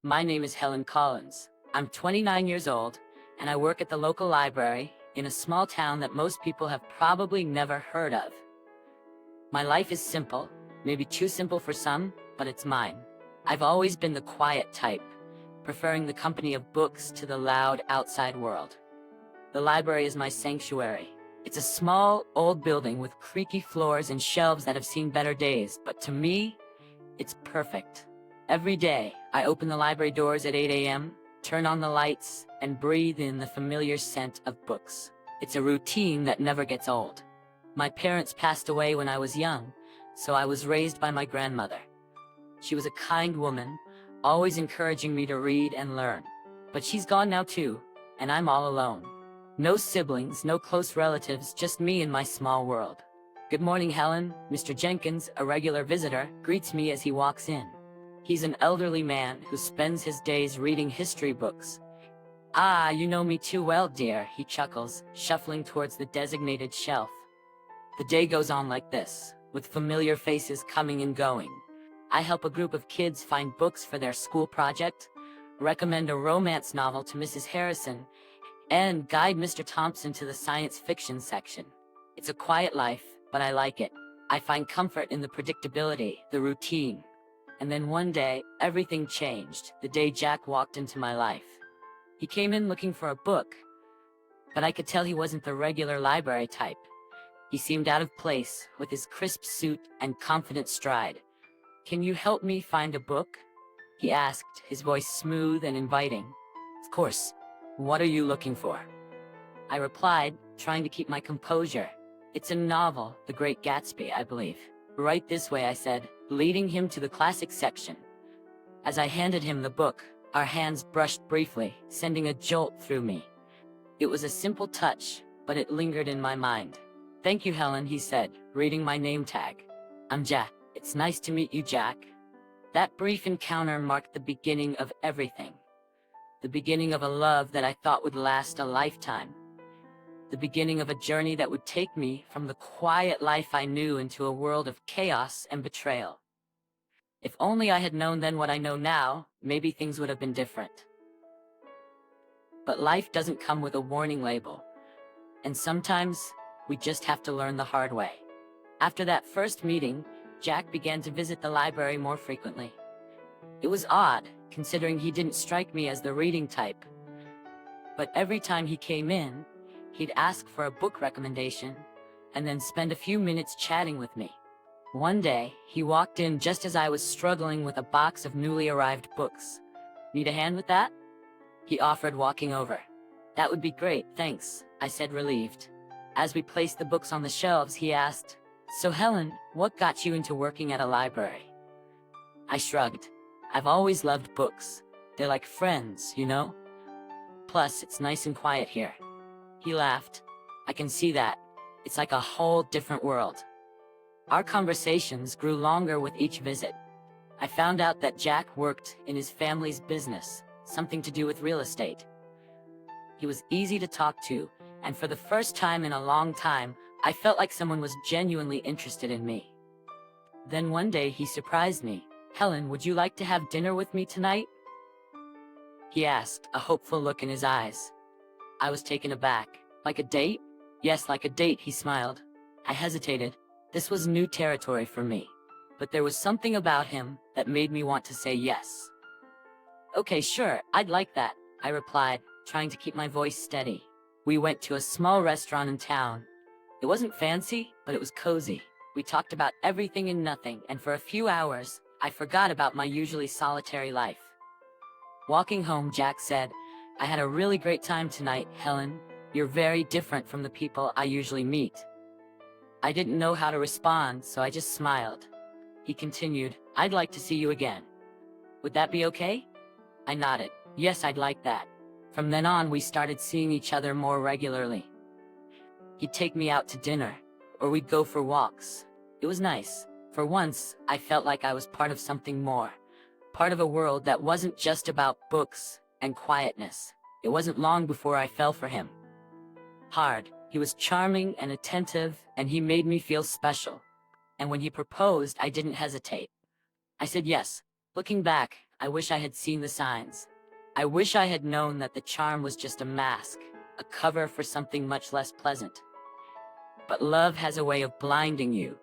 My name is Helen Collins. I'm 29 years old, and I work at the local library in a small town that most people have probably never heard of. My life is simple, maybe too simple for some, but it's mine. I've always been the quiet type, preferring the company of books to the loud outside world. The library is my sanctuary. It's a small, old building with creaky floors and shelves that have seen better days, but to me, it's perfect. Every day, I open the library doors at 8 a.m., turn on the lights, and breathe in the familiar scent of books. It's a routine that never gets old. My parents passed away when I was young, so I was raised by my grandmother. She was a kind woman, always encouraging me to read and learn. But she's gone now too, and I'm all alone. No siblings, no close relatives, just me and my small world. "Good morning, Helen." Mr. Jenkins, a regular visitor, greets me as he walks in. He's an elderly man who spends his days reading history books. "Ah, you know me too well, dear," he chuckles, shuffling towards the designated shelf. The day goes on like this, with familiar faces coming and going. I help a group of kids find books for their school project, recommend a romance novel to Mrs. Harrison, and guide Mr. Thompson to the science fiction section. It's a quiet life, but I like it. I find comfort in the predictability, the routine. And then one day, everything changed, the day Jack walked into my life. He came in looking for a book, but I could tell he wasn't the regular library type. He seemed out of place, with his crisp suit and confident stride. "Can you help me find a book?" he asked, his voice smooth and inviting. "Of course. What are you looking for?" I replied, trying to keep my composure. "It's a novel, The Great Gatsby, I believe." "Right this way," I said, leading him to the classic section. As I handed him the book, our hands brushed briefly, sending a jolt through me. It was a simple touch, but it lingered in my mind. "Thank you, Helen," he said, reading my name tag. "I'm Jack." "It's nice to meet you, Jack." That brief encounter marked the beginning of everything. The beginning of a love that I thought would last a lifetime. The beginning of a journey that would take me from the quiet life I knew into a world of chaos and betrayal. If only I had known then what I know now, maybe things would have been different. But life doesn't come with a warning label, and sometimes we just have to learn the hard way. After that first meeting, Jack began to visit the library more frequently. It was odd, considering he didn't strike me as the reading type. But every time he came in, he'd ask for a book recommendation, and then spend a few minutes chatting with me. One day, he walked in just as I was struggling with a box of newly arrived books. "Need a hand with that?" he offered, walking over. "That would be great, thanks," I said, relieved. As we placed the books on the shelves, he asked, "So Helen, what got you into working at a library?" I shrugged. "I've always loved books. They're like friends, you know? Plus, it's nice and quiet here." He laughed. "I can see that. It's like a whole different world." Our conversations grew longer with each visit. I found out that Jack worked in his family's business, something to do with real estate. He was easy to talk to, and for the first time in a long time, I felt like someone was genuinely interested in me. Then one day he surprised me. "Helen, would you like to have dinner with me tonight?" he asked, a hopeful look in his eyes. I was taken aback. "Like a date?" "Yes, like a date," he smiled. I hesitated. This was new territory for me, but there was something about him that made me want to say yes. "Okay, sure, I'd like that," I replied, trying to keep my voice steady. We went to a small restaurant in town. It wasn't fancy, but it was cozy. We talked about everything and nothing, and for a few hours, I forgot about my usually solitary life. Walking home, Jack said, "I had a really great time tonight, Helen. You're very different from the people I usually meet." I didn't know how to respond, so I just smiled. He continued, "I'd like to see you again. Would that be okay?" I nodded. "Yes, I'd like that." From then on, we started seeing each other more regularly. He'd take me out to dinner, or we'd go for walks. It was nice. For once, I felt like I was part of something more. Part of a world that wasn't just about books and quietness. It wasn't long before I fell for him. Hard. He was charming and attentive, and he made me feel special. And when he proposed, I didn't hesitate. I said yes. Looking back, I wish I had seen the signs. I wish I had known that the charm was just a mask, a cover for something much less pleasant. But love has a way of blinding you,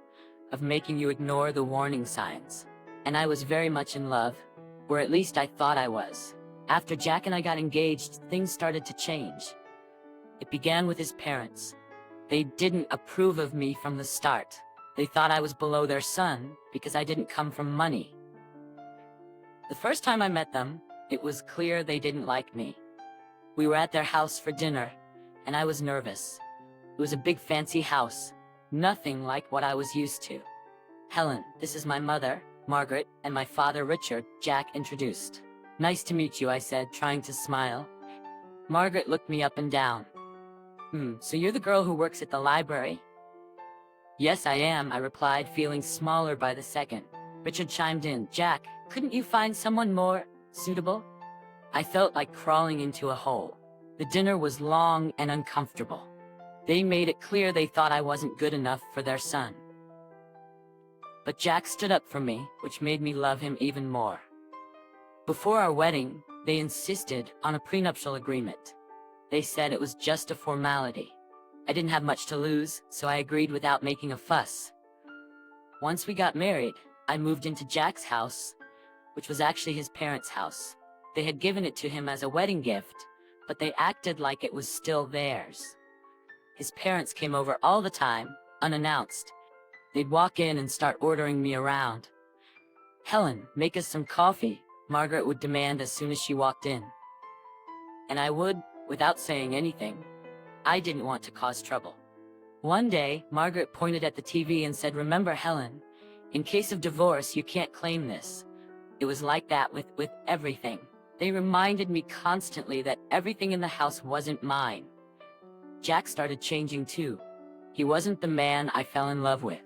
of making you ignore the warning signs. And I was very much in love, or at least I thought I was. After Jack and I got engaged, things started to change. It began with his parents. They didn't approve of me from the start. They thought I was below their son because I didn't come from money. The first time I met them, it was clear they didn't like me. We were at their house for dinner, and I was nervous. It was a big fancy house, nothing like what I was used to. "Helen, this is my mother, Margaret, and my father, Richard," Jack introduced. "Nice to meet you," I said, trying to smile. Margaret looked me up and down. So you're the girl who works at the library?" "Yes, I am," I replied, feeling smaller by the second. Richard chimed in, "Jack, couldn't you find someone more suitable?" I felt like crawling into a hole. The dinner was long and uncomfortable. They made it clear they thought I wasn't good enough for their son. But Jack stood up for me, which made me love him even more. Before our wedding, they insisted on a prenuptial agreement. They said it was just a formality. I didn't have much to lose, so I agreed without making a fuss. Once we got married, I moved into Jack's house, which was actually his parents' house. They had given it to him as a wedding gift, but they acted like it was still theirs. His parents came over all the time, unannounced. They'd walk in and start ordering me around. "Helen, make us some coffee," Margaret would demand as soon as she walked in. And I would, without saying anything. I didn't want to cause trouble. One day, Margaret pointed at the TV and said, "Remember, Helen, in case of divorce, you can't claim this." It was like that with everything. They reminded me constantly that everything in the house wasn't mine. Jack started changing too. He wasn't the man I fell in love with.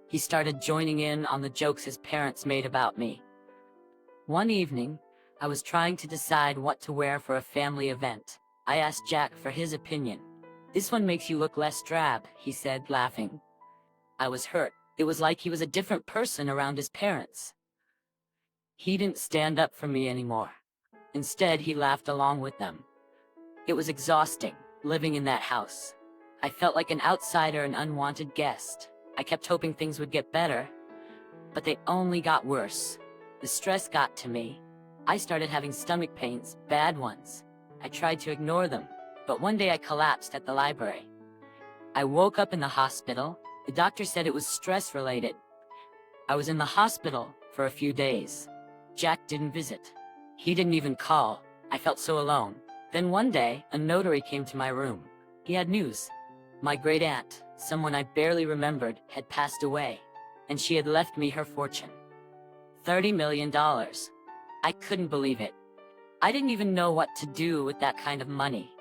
He started joining in on the jokes his parents made about me. One evening, I was trying to decide what to wear for a family event. I asked Jack for his opinion. "This one makes you look less drab," he said, laughing. I was hurt. It was like he was a different person around his parents. He didn't stand up for me anymore. Instead, he laughed along with them. It was exhausting, living in that house. I felt like an outsider, an unwanted guest. I kept hoping things would get better, but they only got worse. The stress got to me. I started having stomach pains, bad ones. I tried to ignore them, but one day I collapsed at the library. I woke up in the hospital. The doctor said it was stress-related. I was in the hospital for a few days. Jack didn't visit. He didn't even call. I felt so alone. Then one day, a notary came to my room. He had news. My great-aunt, someone I barely remembered, had passed away, and she had left me her fortune. $30 million. I couldn't believe it. I didn't even know what to do with that kind of money.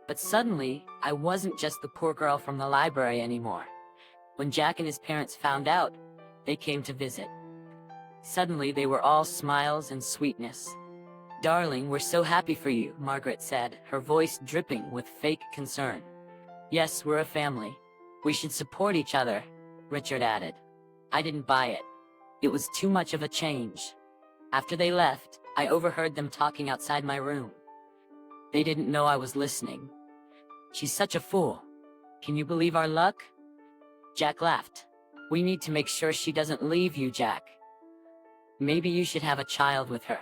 But suddenly, I wasn't just the poor girl from the library anymore. When Jack and his parents found out, they came to visit. Suddenly, they were all smiles and sweetness. "Darling, we're so happy for you," Margaret said, her voice dripping with fake concern. "Yes, we're a family. We should support each other," Richard added. I didn't buy it. It was too much of a change. After they left, I overheard them talking outside my room. They didn't know I was listening. "She's such a fool. Can you believe our luck?" Jack laughed. "We need to make sure she doesn't leave you, Jack. Maybe you should have a child with her."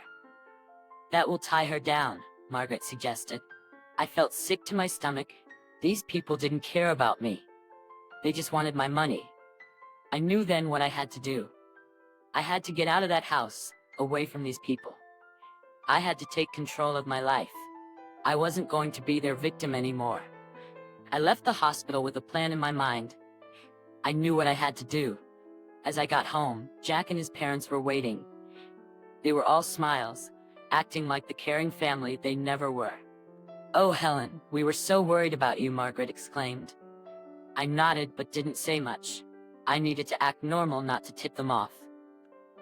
"That will tie her down," Margaret suggested. I felt sick to my stomach. These people didn't care about me. They just wanted my money. I knew then what I had to do. I had to get out of that house, away from these people. I had to take control of my life. I wasn't going to be their victim anymore. I left the hospital with a plan in my mind. I knew what I had to do. As I got home, Jack and his parents were waiting. They were all smiles, acting like the caring family they never were. "Oh, Helen, we were so worried about you," Margaret exclaimed. I nodded but didn't say much. I needed to act normal not to tip them off.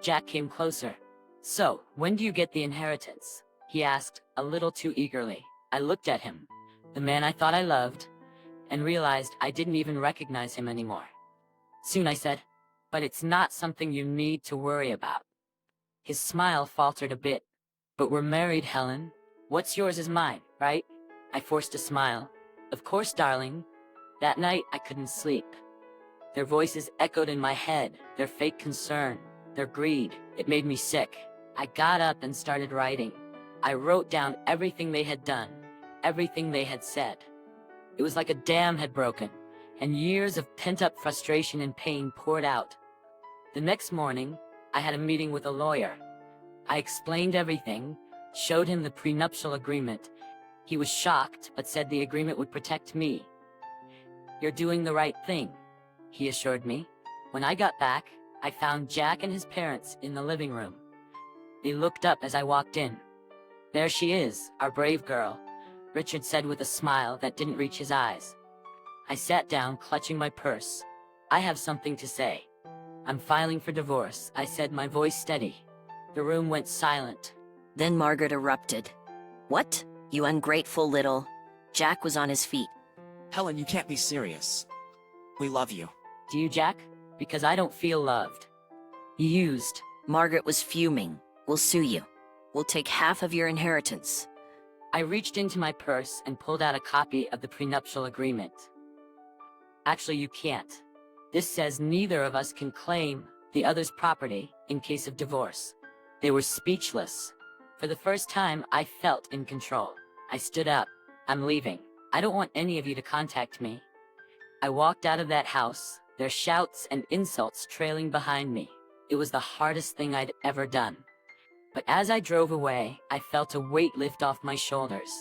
Jack came closer. "So, when do you get the inheritance?" he asked, a little too eagerly. I looked at him, the man I thought I loved, and realized I didn't even recognize him anymore. "Soon," I said, "but it's not something you need to worry about." His smile faltered a bit. But we're married, Helen. What's yours is mine, right? I forced a smile. Of course, darling. That night, I couldn't sleep. Their voices echoed in my head, their fake concern, their greed. It made me sick. I got up and started writing. I wrote down everything they had done, everything they had said. It was like a dam had broken, and years of pent-up frustration and pain poured out. The next morning, I had a meeting with a lawyer. I explained everything, showed him the prenuptial agreement. He was shocked, but said the agreement would protect me. "You're doing the right thing," he assured me. When I got back, I found Jack and his parents in the living room. They looked up as I walked in. "There she is, our brave girl," Richard said with a smile that didn't reach his eyes. I sat down, clutching my purse. "I have something to say. I'm filing for divorce," I said, my voice steady. The room went silent. Then Margaret erupted. "What? You ungrateful little..." Jack was on his feet. Helen, you can't be serious. We love you. "Do you, Jack? Because I don't feel loved." Used. Margaret was fuming. "We'll sue you. We'll take half of your inheritance." I reached into my purse and pulled out a copy of the prenuptial agreement. "Actually, you can't. This says neither of us can claim the other's property in case of divorce." They were speechless. For the first time, I felt in control. I stood up. "I'm leaving. I don't want any of you to contact me." I walked out of that house, their shouts and insults trailing behind me. It was the hardest thing I'd ever done. But as I drove away, I felt a weight lift off my shoulders.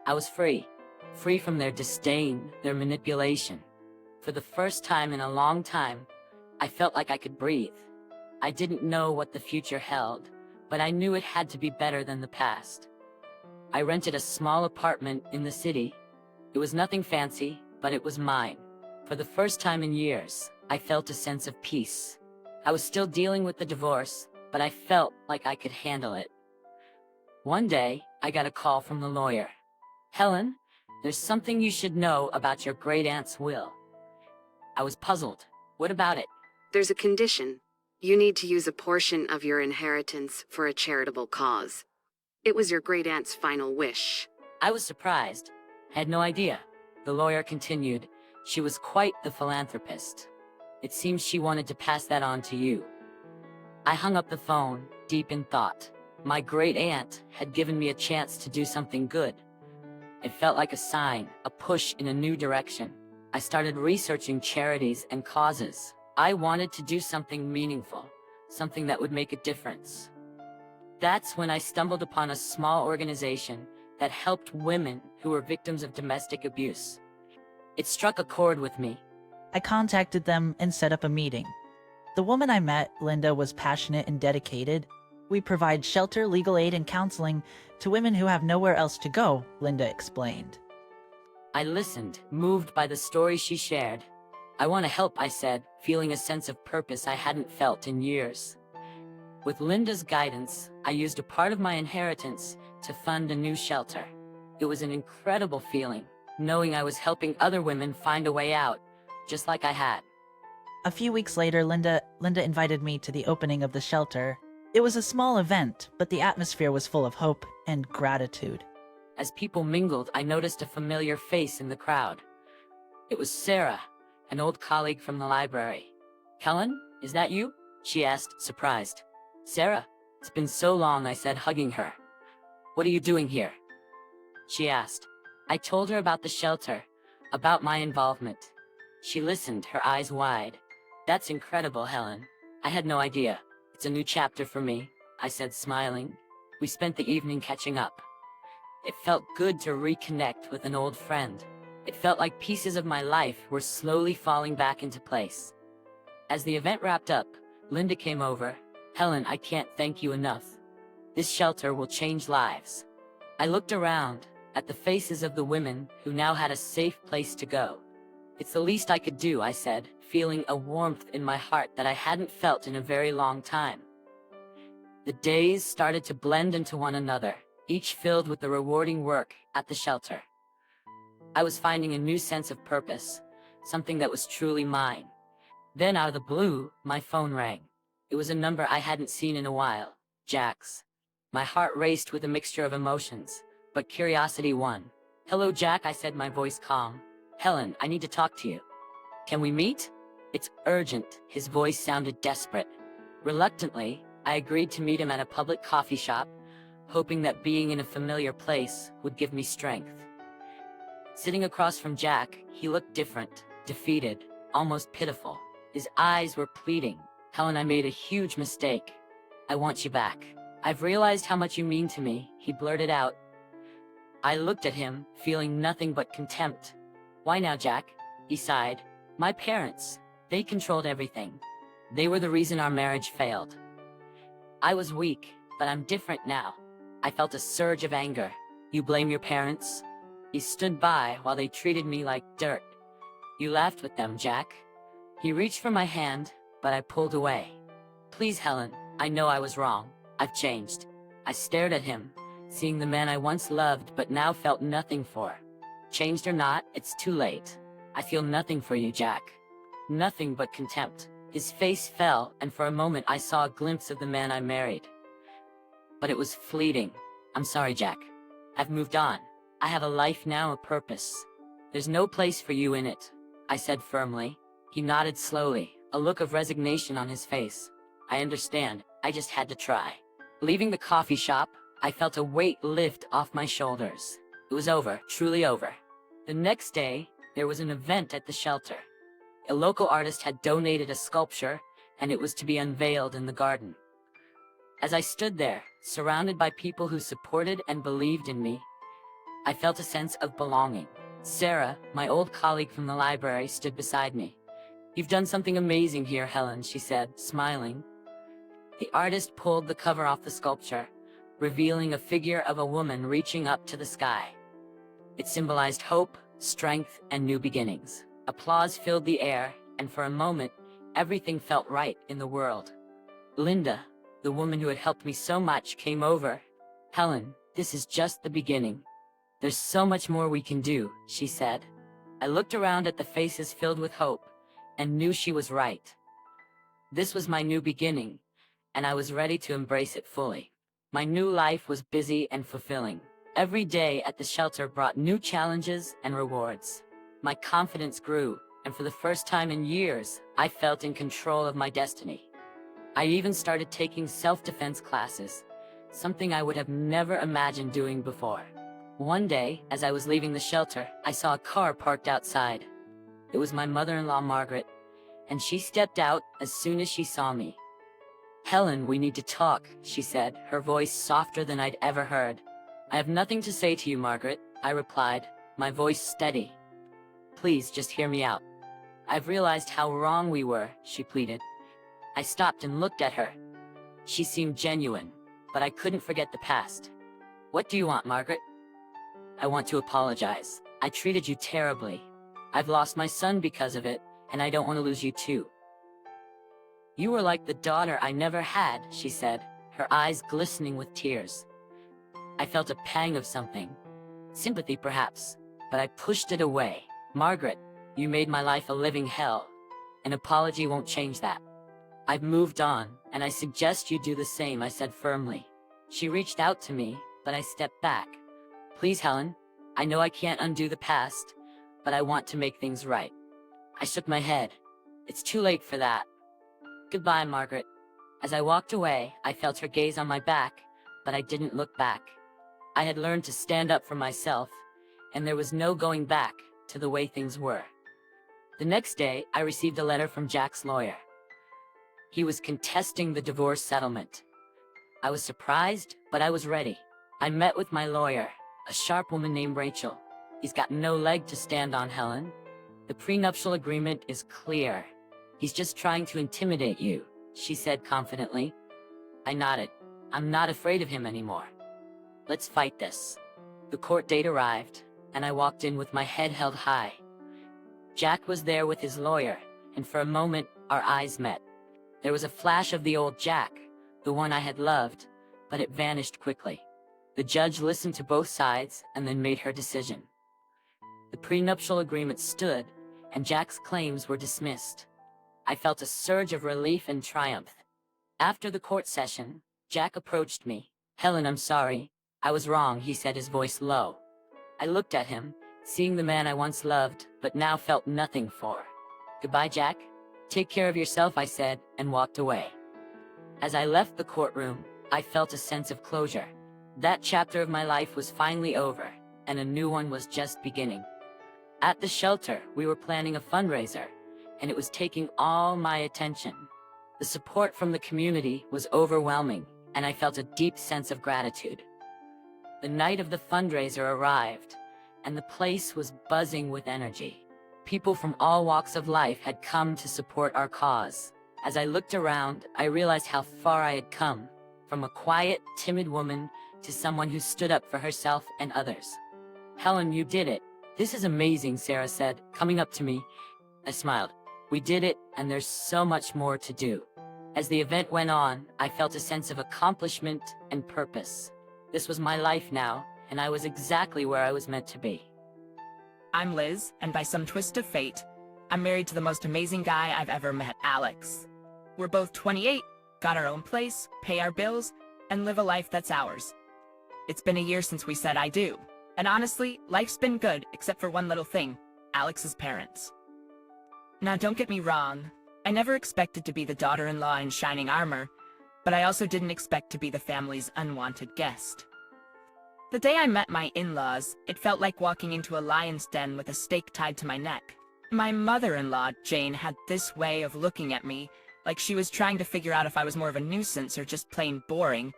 I was free. Free from their disdain, their manipulation. For the first time in a long time, I felt like I could breathe. I didn't know what the future held, but I knew it had to be better than the past. I rented a small apartment in the city. It was nothing fancy, but it was mine. For the first time in years, I felt a sense of peace. I was still dealing with the divorce, but I felt like I could handle it. One day, I got a call from the lawyer. "Helen, there's something you should know about your great-aunt's will." I was puzzled. "What about it?" There's a condition. You need to use a portion of your inheritance for a charitable cause. It was your great-aunt's final wish. I was surprised. I had no idea. The lawyer continued. "She was quite the philanthropist. It seems she wanted to pass that on to you." I hung up the phone, deep in thought. My great-aunt had given me a chance to do something good. It felt like a sign, a push in a new direction. I started researching charities and causes. I wanted to do something meaningful, something that would make a difference. That's when I stumbled upon a small organization that helped women who were victims of domestic abuse. It struck a chord with me. I contacted them and set up a meeting. The woman I met, Linda, was passionate and dedicated. "We provide shelter, legal aid, and counseling to women who have nowhere else to go," Linda explained. I listened, moved by the story she shared. "I want to help," I said, feeling a sense of purpose I hadn't felt in years. With Linda's guidance, I used a part of my inheritance to fund a new shelter. It was an incredible feeling, knowing I was helping other women find a way out, just like I had. A few weeks later, Linda invited me to the opening of the shelter. It was a small event, but the atmosphere was full of hope and gratitude. As people mingled, I noticed a familiar face in the crowd. It was Sarah, an old colleague from the library. "Helen, is that you?" she asked, surprised. "Sarah, it's been so long," I said, hugging her. "What are you doing here?" she asked. I told her about the shelter, about my involvement. She listened, her eyes wide. "That's incredible, Helen. I had no idea. It's a new chapter for me," I said, smiling. We spent the evening catching up. It felt good to reconnect with an old friend. It felt like pieces of my life were slowly falling back into place. As the event wrapped up, Linda came over. "Helen, I can't thank you enough. This shelter will change lives." I looked around at the faces of the women who now had a safe place to go. "It's the least I could do," I said, feeling a warmth in my heart that I hadn't felt in a very long time. The days started to blend into one another, each filled with the rewarding work at the shelter. I was finding a new sense of purpose, something that was truly mine. Then out of the blue, my phone rang. It was a number I hadn't seen in a while. Jack's. My heart raced with a mixture of emotions, but curiosity won. "Hello, Jack," I said, my voice calm. "Helen, I need to talk to you. Can we meet? It's urgent." His voice sounded desperate. Reluctantly, I agreed to meet him at a public coffee shop, hoping that being in a familiar place would give me strength. Sitting across from Jack, he looked different, defeated, almost pitiful. His eyes were pleading. "Helen, I made a huge mistake. I want you back. I've realized how much you mean to me," he blurted out. I looked at him, feeling nothing but contempt. "Why now, Jack?" he sighed. "My parents, they controlled everything. They were the reason our marriage failed. I was weak, but I'm different now." I felt a surge of anger. "You blame your parents?" He stood by while they treated me like dirt. "You laughed with them, Jack." He reached for my hand, but I pulled away. "Please, Helen, I know I was wrong. I've changed." I stared at him, seeing the man I once loved but now felt nothing for. "Changed or not, it's too late. I feel nothing for you, Jack. Nothing but contempt." His face fell, and for a moment I saw a glimpse of the man I married. But it was fleeting. "I'm sorry, Jack. I've moved on. I have a life now, a purpose. There's no place for you in it," I said firmly. He nodded slowly, a look of resignation on his face. "I understand. I just had to try." Leaving the coffee shop, I felt a weight lift off my shoulders. It was over, truly over. The next day, there was an event at the shelter. A local artist had donated a sculpture, and it was to be unveiled in the garden. As I stood there, surrounded by people who supported and believed in me, I felt a sense of belonging. Sarah, my old colleague from the library, stood beside me. "You've done something amazing here, Helen," she said, smiling. The artist pulled the cover off the sculpture, revealing a figure of a woman reaching up to the sky. It symbolized hope, strength, and new beginnings. Applause filled the air, and for a moment, everything felt right in the world. Linda, the woman who had helped me so much, came over. "Helen, this is just the beginning. There's so much more we can do," she said. I looked around at the faces filled with hope, and knew she was right. This was my new beginning, and I was ready to embrace it fully. My new life was busy and fulfilling. Every day at the shelter brought new challenges and rewards. My confidence grew, and for the first time in years, I felt in control of my destiny. I even started taking self-defense classes, something I would have never imagined doing before. One day, as I was leaving the shelter, I saw a car parked outside. It was my mother-in-law, Margaret, and she stepped out as soon as she saw me. "Helen, we need to talk," she said, her voice softer than I'd ever heard. "I have nothing to say to you, Margaret," I replied, my voice steady. "Please, just hear me out." "I've realized how wrong we were," she pleaded. I stopped and looked at her. She seemed genuine, but I couldn't forget the past. "What do you want, Margaret?" "I want to apologize. I treated you terribly. I've lost my son because of it, and I don't want to lose you too." "You were like the daughter I never had," she said, her eyes glistening with tears. I felt a pang of something. Sympathy, perhaps, but I pushed it away. "Margaret, you made my life a living hell. An apology won't change that. I've moved on, and I suggest you do the same," I said firmly. She reached out to me, but I stepped back. "Please, Helen, I know I can't undo the past, but I want to make things right." I shook my head. "It's too late for that." "Goodbye, Margaret." As I walked away, I felt her gaze on my back, but I didn't look back. I had learned to stand up for myself, and there was no going back to the way things were. The next day, I received a letter from Jack's lawyer. He was contesting the divorce settlement. I was surprised, but I was ready. I met with my lawyer, a sharp woman named Rachel. "He's got no leg to stand on, Helen. The prenuptial agreement is clear. He's just trying to intimidate you," she said confidently. I nodded. "I'm not afraid of him anymore. Let's fight this." The court date arrived, and I walked in with my head held high. Jack was there with his lawyer, and for a moment, our eyes met. There was a flash of the old Jack, the one I had loved, but it vanished quickly. The judge listened to both sides and then made her decision. The prenuptial agreement stood, and Jack's claims were dismissed. I felt a surge of relief and triumph. After the court session, Jack approached me. Helen, I'm sorry. I was wrong, he said, his voice low. I looked at him, seeing the man I once loved, but now felt nothing for. Goodbye, Jack. Take care of yourself, I said, and walked away. As I left the courtroom, I felt a sense of closure. That chapter of my life was finally over, and a new one was just beginning. At the shelter, we were planning a fundraiser, and it was taking all my attention. The support from the community was overwhelming, and I felt a deep sense of gratitude. The night of the fundraiser arrived, and the place was buzzing with energy. People from all walks of life had come to support our cause. As I looked around, I realized how far I had come, from a quiet, timid woman to someone who stood up for herself and others. Helen, you did it. This is amazing, Sarah said, coming up to me. I smiled. We did it, and there's so much more to do. As the event went on, I felt a sense of accomplishment and purpose. This was my life now, and I was exactly where I was meant to be. I'm Liz, and by some twist of fate, I'm married to the most amazing guy I've ever met, Alex. We're both 28, got our own place, pay our bills, and live a life that's ours. It's been a year since we said I do, and honestly, life's been good except for one little thing, Alex's parents. Now don't get me wrong, I never expected to be the daughter-in-law in shining armor, but I also didn't expect to be the family's unwanted guest. The day I met my in-laws, it felt like walking into a lion's den with a stake tied to my neck. My mother-in-law, Jane, had this way of looking at me, like she was trying to figure out if I was more of a nuisance or just plain boring.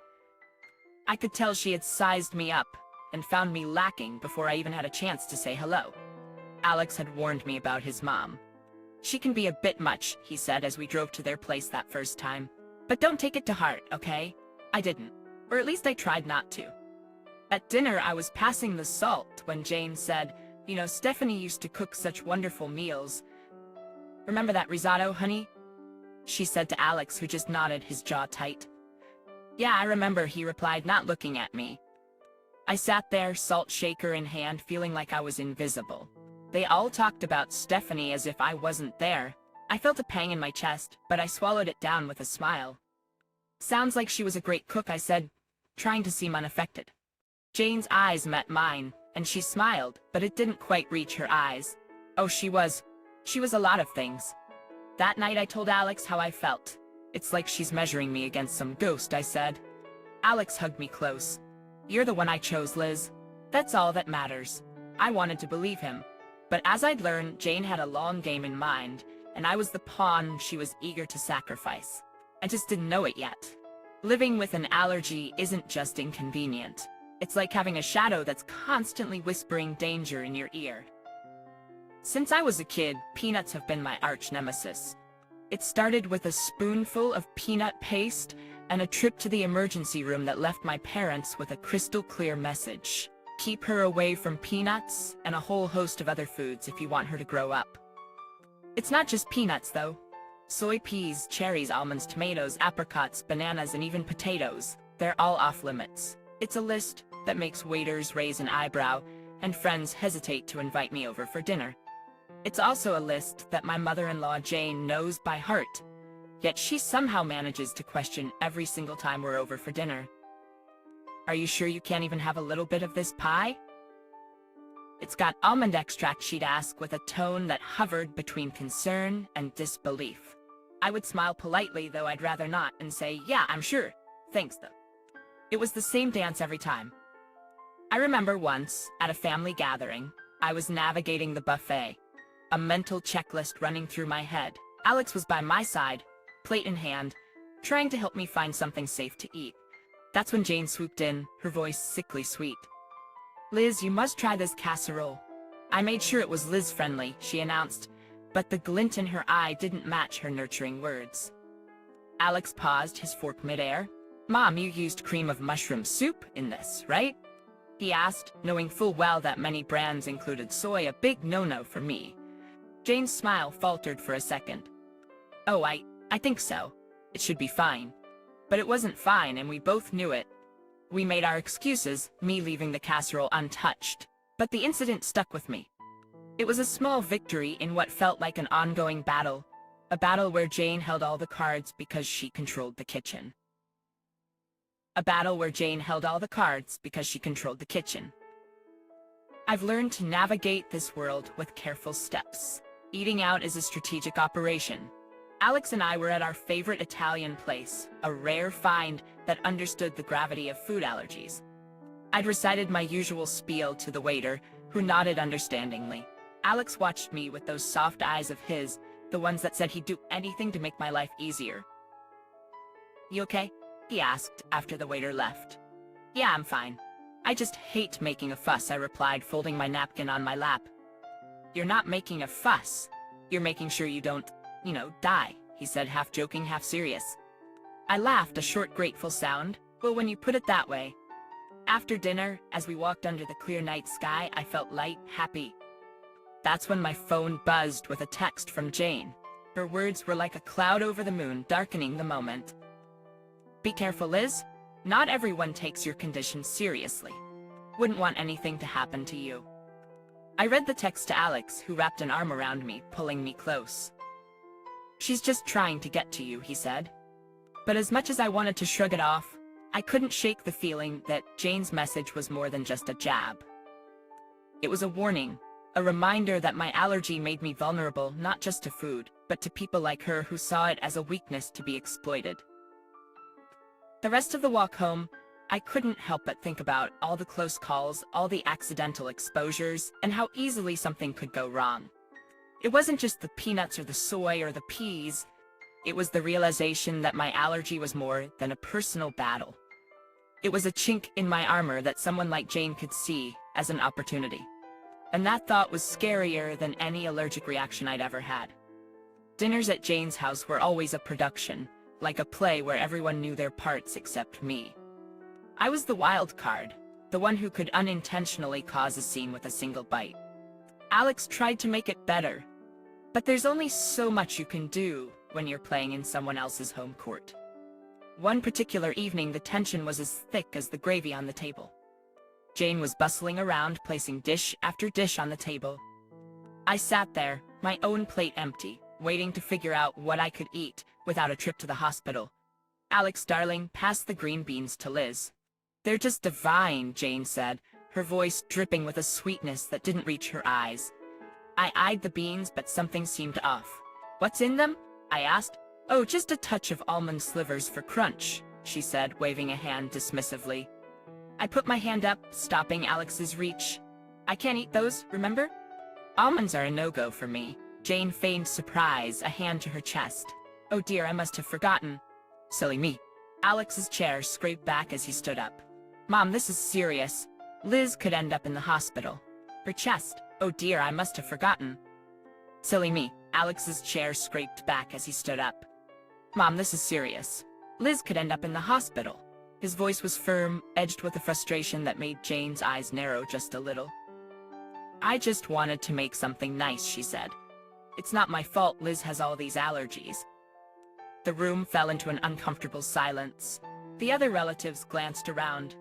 I could tell she had sized me up and found me lacking before I even had a chance to say hello. Alex had warned me about his mom. She can be a bit much, he said as we drove to their place that first time. But don't take it to heart, okay? I didn't. Or at least I tried not to. At dinner, I was passing the salt when Jane said, Stephanie used to cook such wonderful meals. Remember that risotto, honey? She said to Alex, who just nodded, his jaw tight. Yeah, I remember, he replied, not looking at me. I sat there, salt shaker in hand, feeling like I was invisible. They all talked about Stephanie as if I wasn't there. I felt a pang in my chest, but I swallowed it down with a smile. Sounds like she was a great cook, I said, trying to seem unaffected. Jane's eyes met mine, and she smiled, but it didn't quite reach her eyes. Oh, she was a lot of things. That night I told Alex how I felt. It's like she's measuring me against some ghost, I said. Alex hugged me close. You're the one I chose, Liz. That's all that matters. I wanted to believe him. But as I'd learned, Jane had a long game in mind, and I was the pawn she was eager to sacrifice. I just didn't know it yet. Living with an allergy isn't just inconvenient. It's like having a shadow that's constantly whispering danger in your ear. Since I was a kid, peanuts have been my arch nemesis. It started with a spoonful of peanut paste and a trip to the emergency room that left my parents with a crystal clear message. Keep her away from peanuts and a whole host of other foods if you want her to grow up. It's not just peanuts, though. Soy peas, cherries, almonds, tomatoes, apricots, bananas, and even potatoes. They're all off limits. It's a list that makes waiters raise an eyebrow and friends hesitate to invite me over for dinner. It's also a list that my mother-in-law Jane knows by heart, yet she somehow manages to question every single time we're over for dinner. Are you sure you can't even have a little bit of this pie? It's got almond extract, she'd ask with a tone that hovered between concern and disbelief. I would smile politely, though I'd rather not, and say, yeah, I'm sure. Thanks, though. It was the same dance every time. I remember once, at a family gathering, I was navigating the buffet, a mental checklist running through my head. Alex was by my side, plate in hand, trying to help me find something safe to eat. That's when Jane swooped in, her voice sickly sweet. Liz, you must try this casserole. I made sure it was Liz-friendly, she announced, but the glint in her eye didn't match her nurturing words. Alex paused, his fork midair. Mom, you used cream of mushroom soup in this, right? He asked, knowing full well that many brands included soy, a big no-no for me. Jane's smile faltered for a second. Oh, I think so. It should be fine. But it wasn't fine, and we both knew it. We made our excuses, me leaving the casserole untouched. But the incident stuck with me. It was a small victory in what felt like an ongoing battle. A battle where Jane held all the cards because she controlled the kitchen. a battle where Jane held all the cards because she controlled the kitchen. I've learned to navigate this world with careful steps. Eating out is a strategic operation. Alex and I were at our favorite Italian place, a rare find that understood the gravity of food allergies. I'd recited my usual spiel to the waiter, who nodded understandingly. Alex watched me with those soft eyes of his, the ones that said he'd do anything to make my life easier. "You okay?" he asked after the waiter left. "Yeah, I'm fine. I just hate making a fuss," I replied, folding my napkin on my lap. "You're not making a fuss. You're making sure you don't, die," he said, half joking, half serious. I laughed, a short, grateful sound. "Well, when you put it that way." After dinner, as we walked under the clear night sky, I felt light, happy. That's when my phone buzzed with a text from Jane. Her words were like a cloud over the moon, darkening the moment. "Be careful, Liz. Not everyone takes your condition seriously. Wouldn't want anything to happen to you." I read the text to Alex, who wrapped an arm around me, pulling me close. "She's just trying to get to you," he said. But as much as I wanted to shrug it off, I couldn't shake the feeling that Jane's message was more than just a jab. It was a warning, a reminder that my allergy made me vulnerable not just to food, but to people like her who saw it as a weakness to be exploited. The rest of the walk home, I couldn't help but think about all the close calls, all the accidental exposures, and how easily something could go wrong. It wasn't just the peanuts or the soy or the peas. It was the realization that my allergy was more than a personal battle. It was a chink in my armor that someone like Jane could see as an opportunity. And that thought was scarier than any allergic reaction I'd ever had. Dinners at Jane's house were always a production, like a play where everyone knew their parts except me. I was the wild card, the one who could unintentionally cause a scene with a single bite. Alex tried to make it better, but there's only so much you can do when you're playing in someone else's home court. One particular evening, the tension was as thick as the gravy on the table. Jane was bustling around, placing dish after dish on the table. I sat there, my own plate empty, waiting to figure out what I could eat without a trip to the hospital. "Alex, darling, pass the green beans to Liz." "They're just divine," Jane said, her voice dripping with a sweetness that didn't reach her eyes. I eyed the beans, but something seemed off. "What's in them?" I asked. "Oh, just a touch of almond slivers for crunch," she said, waving a hand dismissively. I put my hand up, stopping Alex's reach. "I can't eat those, remember? Almonds are a no-go for me." Jane feigned surprise, a hand to her chest. "Oh dear, I must have forgotten." "Silly me." Alex's chair scraped back as he stood up. "Mom, this is serious. Liz could end up in the hospital." Her chest. "Oh dear, I must have forgotten." "Silly me." Alex's chair scraped back as he stood up. "Mom, this is serious. Liz could end up in the hospital." His voice was firm, edged with a frustration that made Jane's eyes narrow just a little. "I just wanted to make something nice," she said. "It's not my fault Liz has all these allergies." The room fell into an uncomfortable silence. The other relatives glanced around.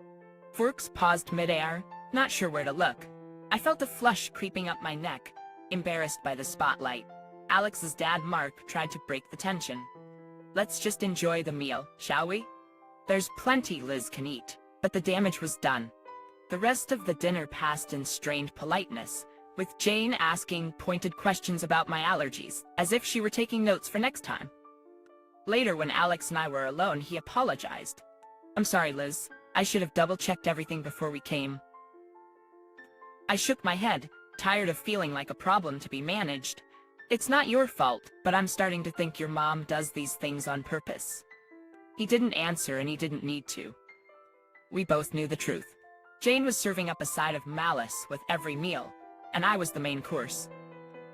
Forks paused midair, not sure where to look. I felt a flush creeping up my neck, embarrassed by the spotlight. Alex's dad, Mark, tried to break the tension. "Let's just enjoy the meal, shall we? There's plenty Liz can eat." But the damage was done. The rest of the dinner passed in strained politeness, with Jane asking pointed questions about my allergies, as if she were taking notes for next time. Later, when Alex and I were alone, he apologized. "I'm sorry, Liz. I should have double-checked everything before we came." I shook my head, tired of feeling like a problem to be managed. "It's not your fault, but I'm starting to think your mom does these things on purpose." He didn't answer, and he didn't need to. We both knew the truth. Jane was serving up a side of malice with every meal, and I was the main course.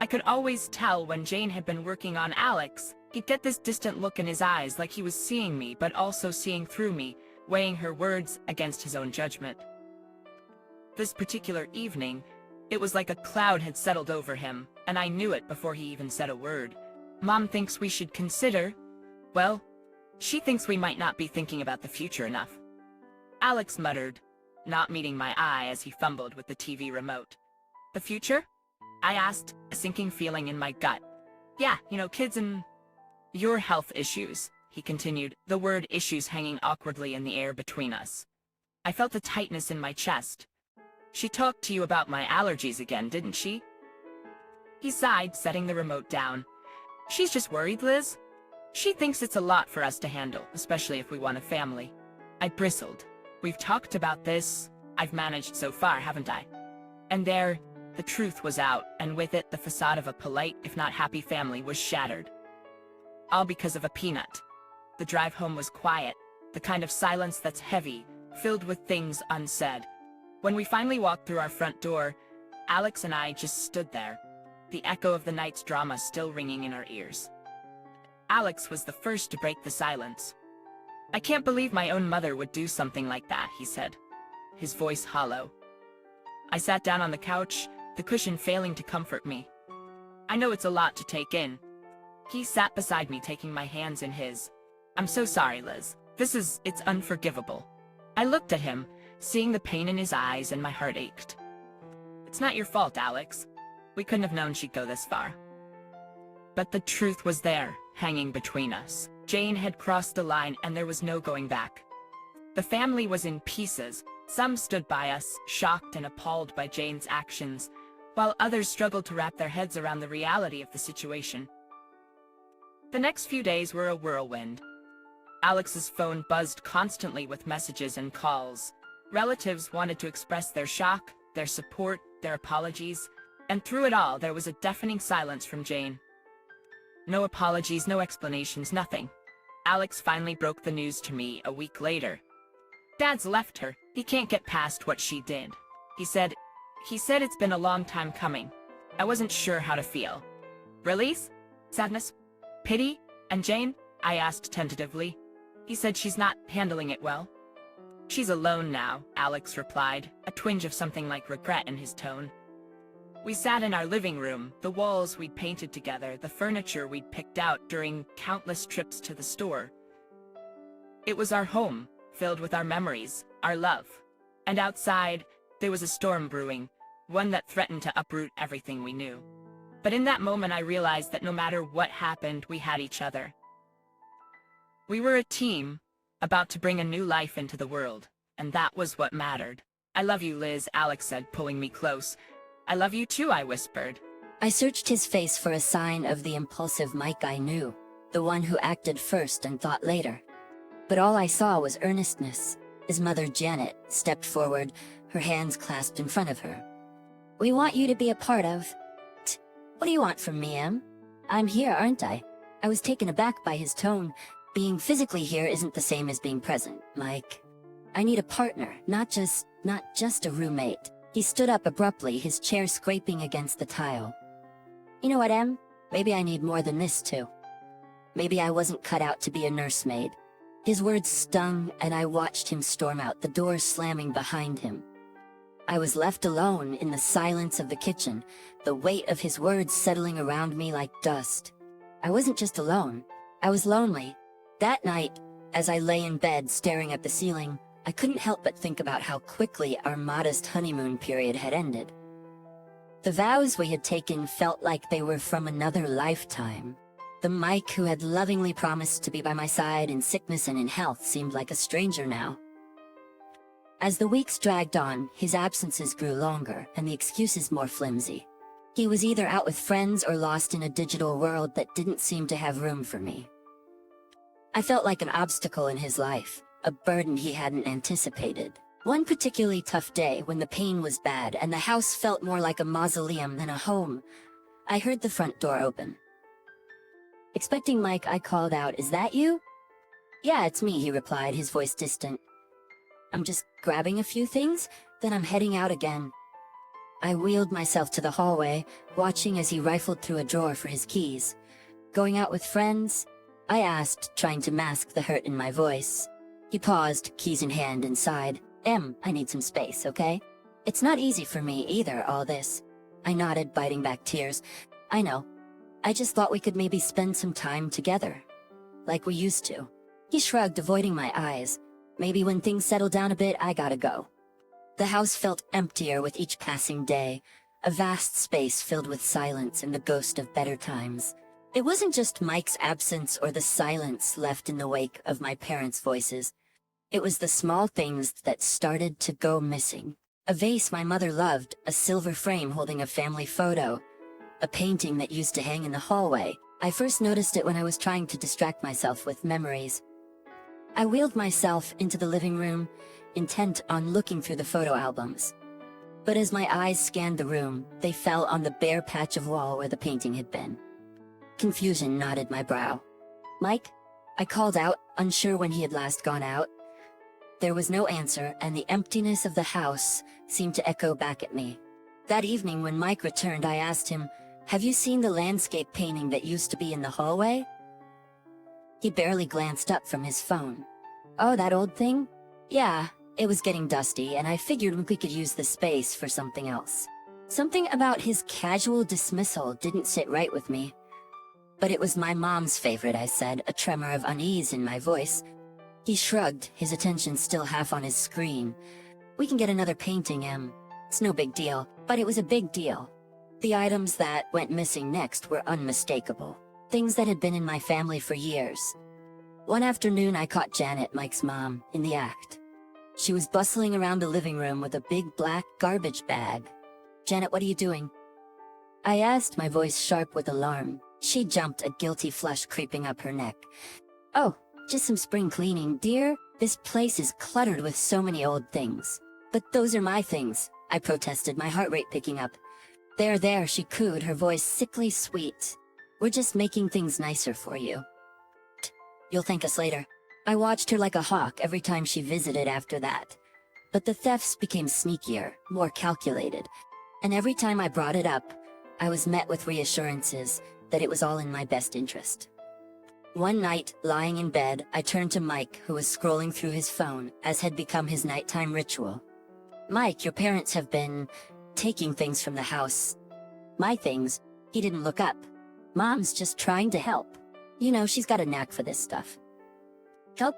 I could always tell when Jane had been working on Alex. He'd get this distant look in his eyes, like he was seeing me, but also seeing through me, weighing her words against his own judgment. This particular evening, it was like a cloud had settled over him, and I knew it before he even said a word. "Mom thinks we should consider, well, she thinks we might not be thinking about the future enough." Alex muttered, not meeting my eye as he fumbled with the TV remote. "The future?" I asked, a sinking feeling in my gut. "Yeah, kids and your health issues," he continued, the word issues hanging awkwardly in the air between us. I felt a tightness in my chest. She talked to you about my allergies again, didn't she? He sighed, setting the remote down. She's just worried, Liz. She thinks it's a lot for us to handle, especially if we want a family. I bristled. We've talked about this. I've managed so far, haven't I? And there, the truth was out, and with it, the facade of a polite, if not happy family was shattered. All because of a peanut. The drive home was quiet, the kind of silence that's heavy, filled with things unsaid. When we finally walked through our front door, Alex and I just stood there, the echo of the night's drama still ringing in our ears. Alex was the first to break the silence. I can't believe my own mother would do something like that, he said, his voice hollow. I sat down on the couch, the cushion failing to comfort me. I know it's a lot to take in. He sat beside me, taking my hands in his. I'm so sorry, Liz. It's unforgivable. I looked at him, seeing the pain in his eyes, and my heart ached. It's not your fault, Alex. We couldn't have known she'd go this far. But the truth was there, hanging between us. Jane had crossed the line, and there was no going back. The family was in pieces. Some stood by us, shocked and appalled by Jane's actions, while others struggled to wrap their heads around the reality of the situation. The next few days were a whirlwind. Alex's phone buzzed constantly with messages and calls. Relatives wanted to express their shock, their support, their apologies, and through it all, there was a deafening silence from Jane. No apologies, no explanations, nothing. Alex finally broke the news to me a week later. Dad's left her. He can't get past what she did. He said it's been a long time coming. I wasn't sure how to feel. Release? Sadness? Pity? And Jane? I asked tentatively. He said she's not handling it well. She's alone now, Alex replied, a twinge of something like regret in his tone. We sat in our living room, the walls we'd painted together, the furniture we'd picked out during countless trips to the store. It was our home, filled with our memories, our love. And outside, there was a storm brewing, one that threatened to uproot everything we knew. But in that moment I realized that no matter what happened, we had each other. We were a team, about to bring a new life into the world, and that was what mattered. I love you, Liz, Alex said, pulling me close. I love you too, I whispered. I searched his face for a sign of the impulsive Mike I knew, the one who acted first and thought later. But all I saw was earnestness. His mother, Janet, stepped forward, her hands clasped in front of her. We want you to be a part of... What do you want from me, Em? I'm here, aren't I? I was taken aback by his tone. Being physically here isn't the same as being present, Mike. I need a partner, not just a roommate. He stood up abruptly, his chair scraping against the tile. You know what, Em? Maybe I need more than this, too. Maybe I wasn't cut out to be a nursemaid. His words stung, and I watched him storm out, the door slamming behind him. I was left alone in the silence of the kitchen, the weight of his words settling around me like dust. I wasn't just alone. I was lonely. That night, as I lay in bed staring at the ceiling, I couldn't help but think about how quickly our modest honeymoon period had ended. The vows we had taken felt like they were from another lifetime. The Mike who had lovingly promised to be by my side in sickness and in health seemed like a stranger now. As the weeks dragged on, his absences grew longer and the excuses more flimsy. He was either out with friends or lost in a digital world that didn't seem to have room for me. I felt like an obstacle in his life, a burden he hadn't anticipated. One particularly tough day when the pain was bad and the house felt more like a mausoleum than a home, I heard the front door open. Expecting Mike, I called out, "Is that you?" "Yeah, it's me," he replied, his voice distant. "I'm just grabbing a few things, then I'm heading out again." I wheeled myself to the hallway, watching as he rifled through a drawer for his keys. "Going out with friends?" I asked, trying to mask the hurt in my voice. He paused, keys in hand, and sighed. "Em, I need some space, okay? It's not easy for me either, all this." I nodded, biting back tears. "I know. I just thought we could maybe spend some time together. Like we used to." He shrugged, avoiding my eyes. "Maybe when things settle down a bit, I gotta go." The house felt emptier with each passing day, a vast space filled with silence and the ghost of better times. It wasn't just Mike's absence or the silence left in the wake of my parents' voices. It was the small things that started to go missing. A vase my mother loved, a silver frame holding a family photo, a painting that used to hang in the hallway. I first noticed it when I was trying to distract myself with memories. I wheeled myself into the living room, intent on looking through the photo albums. But as my eyes scanned the room, they fell on the bare patch of wall where the painting had been. Confusion knotted my brow. "Mike?" I called out, unsure when he had last gone out. There was no answer, and the emptiness of the house seemed to echo back at me. That evening when Mike returned, I asked him, "Have you seen the landscape painting that used to be in the hallway?" He barely glanced up from his phone. "Oh, that old thing? Yeah, it was getting dusty, and I figured we could use the space for something else." Something about his casual dismissal didn't sit right with me. "But it was my mom's favorite," I said, a tremor of unease in my voice. He shrugged, his attention still half on his screen. "We can get another painting, Em. It's no big deal." But it was a big deal. The items that went missing next were unmistakable. Things that had been in my family for years. One afternoon I caught Janet, Mike's mom, in the act. She was bustling around the living room with a big black garbage bag. "Janet, what are you doing?" I asked, my voice sharp with alarm. She jumped, a guilty flush creeping up her neck. "Oh, just some spring cleaning, dear. This place is cluttered with so many old things." "But those are my things," I protested, my heart rate picking up. There, she cooed, her voice sickly sweet. "We're just making things nicer for you. You'll thank us later." I watched her like a hawk every time she visited after that. But the thefts became sneakier, more calculated. And every time I brought it up, I was met with reassurances that it was all in my best interest. One night, lying in bed, I turned to Mike, who was scrolling through his phone, as had become his nighttime ritual. "Mike, your parents have been taking things from the house." "My things?" He didn't look up. "Mom's just trying to help. You know, she's got a knack for this stuff." "Help?"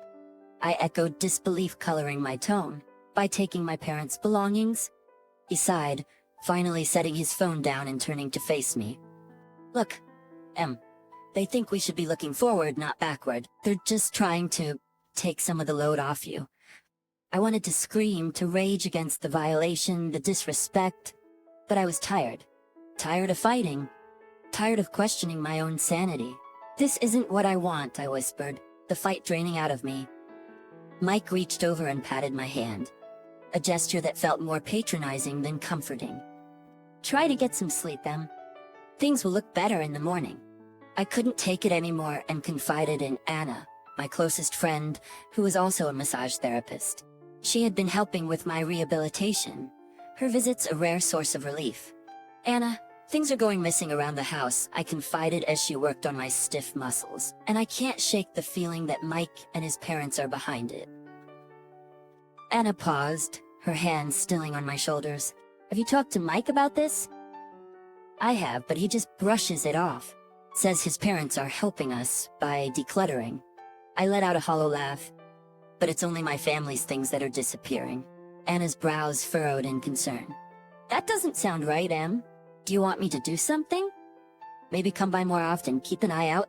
I echoed, disbelief coloring my tone. "By taking my parents' belongings?" He sighed, finally setting his phone down and turning to face me. "Look, Em, they think we should be looking forward, not backward. They're just trying to take some of the load off you." I wanted to scream, to rage against the violation, the disrespect, but I was tired. Tired of fighting. Tired of questioning my own sanity. "This isn't what I want," I whispered, the fight draining out of me. Mike reached over and patted my hand, a gesture that felt more patronizing than comforting. "Try to get some sleep, Em. Things will look better in the morning." I couldn't take it anymore and confided in Anna, my closest friend, who was also a massage therapist. She had been helping with my rehabilitation, her visits a rare source of relief. "Anna, things are going missing around the house," I confided as she worked on my stiff muscles, "and I can't shake the feeling that Mike and his parents are behind it." Anna paused, her hands stilling on my shoulders. "Have you talked to Mike about this?" "I have, but he just brushes it off. Says his parents are helping us by decluttering." I let out a hollow laugh. "But it's only my family's things that are disappearing." Anna's brows furrowed in concern. "That doesn't sound right, Em. Do you want me to do something? Maybe come by more often, keep an eye out?"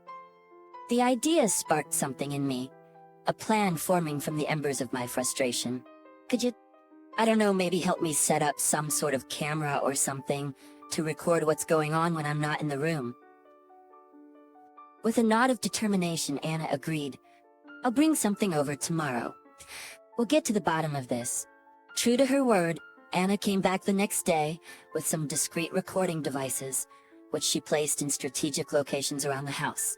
The idea sparked something in me, a plan forming from the embers of my frustration. "Could you, I don't know, maybe help me set up some sort of camera or something to record what's going on when I'm not in the room?" With a nod of determination, Anna agreed. "I'll bring something over tomorrow. We'll get to the bottom of this." True to her word, Anna came back the next day with some discreet recording devices, which she placed in strategic locations around the house.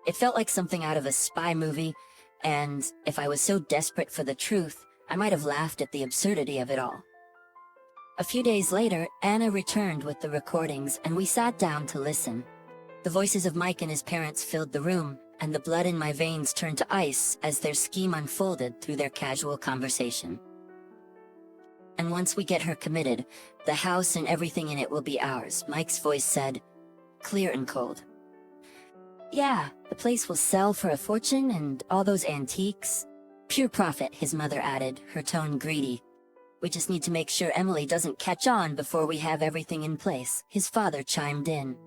It felt like something out of a spy movie, and if I was so desperate for the truth, I might have laughed at the absurdity of it all. A few days later, Anna returned with the recordings, and we sat down to listen. The voices of Mike and his parents filled the room, and the blood in my veins turned to ice as their scheme unfolded through their casual conversation. "And once we get her committed, the house and everything in it will be ours," Mike's voice said, clear and cold. "Yeah, the place will sell for a fortune, and all those antiques." "Pure profit," his mother added, her tone greedy. "We just need to make sure Emily doesn't catch on before we have everything in place," his father chimed in.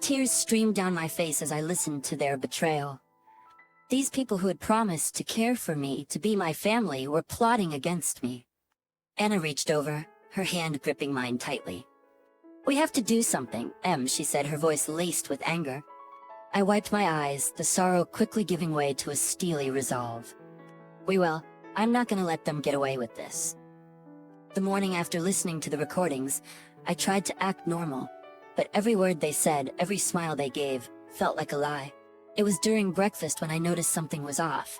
Tears streamed down my face as I listened to their betrayal. These people who had promised to care for me, to be my family, were plotting against me. Anna reached over, her hand gripping mine tightly. "We have to do something, Em," she said, her voice laced with anger. I wiped my eyes, the sorrow quickly giving way to a steely resolve. "We will. I'm not gonna let them get away with this." The morning after listening to the recordings, I tried to act normal, but every word they said, every smile they gave, felt like a lie. It was during breakfast when I noticed something was off.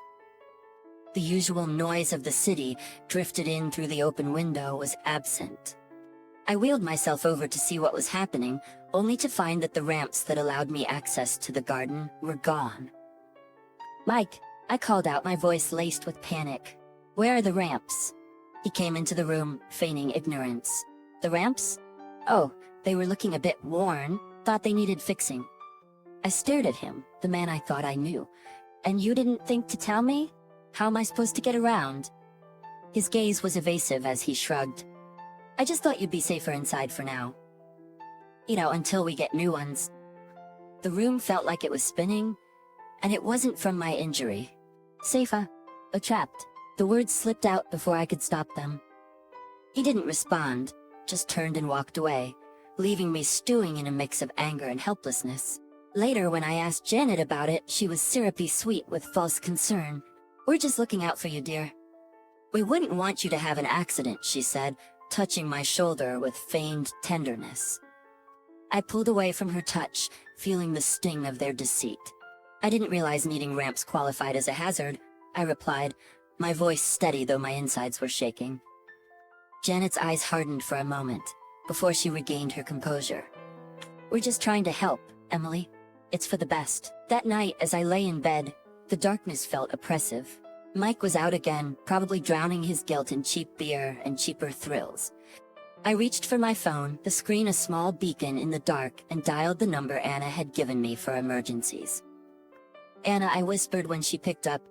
The usual noise of the city, drifted in through the open window, was absent. I wheeled myself over to see what was happening, only to find that the ramps that allowed me access to the garden were gone. "Mike," I called out, my voice laced with panic. "Where are the ramps?" He came into the room, feigning ignorance. "The ramps? Oh, they were looking a bit worn, thought they needed fixing." I stared at him, the man I thought I knew. "And you didn't think to tell me? How am I supposed to get around?" His gaze was evasive as he shrugged. "I just thought you'd be safer inside for now. You know, until we get new ones." The room felt like it was spinning, and it wasn't from my injury. "Safer? Or trapped?" The words slipped out before I could stop them. He didn't respond, just turned and walked away, leaving me stewing in a mix of anger and helplessness. Later, when I asked Janet about it, she was syrupy sweet with false concern. "We're just looking out for you, dear. We wouldn't want you to have an accident," she said, touching my shoulder with feigned tenderness. I pulled away from her touch, feeling the sting of their deceit. "I didn't realize needing ramps qualified as a hazard," I replied, my voice steady though my insides were shaking. Janet's eyes hardened for a moment, before she regained her composure. "We're just trying to help, Emily. It's for the best." That night, as I lay in bed, the darkness felt oppressive. Mike was out again, probably drowning his guilt in cheap beer and cheaper thrills. I reached for my phone, the screen a small beacon in the dark, and dialed the number Anna had given me for emergencies. "Anna," I whispered when she picked up,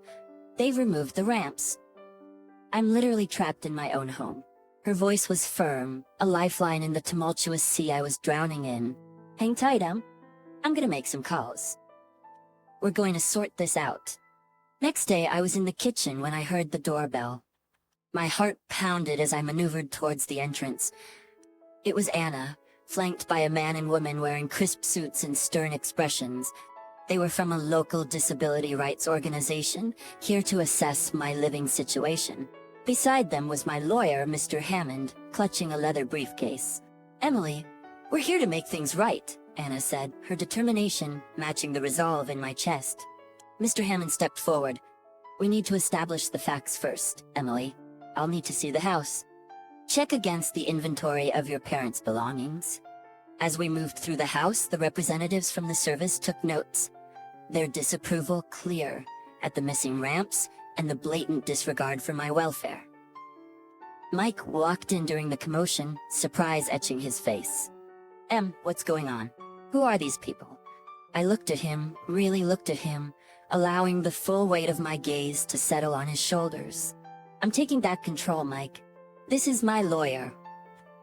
"they've removed the ramps. I'm literally trapped in my own home." Her voice was firm, a lifeline in the tumultuous sea I was drowning in. "Hang tight, Em. I'm gonna make some calls. We're going to sort this out." Next day, I was in the kitchen when I heard the doorbell. My heart pounded as I maneuvered towards the entrance. It was Anna, flanked by a man and woman wearing crisp suits and stern expressions. They were from a local disability rights organization, here to assess my living situation. Beside them was my lawyer, Mr. Hammond, clutching a leather briefcase. "Emily, we're here to make things right," Anna said, her determination matching the resolve in my chest. Mr. Hammond stepped forward. "We need to establish the facts first, Emily. I'll need to see the house. Check against the inventory of your parents' belongings." As we moved through the house, the representatives from the service took notes, their disapproval clear at the missing ramps and the blatant disregard for my welfare. Mike walked in during the commotion, surprise etching his face. "Em, what's going on? Who are these people?" I looked at him, really looked at him, allowing the full weight of my gaze to settle on his shoulders. "I'm taking back control, Mike. This is my lawyer.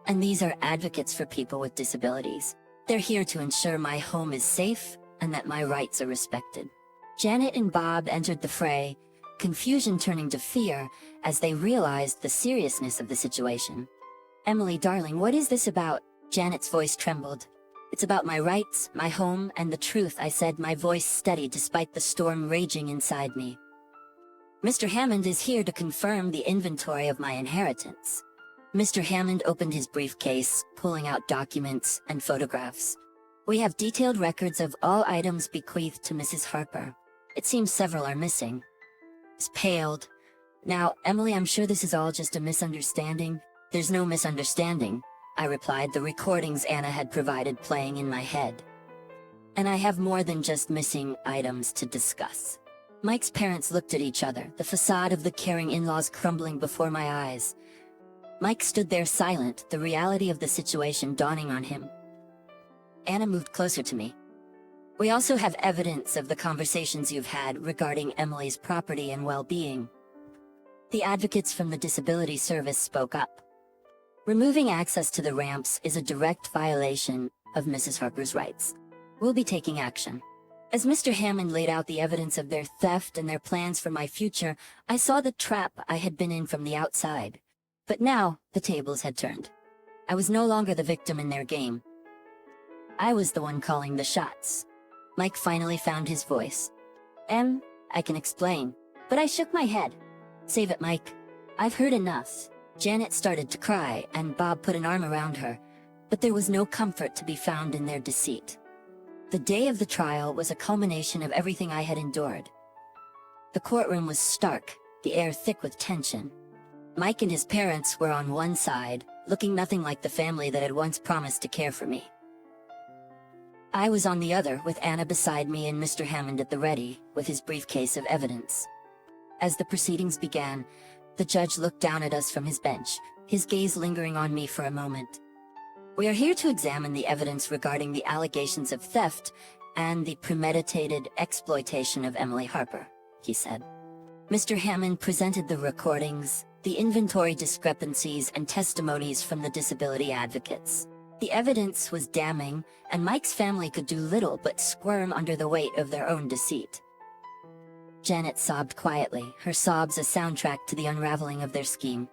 And these are advocates for people with disabilities. They're here to ensure my home is safe and that my rights are respected." Janet and Bob entered the fray, confusion turning to fear as they realized the seriousness of the situation. "Emily, darling, what is this about?" Janet's voice trembled. "It's about my rights, my home, and the truth," I said, my voice steady despite the storm raging inside me. "Mr. Hammond is here to confirm the inventory of my inheritance." Mr. Hammond opened his briefcase, pulling out documents and photographs. "We have detailed records of all items bequeathed to Mrs. Harper. It seems several are missing." He paled. "Now, Emily, I'm sure this is all just a misunderstanding." "There's no misunderstanding," I replied, the recordings Anna had provided playing in my head. "And I have more than just missing items to discuss." Mike's parents looked at each other, the facade of the caring in-laws crumbling before my eyes. Mike stood there silent, the reality of the situation dawning on him. Anna moved closer to me. "We also have evidence of the conversations you've had regarding Emily's property and well-being." The advocates from the disability service spoke up. "Removing access to the ramps is a direct violation of Mrs. Harper's rights. We'll be taking action. As Mr. Hammond laid out the evidence of their theft and their plans for my future, I saw the trap I had been in from the outside. But now, the tables had turned. I was no longer the victim in their game. I was the one calling the shots. Mike finally found his voice. I can explain. But I shook my head. Save it, Mike. I've heard enough. Janet started to cry, and Bob put an arm around her. But there was no comfort to be found in their deceit. The day of the trial was a culmination of everything I had endured. The courtroom was stark, the air thick with tension. Mike and his parents were on one side, looking nothing like the family that had once promised to care for me. I was on the other, with Anna beside me and Mr. Hammond at the ready, with his briefcase of evidence. As the proceedings began, the judge looked down at us from his bench, his gaze lingering on me for a moment. We are here to examine the evidence regarding the allegations of theft and the premeditated exploitation of Emily Harper, he said. Mr. Hammond presented the recordings, the inventory discrepancies, and testimonies from the disability advocates. The evidence was damning, and Mike's family could do little but squirm under the weight of their own deceit. Janet sobbed quietly, her sobs a soundtrack to the unraveling of their scheme.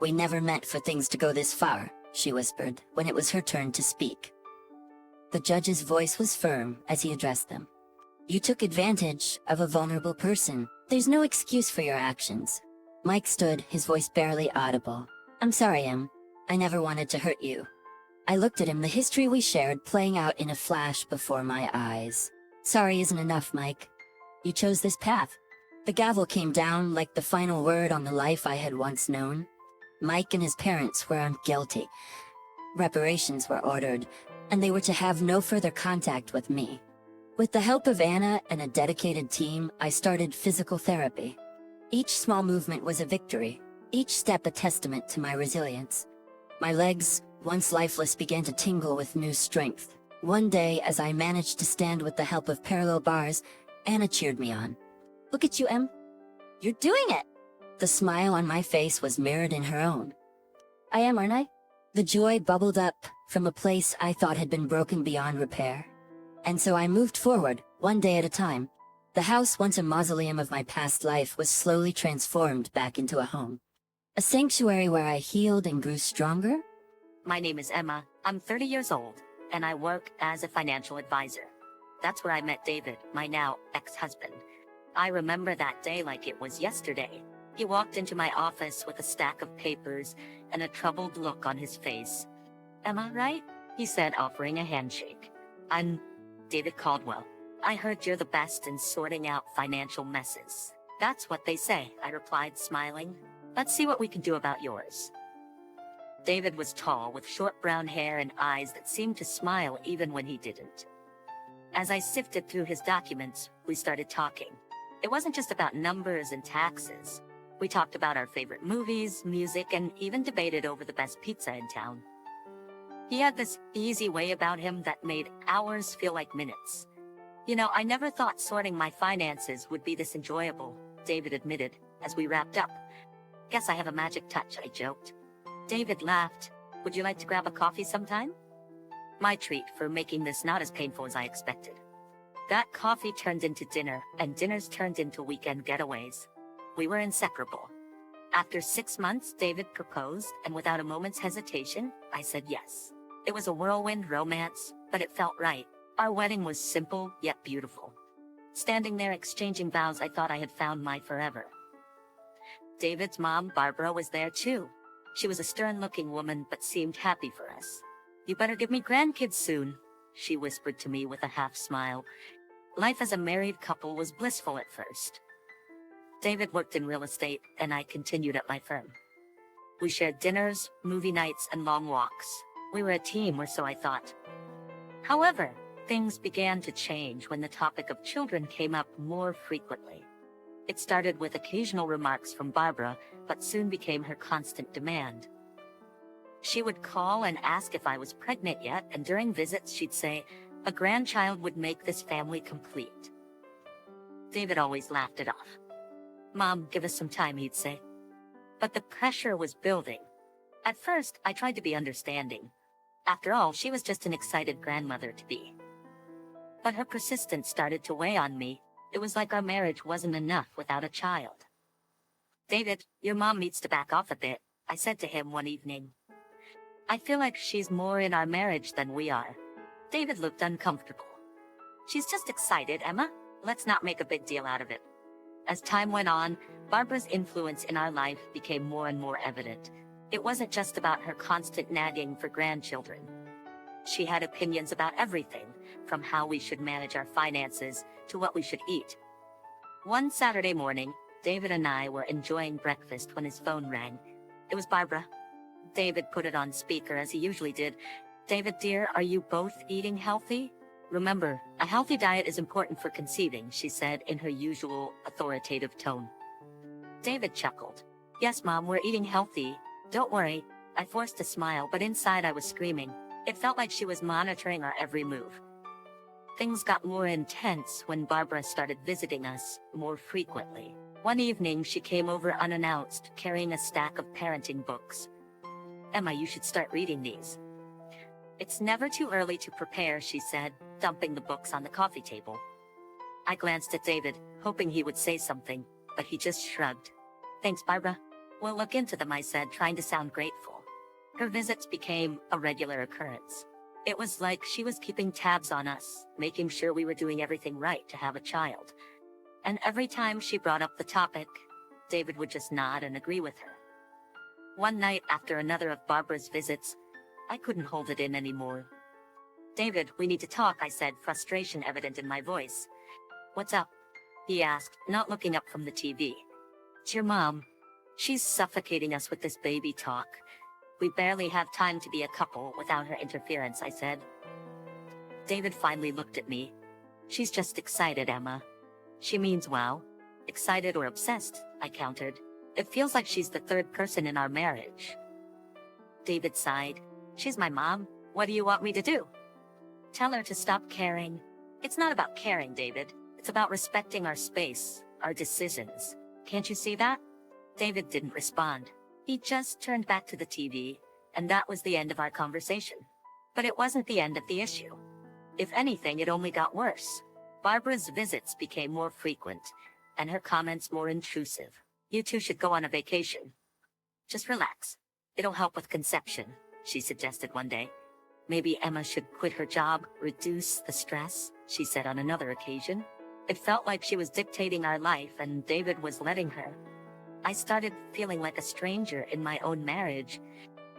"We never meant for things to go this far," she whispered, when it was her turn to speak. The judge's voice was firm as he addressed them. "You took advantage of a vulnerable person. There's no excuse for your actions." Mike stood, his voice barely audible. "I'm sorry, Em. I never wanted to hurt you." I looked at him, the history we shared playing out in a flash before my eyes. "Sorry isn't enough, Mike. You chose this path." The gavel came down like the final word on the life I had once known. Mike and his parents were guilty. Reparations were ordered, and they were to have no further contact with me. With the help of Anna and a dedicated team, I started physical therapy. Each small movement was a victory, each step a testament to my resilience. My legs, once lifeless, began to tingle with new strength. One day, as I managed to stand with the help of parallel bars, Anna cheered me on. "Look at you, Em. You're doing it!" The smile on my face was mirrored in her own. "I am, aren't I?" The joy bubbled up from a place I thought had been broken beyond repair. And so I moved forward, one day at a time. The house, once a mausoleum of my past life, was slowly transformed back into a home. A sanctuary where I healed and grew stronger. My name is Emma. I'm 30 years old, and I work as a financial advisor. That's where I met David, my now ex-husband. I remember that day like it was yesterday. He walked into my office with a stack of papers and a troubled look on his face. "Emma, right?" he said, offering a handshake. "I'm David Caldwell. I heard you're the best in sorting out financial messes." "That's what they say," I replied, smiling. "Let's see what we can do about yours." David was tall, with short brown hair and eyes that seemed to smile even when he didn't. As I sifted through his documents, we started talking. It wasn't just about numbers and taxes. We talked about our favorite movies, music, and even debated over the best pizza in town. He had this easy way about him that made hours feel like minutes. "You know, I never thought sorting my finances would be this enjoyable," David admitted as we wrapped up. "Guess I have a magic touch," I joked. David laughed. "Would you like to grab a coffee sometime?" My treat for making this not as painful as I expected. That coffee turned into dinner, and dinners turned into weekend getaways. We were inseparable. After 6 months, David proposed, and without a moment's hesitation, I said yes. It was a whirlwind romance, but it felt right. Our wedding was simple, yet beautiful. Standing there exchanging vows, I thought I had found my forever. David's mom, Barbara, was there too. She was a stern-looking woman, but seemed happy for us. "You better give me grandkids soon," she whispered to me with a half-smile. Life as a married couple was blissful at first. David worked in real estate, and I continued at my firm. We shared dinners, movie nights, and long walks. We were a team, or so I thought. However, things began to change when the topic of children came up more frequently. It started with occasional remarks from Barbara, but soon became her constant demand. She would call and ask if I was pregnant yet, and during visits she'd say, "A grandchild would make this family complete." David always laughed it off. "Mom, give us some time," he'd say. But the pressure was building. At first, I tried to be understanding. After all, she was just an excited grandmother to be. But her persistence started to weigh on me. It was like our marriage wasn't enough without a child. David, your mom needs to back off a bit, I said to him one evening. I feel like she's more in our marriage than we are. David looked uncomfortable. She's just excited, Emma. Let's not make a big deal out of it. As time went on, Barbara's influence in our life became more and more evident. It wasn't just about her constant nagging for grandchildren. She had opinions about everything, from how we should manage our finances to what we should eat. One Saturday morning, David and I were enjoying breakfast when his phone rang. It was Barbara. David put it on speaker as he usually did. David, dear, are you both eating healthy? Remember, a healthy diet is important for conceiving, she said in her usual authoritative tone. David chuckled. Yes, Mom, we're eating healthy. Don't worry. I forced a smile, but inside I was screaming. It felt like she was monitoring our every move. Things got more intense when Barbara started visiting us more frequently. One evening, she came over unannounced, carrying a stack of parenting books. Emma, you should start reading these. It's never too early to prepare, she said, dumping the books on the coffee table. I glanced at David, hoping he would say something, but he just shrugged. Thanks, Barbara. We'll look into them, I said, trying to sound grateful. Her visits became a regular occurrence. It was like she was keeping tabs on us, making sure we were doing everything right to have a child. And every time she brought up the topic, David would just nod and agree with her. One night after another of Barbara's visits, I couldn't hold it in anymore. David, we need to talk, I said, frustration evident in my voice. What's up? He asked, not looking up from the TV. It's your mom. She's suffocating us with this baby talk. We barely have time to be a couple without her interference, I said. David finally looked at me. She's just excited, Emma. She means well. Excited or obsessed, I countered. It feels like she's the third person in our marriage. David sighed. She's my mom. What do you want me to do? Tell her to stop caring. It's not about caring, David. It's about respecting our space, our decisions. Can't you see that? David didn't respond. He just turned back to the TV, and that was the end of our conversation. But it wasn't the end of the issue. If anything, it only got worse. Barbara's visits became more frequent, and her comments more intrusive. You two should go on a vacation. Just relax. It'll help with conception, she suggested one day. Maybe Emma should quit her job, reduce the stress, she said on another occasion. It felt like she was dictating our life and David was letting her. I started feeling like a stranger in my own marriage.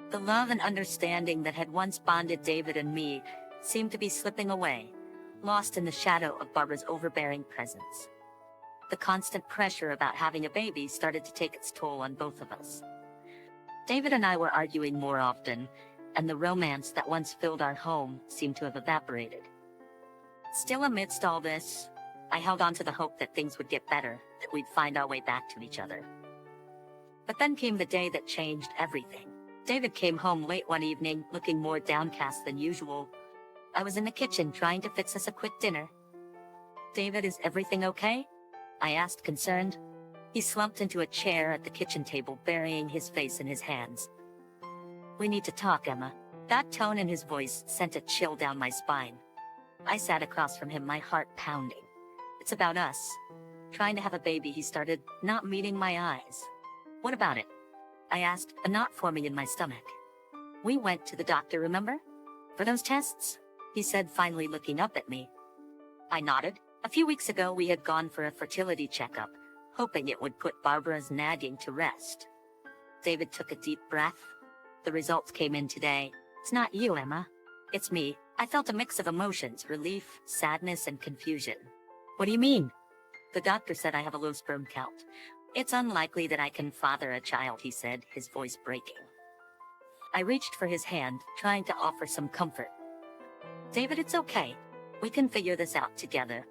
The love and understanding that had once bonded David and me seemed to be slipping away, lost in the shadow of Barbara's overbearing presence. The constant pressure about having a baby started to take its toll on both of us. David and I were arguing more often, and the romance that once filled our home seemed to have evaporated. Still amidst all this, I held on to the hope that things would get better, that we'd find our way back to each other. But then came the day that changed everything. David came home late one evening, looking more downcast than usual. I was in the kitchen trying to fix us a quick dinner. David, is everything okay? I asked, concerned. He slumped into a chair at the kitchen table, burying his face in his hands. We need to talk, Emma. That tone in his voice sent a chill down my spine. I sat across from him, my heart pounding. It's about us. Trying to have a baby, he started, not meeting my eyes. What about it? I asked, a knot forming in my stomach. We went to the doctor, remember? For those tests? He said, finally looking up at me. I nodded. A few weeks ago, we had gone for a fertility checkup, hoping it would put Barbara's nagging to rest. David took a deep breath. The results came in today. It's not you, Emma. It's me. I felt a mix of emotions, relief, sadness, and confusion. What do you mean? The doctor said I have a low sperm count. It's unlikely that I can father a child, he said, his voice breaking. I reached for his hand, trying to offer some comfort. David, it's okay. We can figure this out together.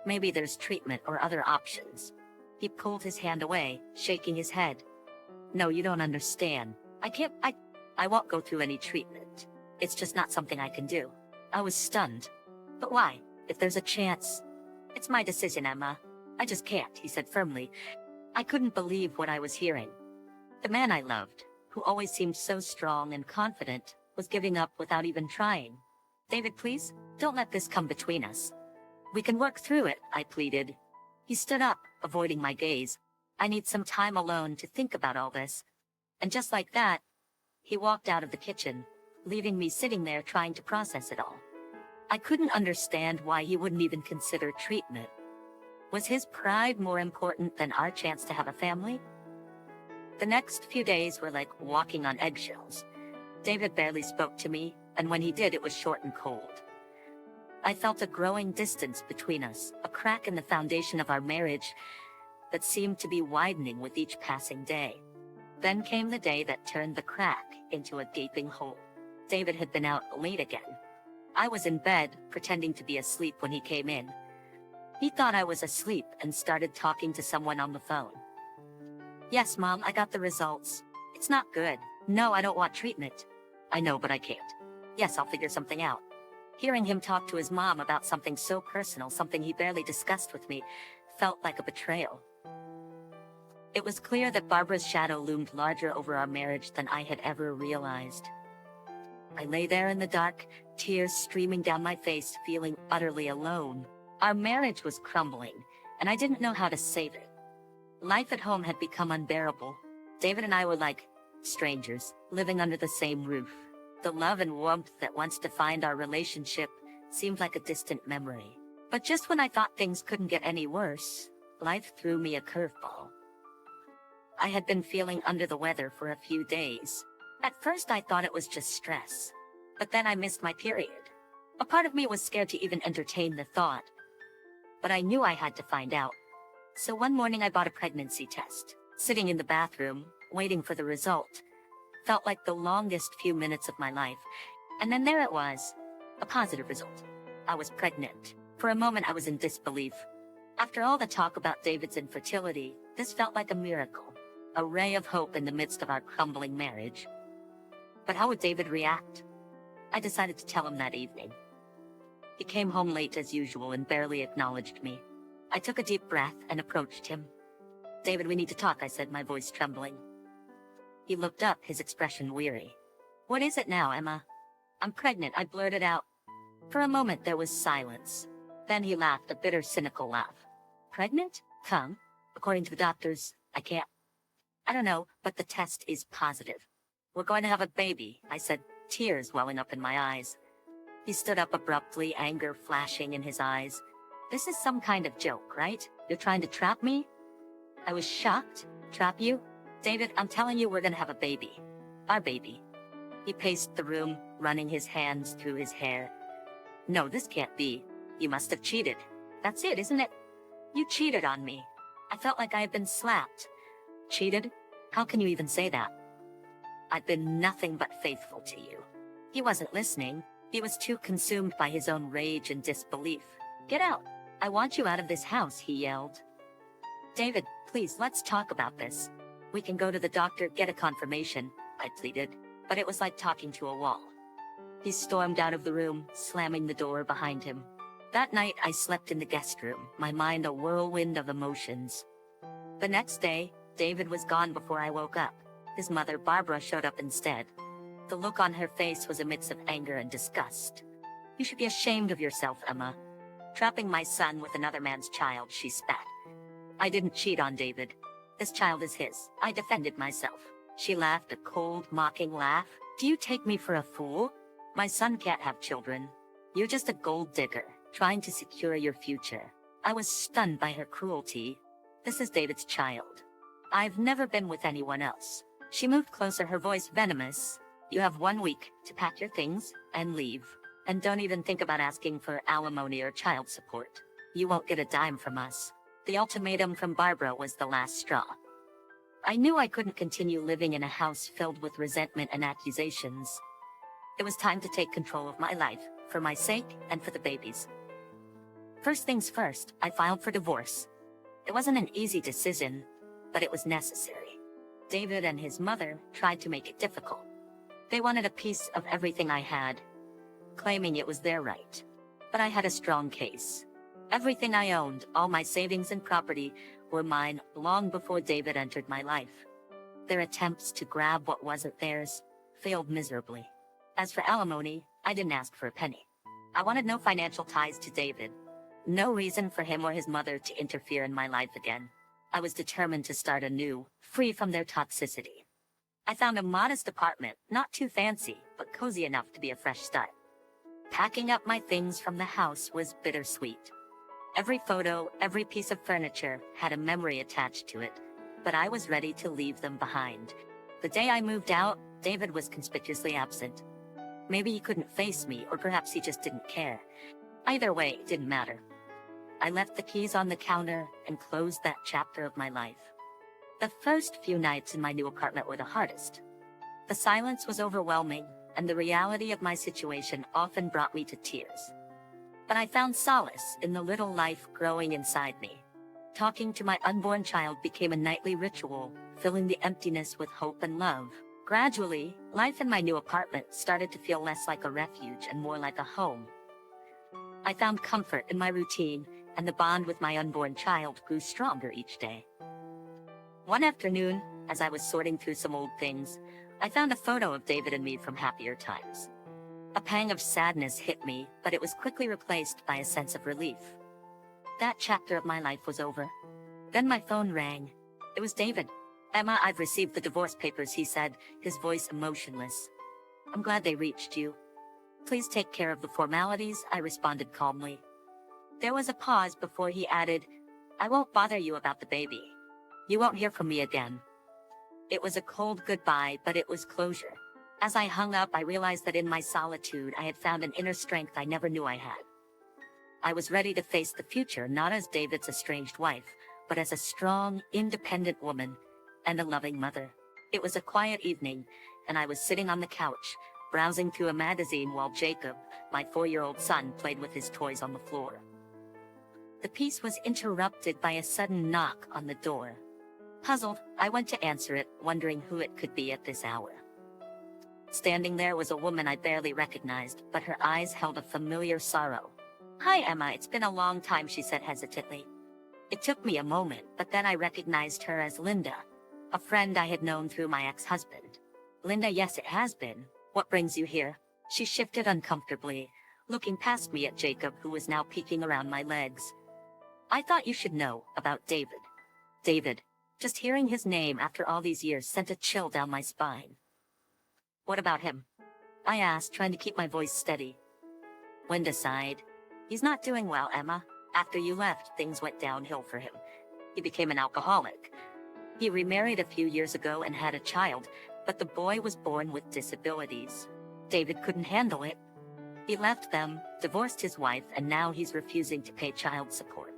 Maybe there's treatment or other options. He pulled his hand away, shaking his head. No, you don't understand. I won't go through any treatment. It's just not something I can do. I was stunned. But why? If there's a chance. It's my decision, Emma. I just can't, he said firmly. I couldn't believe what I was hearing. The man I loved, who always seemed so strong and confident, was giving up without even trying. David, please, don't let this come between us. We can work through it, I pleaded. He stood up, avoiding my gaze. I need some time alone to think about all this. And just like that, he walked out of the kitchen, leaving me sitting there trying to process it all. I couldn't understand why he wouldn't even consider treatment. Was his pride more important than our chance to have a family? The next few days were like walking on eggshells. David barely spoke to me, and when he did, it was short and cold. I felt a growing distance between us, a crack in the foundation of our marriage that seemed to be widening with each passing day. Then came the day that turned the crack into a gaping hole. David had been out late again. I was in bed, pretending to be asleep when he came in. He thought I was asleep and started talking to someone on the phone. Yes, Mom, I got the results. It's not good. No, I don't want treatment. I know, but I can't. Yes, I'll figure something out. Hearing him talk to his mom about something so personal, something he barely discussed with me, felt like a betrayal. It was clear that Barbara's shadow loomed larger over our marriage than I had ever realized. I lay there in the dark, tears streaming down my face, feeling utterly alone. Our marriage was crumbling, and I didn't know how to save it. Life at home had become unbearable. David and I were like strangers, living under the same roof. The love and warmth that once defined our relationship seemed like a distant memory. But just when I thought things couldn't get any worse, life threw me a curveball. I had been feeling under the weather for a few days. At first I thought it was just stress, but then I missed my period. A part of me was scared to even entertain the thought, but I knew I had to find out. So one morning I bought a pregnancy test. Sitting in the bathroom, waiting for the result, felt like the longest few minutes of my life. And then there it was, a positive result. I was pregnant. For a moment I was in disbelief. After all the talk about David's infertility, this felt like a miracle, a ray of hope in the midst of our crumbling marriage. But how would David react? I decided to tell him that evening. He came home late as usual and barely acknowledged me. I took a deep breath and approached him. David, we need to talk, I said, my voice trembling. He looked up, his expression weary. What is it now, Emma? I'm pregnant, I blurted out. For a moment there was silence. Then he laughed, a bitter, cynical laugh. Pregnant? Come. According to the doctors, I can't. I don't know, but the test is positive. We're going to have a baby, I said, tears welling up in my eyes. He stood up abruptly, anger flashing in his eyes. This is some kind of joke, right? You're trying to trap me? I was shocked. Trap you? David, I'm telling you we're gonna have a baby. Our baby. He paced the room, running his hands through his hair. No, this can't be. You must have cheated. That's it, isn't it? You cheated on me. I felt like I had been slapped. Cheated? How can you even say that? I've been nothing but faithful to you. He wasn't listening. He was too consumed by his own rage and disbelief. Get out. I want you out of this house, he yelled. David, please, let's talk about this. We can go to the doctor, get a confirmation, I pleaded, but it was like talking to a wall. He stormed out of the room, slamming the door behind him. That night, I slept in the guest room, my mind a whirlwind of emotions. The next day, David was gone before I woke up. His mother, Barbara, showed up instead. The look on her face was a mix of anger and disgust. You should be ashamed of yourself, Emma. Trapping my son with another man's child, she spat. I didn't cheat on David. This child is his. I defended myself. She laughed a cold, mocking laugh. Do you take me for a fool? My son can't have children. You're just a gold digger, trying to secure your future. I was stunned by her cruelty. This is David's child. I've never been with anyone else. She moved closer, her voice venomous. You have 1 week to pack your things and leave. And don't even think about asking for alimony or child support. You won't get a dime from us. The ultimatum from Barbara was the last straw. I knew I couldn't continue living in a house filled with resentment and accusations. It was time to take control of my life, for my sake and for the baby's. First things first, I filed for divorce. It wasn't an easy decision, but it was necessary. David and his mother tried to make it difficult. They wanted a piece of everything I had, claiming it was their right. But I had a strong case. Everything I owned, all my savings and property, were mine long before David entered my life. Their attempts to grab what wasn't theirs failed miserably. As for alimony, I didn't ask for a penny. I wanted no financial ties to David. No reason for him or his mother to interfere in my life again. I was determined to start anew, free from their toxicity. I found a modest apartment, not too fancy, but cozy enough to be a fresh start. Packing up my things from the house was bittersweet. Every photo, every piece of furniture had a memory attached to it, but I was ready to leave them behind. The day I moved out, David was conspicuously absent. Maybe he couldn't face me, or perhaps he just didn't care. Either way, it didn't matter. I left the keys on the counter and closed that chapter of my life. The first few nights in my new apartment were the hardest. The silence was overwhelming, and the reality of my situation often brought me to tears. But I found solace in the little life growing inside me. Talking to my unborn child became a nightly ritual, filling the emptiness with hope and love. Gradually, life in my new apartment started to feel less like a refuge and more like a home. I found comfort in my routine, and the bond with my unborn child grew stronger each day. One afternoon, as I was sorting through some old things, I found a photo of David and me from happier times. A pang of sadness hit me, but it was quickly replaced by a sense of relief. That chapter of my life was over. Then my phone rang. It was David. "Emma, I've received the divorce papers," he said, his voice emotionless. "I'm glad they reached you." "Please take care of the formalities," I responded calmly. There was a pause before he added, "I won't bother you about the baby. You won't hear from me again." It was a cold goodbye, but it was closure. As I hung up, I realized that in my solitude, I had found an inner strength I never knew I had. I was ready to face the future, not as David's estranged wife, but as a strong, independent woman and a loving mother. It was a quiet evening, and I was sitting on the couch, browsing through a magazine while Jacob, my 4-year-old son, played with his toys on the floor. The peace was interrupted by a sudden knock on the door. Puzzled, I went to answer it, wondering who it could be at this hour. Standing there was a woman I barely recognized, but her eyes held a familiar sorrow. "Hi, Emma, it's been a long time," she said hesitantly. It took me a moment, but then I recognized her as Linda, a friend I had known through my ex-husband. "Linda, yes, it has been. What brings you here?" She shifted uncomfortably, looking past me at Jacob, who was now peeking around my legs. "I thought you should know about David." David. Just hearing his name after all these years sent a chill down my spine. "What about him?" I asked, trying to keep my voice steady. Linda sighed. "He's not doing well, Emma. After you left, things went downhill for him. He became an alcoholic. He remarried a few years ago and had a child, but the boy was born with disabilities. David couldn't handle it. He left them, divorced his wife, and now he's refusing to pay child support.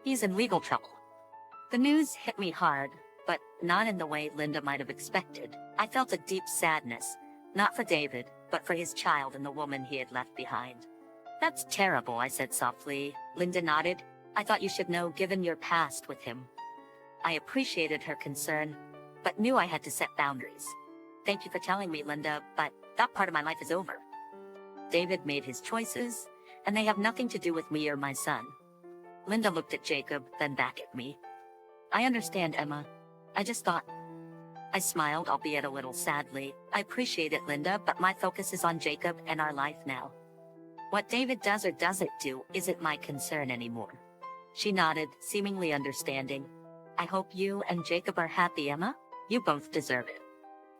He's in legal trouble." The news hit me hard, but not in the way Linda might have expected. I felt a deep sadness, not for David, but for his child and the woman he had left behind. "That's terrible," I said softly. Linda nodded. "I thought you should know, given your past with him." I appreciated her concern, but knew I had to set boundaries. "Thank you for telling me, Linda, but that part of my life is over. David made his choices, and they have nothing to do with me or my son." Linda looked at Jacob, then back at me. "I understand, Emma. I just thought..." I smiled, albeit a little sadly. "I appreciate it, Linda, but my focus is on Jacob and our life now. What David does or doesn't do isn't my concern anymore." She nodded, seemingly understanding. "I hope you and Jacob are happy, Emma. You both deserve it."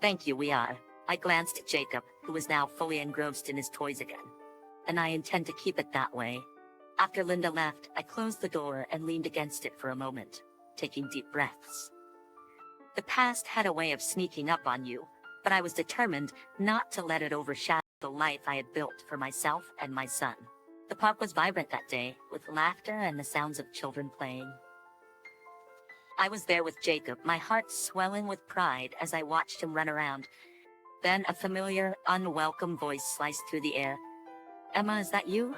"Thank you, we are." I glanced at Jacob, who was now fully engrossed in his toys again. "And I intend to keep it that way." After Linda left, I closed the door and leaned against it for a moment, taking deep breaths. The past had a way of sneaking up on you, but I was determined not to let it overshadow the life I had built for myself and my son. The park was vibrant that day, with laughter and the sounds of children playing. I was there with Jacob, my heart swelling with pride as I watched him run around. Then a familiar, unwelcome voice sliced through the air. "Emma, is that you?"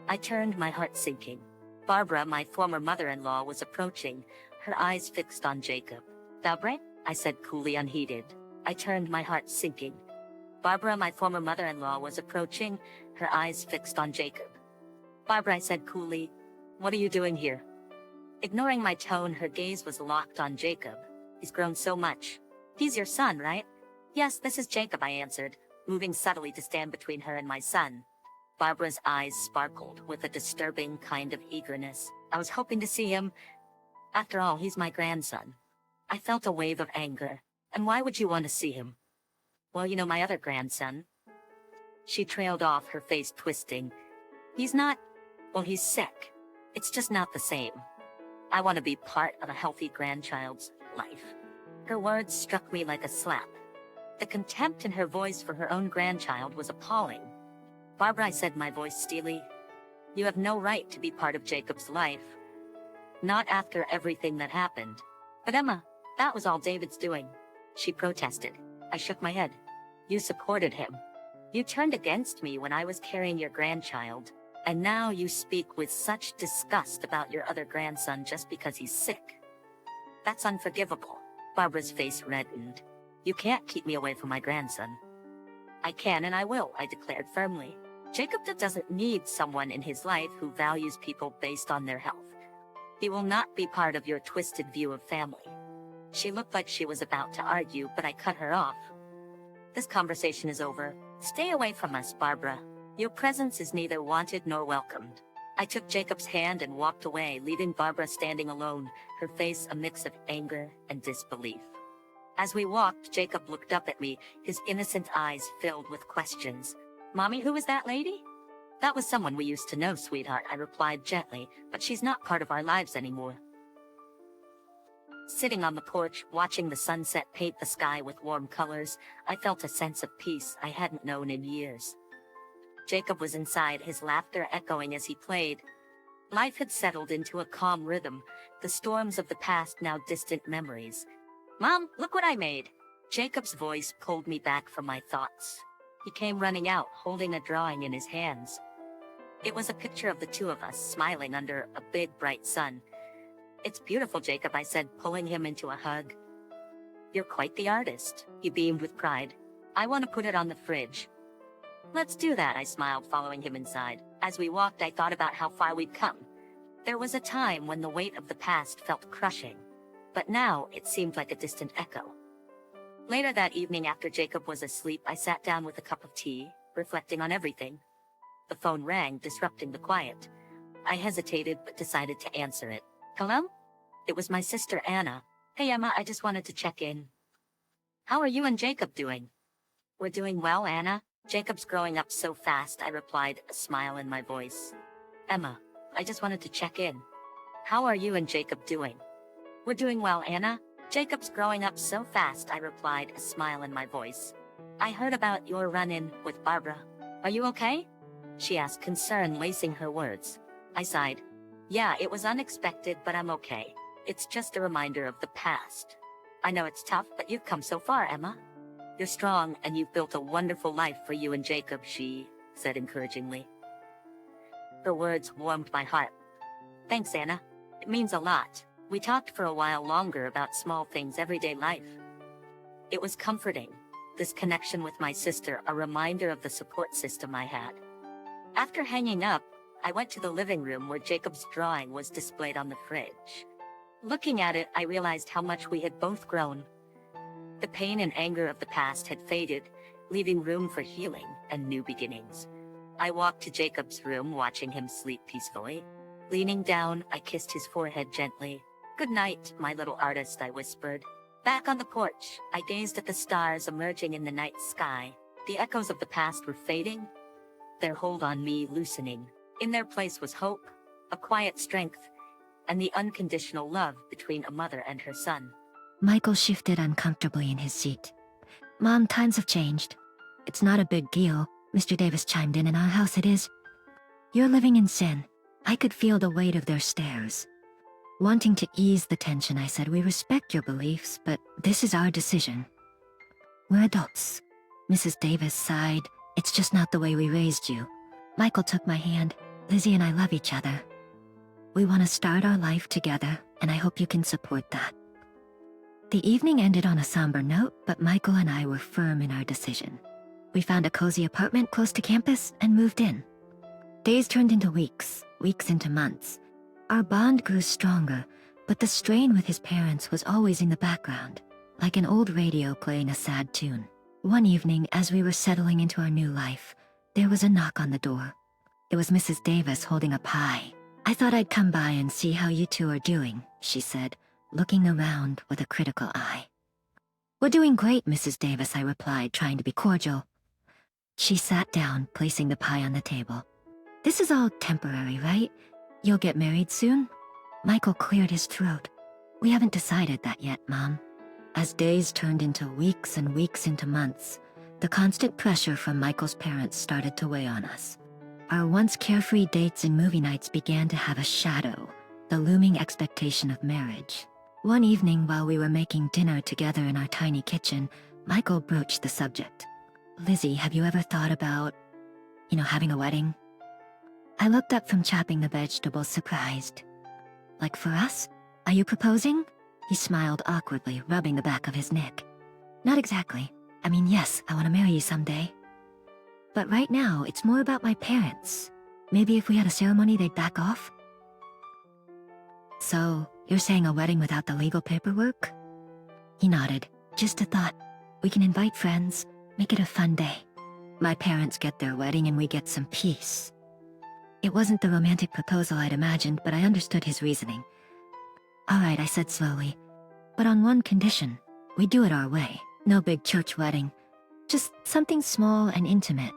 I turned, my heart sinking. Barbara, my former mother-in-law, was approaching, her eyes fixed on Jacob. "Barbara?" I said coolly, unheeded. I turned, my heart sinking. Barbara, my former mother-in-law, was approaching, her eyes fixed on Jacob. "Barbara," I said coolly, "what are you doing here?" Ignoring my tone, her gaze was locked on Jacob. "He's grown so much." "He's your son, right?" "Yes, this is Jacob," I answered, moving subtly to stand between her and my son. Barbara's eyes sparkled with a disturbing kind of eagerness. I was hoping to see him. After all, he's my grandson. I felt a wave of anger. And why would you want to see him? Well, you know my other grandson. She trailed off, her face twisting. He's not... well, he's sick. It's just not the same. I want to be part of a healthy grandchild's life. Her words struck me like a slap. The contempt in her voice for her own grandchild was appalling. Barbara, I said, my voice steely, you have no right to be part of Jacob's life. Not after everything that happened. But Emma, that was all David's doing. She protested. I shook my head. You supported him. You turned against me when I was carrying your grandchild. And now you speak with such disgust about your other grandson just because he's sick. That's unforgivable. Barbara's face reddened. You can't keep me away from my grandson. I can and I will, I declared firmly. Jacob doesn't need someone in his life who values people based on their health. He will not be part of your twisted view of family. She looked like she was about to argue, but I cut her off. This conversation is over. Stay away from us, Barbara. Your presence is neither wanted nor welcomed. I took Jacob's hand and walked away, leaving Barbara standing alone, her face a mix of anger and disbelief. As we walked, Jacob looked up at me, his innocent eyes filled with questions. Mommy, who is that lady? That was someone we used to know, sweetheart, I replied gently, but she's not part of our lives anymore. Sitting on the porch, watching the sunset paint the sky with warm colors, I felt a sense of peace I hadn't known in years. Jacob was inside, his laughter echoing as he played. Life had settled into a calm rhythm, the storms of the past now distant memories. Mom, look what I made! Jacob's voice pulled me back from my thoughts. He came running out, holding a drawing in his hands. It was a picture of the two of us, smiling under a big, bright sun. It's beautiful, Jacob, I said, pulling him into a hug. You're quite the artist, he beamed with pride. I want to put it on the fridge. Let's do that, I smiled, following him inside. As we walked, I thought about how far we'd come. There was a time when the weight of the past felt crushing, but now it seemed like a distant echo. Later that evening, after Jacob was asleep, I sat down with a cup of tea, reflecting on everything. The phone rang, disrupting the quiet. I hesitated, but decided to answer it. Hello? It was my sister Anna. Hey Emma, I just wanted to check in. How are you and Jacob doing? We're doing well, Anna. Jacob's growing up so fast, I replied, a smile in my voice. Emma, I just wanted to check in. How are you and Jacob doing? We're doing well, Anna. Jacob's growing up so fast, I replied, a smile in my voice. I heard about your run-in with Barbara. Are you okay? She asked, concern lacing her words. I sighed. Yeah, it was unexpected, but I'm okay. It's just a reminder of the past. I know it's tough, but you've come so far, Emma. You're strong, and you've built a wonderful life for you and Jacob, she said encouragingly. Her words warmed my heart. Thanks, Anna. It means a lot. We talked for a while longer about small things, everyday life. It was comforting, this connection with my sister, a reminder of the support system I had. After hanging up, I went to the living room where Jacob's drawing was displayed on the fridge. Looking at it, I realized how much we had both grown. The pain and anger of the past had faded, leaving room for healing and new beginnings. I walked to Jacob's room, watching him sleep peacefully. Leaning down, I kissed his forehead gently. Good night, my little artist, I whispered. Back on the porch, I gazed at the stars emerging in the night sky. The echoes of the past were fading, their hold on me loosening. In their place was hope, a quiet strength, and the unconditional love between a mother and her son. Michael shifted uncomfortably in his seat. Mom, times have changed. It's not a big deal. Mr. Davis chimed in our house it is. You're living in sin. I could feel the weight of their stares. Wanting to ease the tension, I said, we respect your beliefs, but this is our decision. We're adults. Mrs. Davis sighed. It's just not the way we raised you. Michael took my hand. Lizzie and I love each other. We want to start our life together, and I hope you can support that. The evening ended on a somber note, but Michael and I were firm in our decision. We found a cozy apartment close to campus and moved in. Days turned into weeks, weeks into months. Our bond grew stronger, but the strain with his parents was always in the background, like an old radio playing a sad tune. One evening, as we were settling into our new life, there was a knock on the door. It was Mrs. Davis holding a pie. "I thought I'd come by and see how you two are doing," she said, looking around with a critical eye. "We're doing great, Mrs. Davis," I replied, trying to be cordial. She sat down, placing the pie on the table. "This is all temporary, right? You'll get married soon?" Michael cleared his throat. "We haven't decided that yet, Mom." As days turned into weeks and weeks into months, the constant pressure from Michael's parents started to weigh on us. Our once carefree dates and movie nights began to have a shadow, the looming expectation of marriage. One evening while we were making dinner together in our tiny kitchen, Michael broached the subject. "Lizzie, have you ever thought about, having a wedding?" I looked up from chopping the vegetables, surprised. "Like for us? Are you proposing?" He smiled awkwardly, rubbing the back of his neck. "Not exactly. I mean, yes, I want to marry you someday. But right now, it's more about my parents. Maybe if we had a ceremony, they'd back off." "So, you're saying a wedding without the legal paperwork?" He nodded. "Just a thought. We can invite friends, make it a fun day. My parents get their wedding and we get some peace." It wasn't the romantic proposal I'd imagined, but I understood his reasoning. "All right," I said slowly. "But on one condition. We do it our way. No big church wedding. Just something small and intimate."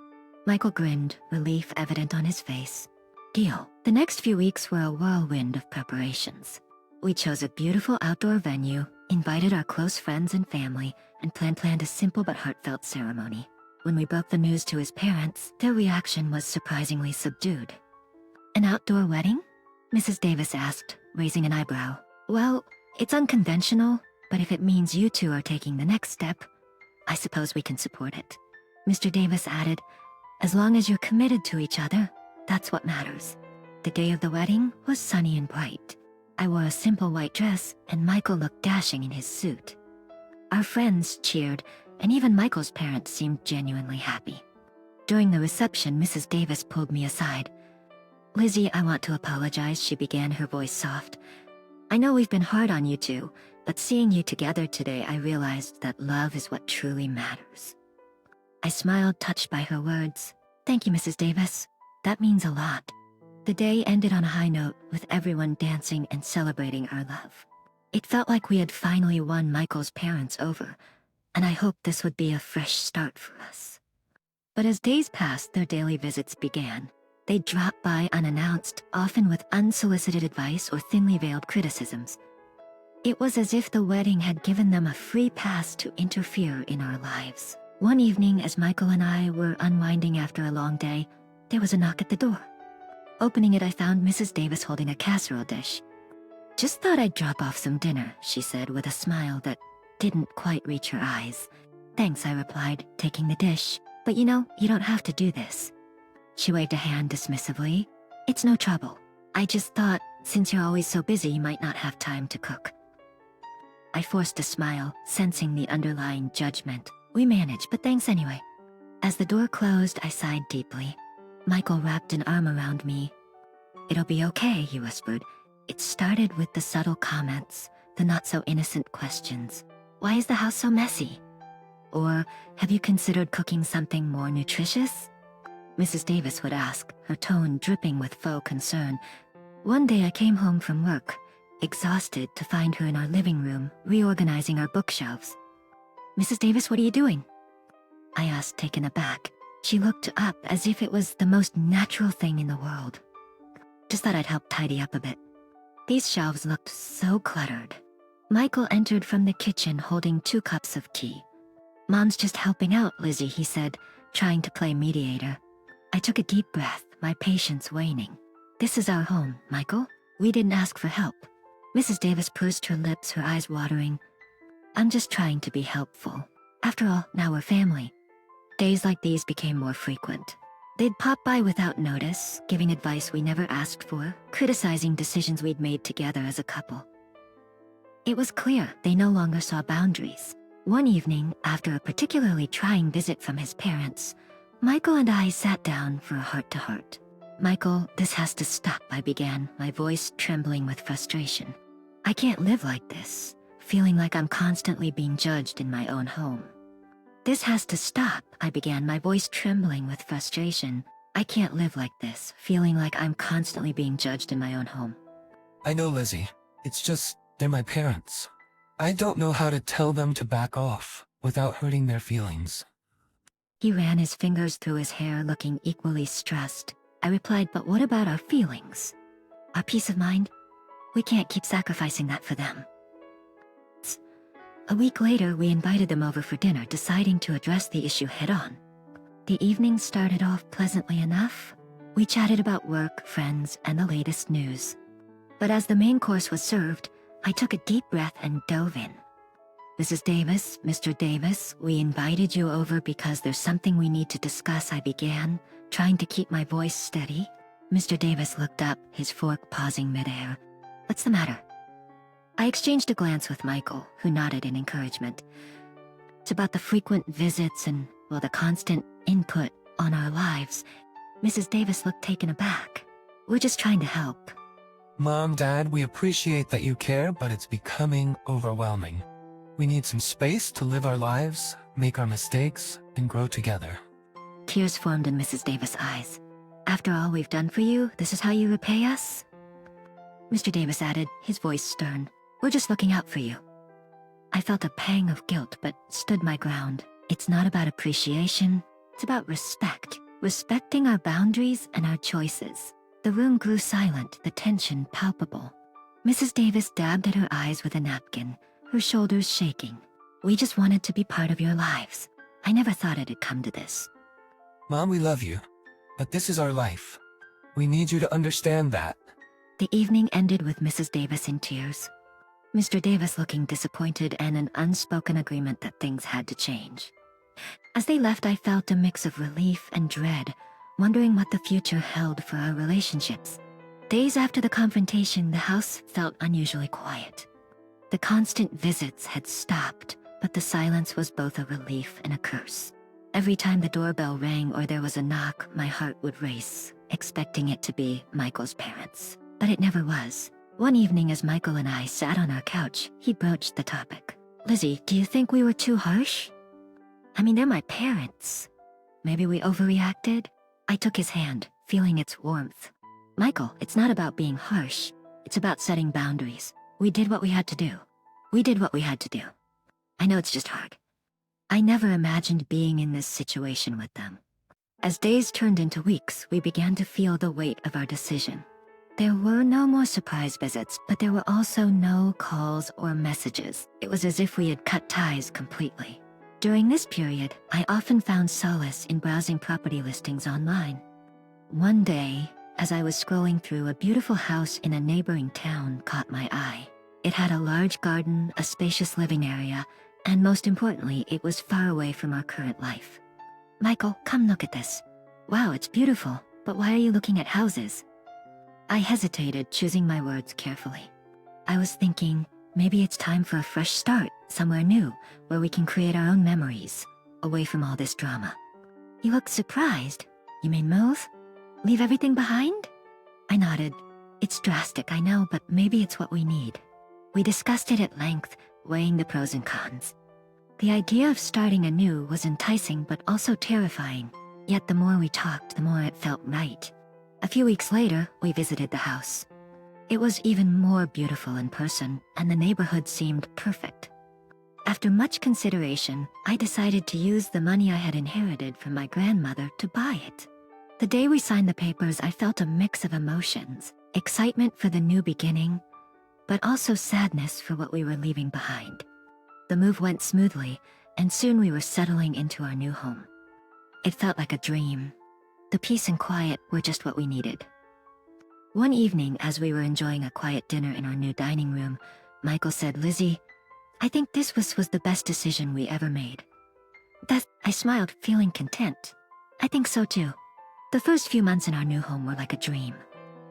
Michael grinned, relief evident on his face. "Deal." The next few weeks were a whirlwind of preparations. We chose a beautiful outdoor venue, invited our close friends and family, and planned a simple but heartfelt ceremony. When we broke the news to his parents, their reaction was surprisingly subdued. "An outdoor wedding?" Mrs. Davis asked, raising an eyebrow. "Well, it's unconventional, but if it means you two are taking the next step, I suppose we can support it." Mr. Davis added, "As long as you're committed to each other, that's what matters." The day of the wedding was sunny and bright. I wore a simple white dress, and Michael looked dashing in his suit. Our friends cheered, and even Michael's parents seemed genuinely happy. During the reception, Mrs. Davis pulled me aside. "Lizzie, I want to apologize," she began, her voice soft. "I know we've been hard on you two, but seeing you together today, I realized that love is what truly matters." I smiled, touched by her words. "Thank you, Mrs. Davis. That means a lot." The day ended on a high note, with everyone dancing and celebrating our love. It felt like we had finally won Michael's parents over, and I hoped this would be a fresh start for us. But as days passed, their daily visits began. They'd drop by unannounced, often with unsolicited advice or thinly veiled criticisms. It was as if the wedding had given them a free pass to interfere in our lives. One evening, as Michael and I were unwinding after a long day, there was a knock at the door. Opening it, I found Mrs. Davis holding a casserole dish. "Just thought I'd drop off some dinner," she said with a smile that didn't quite reach her eyes. "Thanks," I replied, taking the dish. "But you don't have to do this." She waved a hand dismissively. "It's no trouble. I just thought, since you're always so busy, you might not have time to cook." I forced a smile, sensing the underlying judgment. "We manage, but thanks anyway." As the door closed, I sighed deeply. Michael wrapped an arm around me. "It'll be okay," he whispered. It started with the subtle comments, the not-so-innocent questions. "Why is the house so messy?" Or, "Have you considered cooking something more nutritious?" Mrs. Davis would ask, her tone dripping with faux concern. One day I came home from work, exhausted, to find her in our living room, reorganizing our bookshelves. "Mrs. Davis, what are you doing?" I asked, taken aback. She looked up as if it was the most natural thing in the world. "Just thought I'd help tidy up a bit." These shelves looked so cluttered. Michael entered from the kitchen holding 2 cups of tea. "Mom's just helping out, Lizzie," he said, trying to play mediator. I took a deep breath, my patience waning. "This is our home, Michael. We didn't ask for help." Mrs. Davis pursed her lips, her eyes watering. "I'm just trying to be helpful. After all, now we're family." Days like these became more frequent. They'd pop by without notice, giving advice we never asked for, criticizing decisions we'd made together as a couple. It was clear they no longer saw boundaries. One evening, after a particularly trying visit from his parents, Michael and I sat down for a heart-to-heart. "Michael, this has to stop," I began, my voice trembling with frustration. "I can't live like this, feeling like I'm constantly being judged in my own home." "This has to stop," I began, my voice trembling with frustration. I can't live like this, feeling like I'm constantly being judged in my own home. I know, Lizzie. It's just, they're my parents. I don't know how to tell them to back off without hurting their feelings. He ran his fingers through his hair, looking equally stressed. I replied, but what about our feelings? Our peace of mind? We can't keep sacrificing that for them. A week later, we invited them over for dinner, deciding to address the issue head-on. The evening started off pleasantly enough. We chatted about work, friends, and the latest news. But as the main course was served, I took a deep breath and dove in. Mrs. Davis, Mr. Davis, we invited you over because there's something we need to discuss, I began, trying to keep my voice steady. Mr. Davis looked up, his fork pausing midair. What's the matter? I exchanged a glance with Michael, who nodded in encouragement. It's about the frequent visits and, well, the constant input on our lives. Mrs. Davis looked taken aback. We're just trying to help. Mom, Dad, we appreciate that you care, but it's becoming overwhelming. We need some space to live our lives, make our mistakes, and grow together. Tears formed in Mrs. Davis' eyes. After all we've done for you, this is how you repay us? Mr. Davis added, his voice stern. We're just looking out for you. I felt a pang of guilt, but stood my ground. It's not about appreciation, it's about respect. Respecting our boundaries and our choices. The room grew silent, the tension palpable. Mrs. Davis dabbed at her eyes with a napkin, her shoulders shaking. We just wanted to be part of your lives. I never thought it'd come to this. Mom, we love you, but this is our life. We need you to understand that. The evening ended with Mrs. Davis in tears. Mr. Davis looking disappointed and an unspoken agreement that things had to change. As they left, I felt a mix of relief and dread, wondering what the future held for our relationships. Days after the confrontation, the house felt unusually quiet. The constant visits had stopped, but the silence was both a relief and a curse. Every time the doorbell rang or there was a knock, my heart would race, expecting it to be Michael's parents. But it never was. One evening as Michael and I sat on our couch, he broached the topic. Lizzie, do you think we were too harsh? I mean, they're my parents. Maybe we overreacted? I took his hand, feeling its warmth. Michael, it's not about being harsh. It's about setting boundaries. We did what we had to do. We did what we had to do. I know it's just hard. I never imagined being in this situation with them. As days turned into weeks, we began to feel the weight of our decision. There were no more surprise visits, but there were also no calls or messages. It was as if we had cut ties completely. During this period, I often found solace in browsing property listings online. One day, as I was scrolling through, a beautiful house in a neighboring town caught my eye. It had a large garden, a spacious living area, and most importantly, it was far away from our current life. Michael, come look at this. Wow, it's beautiful, but why are you looking at houses? I hesitated, choosing my words carefully. I was thinking, maybe it's time for a fresh start, somewhere new, where we can create our own memories, away from all this drama. You looked surprised. You mean move? Leave everything behind? I nodded. It's drastic, I know, but maybe it's what we need. We discussed it at length, weighing the pros and cons. The idea of starting anew was enticing but also terrifying, yet the more we talked, the more it felt right. A few weeks later, we visited the house. It was even more beautiful in person, and the neighborhood seemed perfect. After much consideration, I decided to use the money I had inherited from my grandmother to buy it. The day we signed the papers, I felt a mix of emotions, excitement for the new beginning, but also sadness for what we were leaving behind. The move went smoothly, and soon we were settling into our new home. It felt like a dream. The peace and quiet were just what we needed. One evening, as we were enjoying a quiet dinner in our new dining room, Michael said, Lizzie, I think this was the best decision we ever made. I smiled, feeling content. I think so too. The first few months in our new home were like a dream.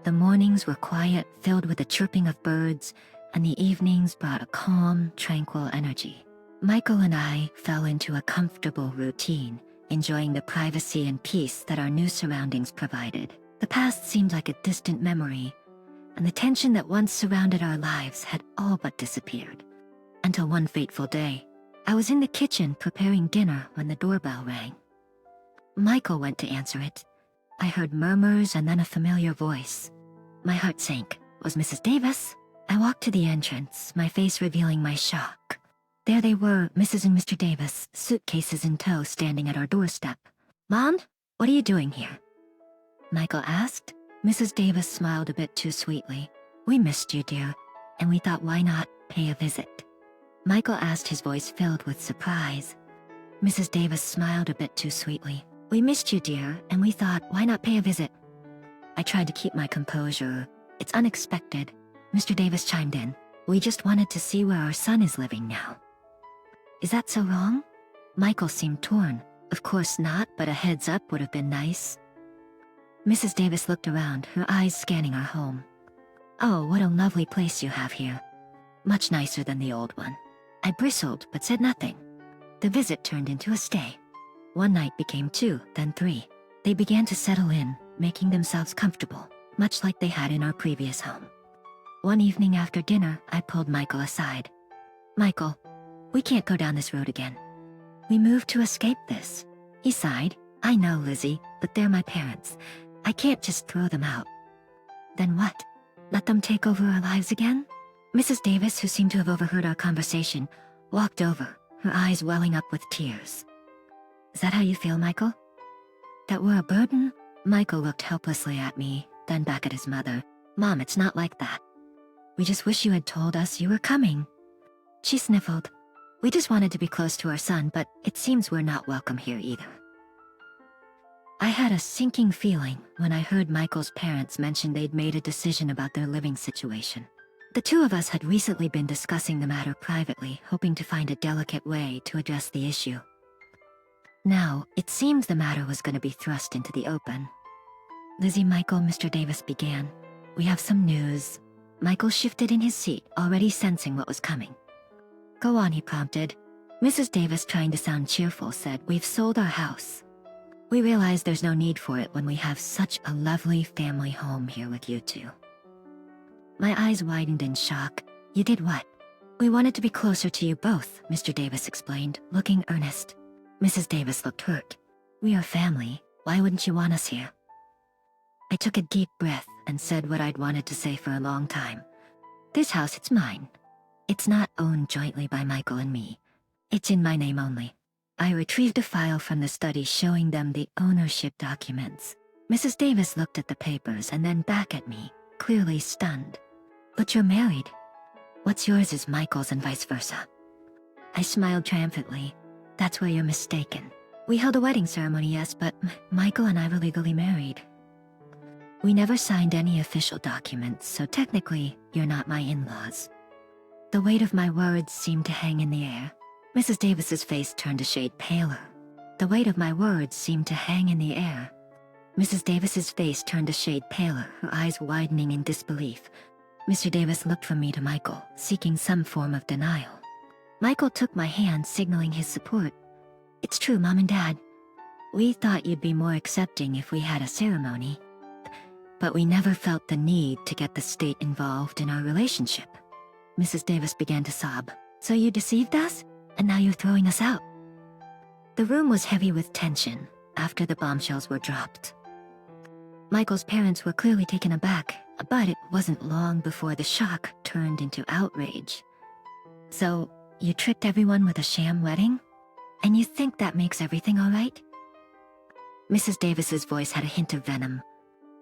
The mornings were quiet, filled with the chirping of birds, and the evenings brought a calm, tranquil energy. Michael and I fell into a comfortable routine, enjoying the privacy and peace that our new surroundings provided. The past seemed like a distant memory, and the tension that once surrounded our lives had all but disappeared. Until one fateful day, I was in the kitchen preparing dinner when the doorbell rang. Michael went to answer it. I heard murmurs and then a familiar voice. My heart sank. Was Mrs. Davis? I walked to the entrance, my face revealing my shock. There they were, Mrs. and Mr. Davis, suitcases in tow, standing at our doorstep. "Mom, what are you doing here?" Michael asked. Mrs. Davis smiled a bit too sweetly. "We missed you, dear, and we thought why not pay a visit." Michael asked, his voice filled with surprise. Mrs. Davis smiled a bit too sweetly. "We missed you, dear, and we thought why not pay a visit." I tried to keep my composure. "It's unexpected," Mr. Davis chimed in. "We just wanted to see where our son is living now." "Is that so wrong?" Michael seemed torn. "Of course not, but a heads up would have been nice." Mrs. Davis looked around, her eyes scanning our home. "Oh, what a lovely place you have here. Much nicer than the old one." I bristled, but said nothing. The visit turned into a stay. One night became 2, then 3. They began to settle in, making themselves comfortable, much like they had in our previous home. One evening after dinner, I pulled Michael aside. "Michael, we can't go down this road again. We moved to escape this." He sighed. "I know, Lizzie, but they're my parents. I can't just throw them out." "Then what? Let them take over our lives again?" Mrs. Davis, who seemed to have overheard our conversation, walked over, her eyes welling up with tears. "Is that how you feel, Michael? That we're a burden?" Michael looked helplessly at me, then back at his mother. "Mom, it's not like that. We just wish you had told us you were coming." She sniffled. "We just wanted to be close to our son, but it seems we're not welcome here either." I had a sinking feeling when I heard Michael's parents mention they'd made a decision about their living situation. The two of us had recently been discussing the matter privately, hoping to find a delicate way to address the issue. Now, it seemed the matter was going to be thrust into the open. "Lizzie, Michael," Mr. Davis began, "we have some news." Michael shifted in his seat, already sensing what was coming. "Go on," he prompted. Mrs. Davis, trying to sound cheerful, said, "We've sold our house. We realize there's no need for it when we have such a lovely family home here with you two." My eyes widened in shock. "You did what?" "We wanted to be closer to you both," Mr. Davis explained, looking earnest. Mrs. Davis looked hurt. "We are family. Why wouldn't you want us here?" I took a deep breath and said what I'd wanted to say for a long time. "This house, it's mine. It's not owned jointly by Michael and me. It's in my name only." I retrieved a file from the study showing them the ownership documents. Mrs. Davis looked at the papers and then back at me, clearly stunned. "But you're married. What's yours is Michael's and vice versa." I smiled triumphantly. "That's where you're mistaken. We held a wedding ceremony, yes, but Michael and I were legally married. We never signed any official documents, so technically, you're not my in-laws." The weight of my words seemed to hang in the air. Mrs. Davis's face turned a shade paler. The weight of my words seemed to hang in the air. Mrs. Davis's face turned a shade paler, her eyes widening in disbelief. Mr. Davis looked from me to Michael, seeking some form of denial. Michael took my hand, signaling his support. "It's true, Mom and Dad. We thought you'd be more accepting if we had a ceremony. But we never felt the need to get the state involved in our relationship." Mrs. Davis began to sob. "So you deceived us? And now you're throwing us out?" The room was heavy with tension after the bombshells were dropped. Michael's parents were clearly taken aback, but it wasn't long before the shock turned into outrage. "So, you tricked everyone with a sham wedding? And you think that makes everything all right?" Mrs. Davis's voice had a hint of venom.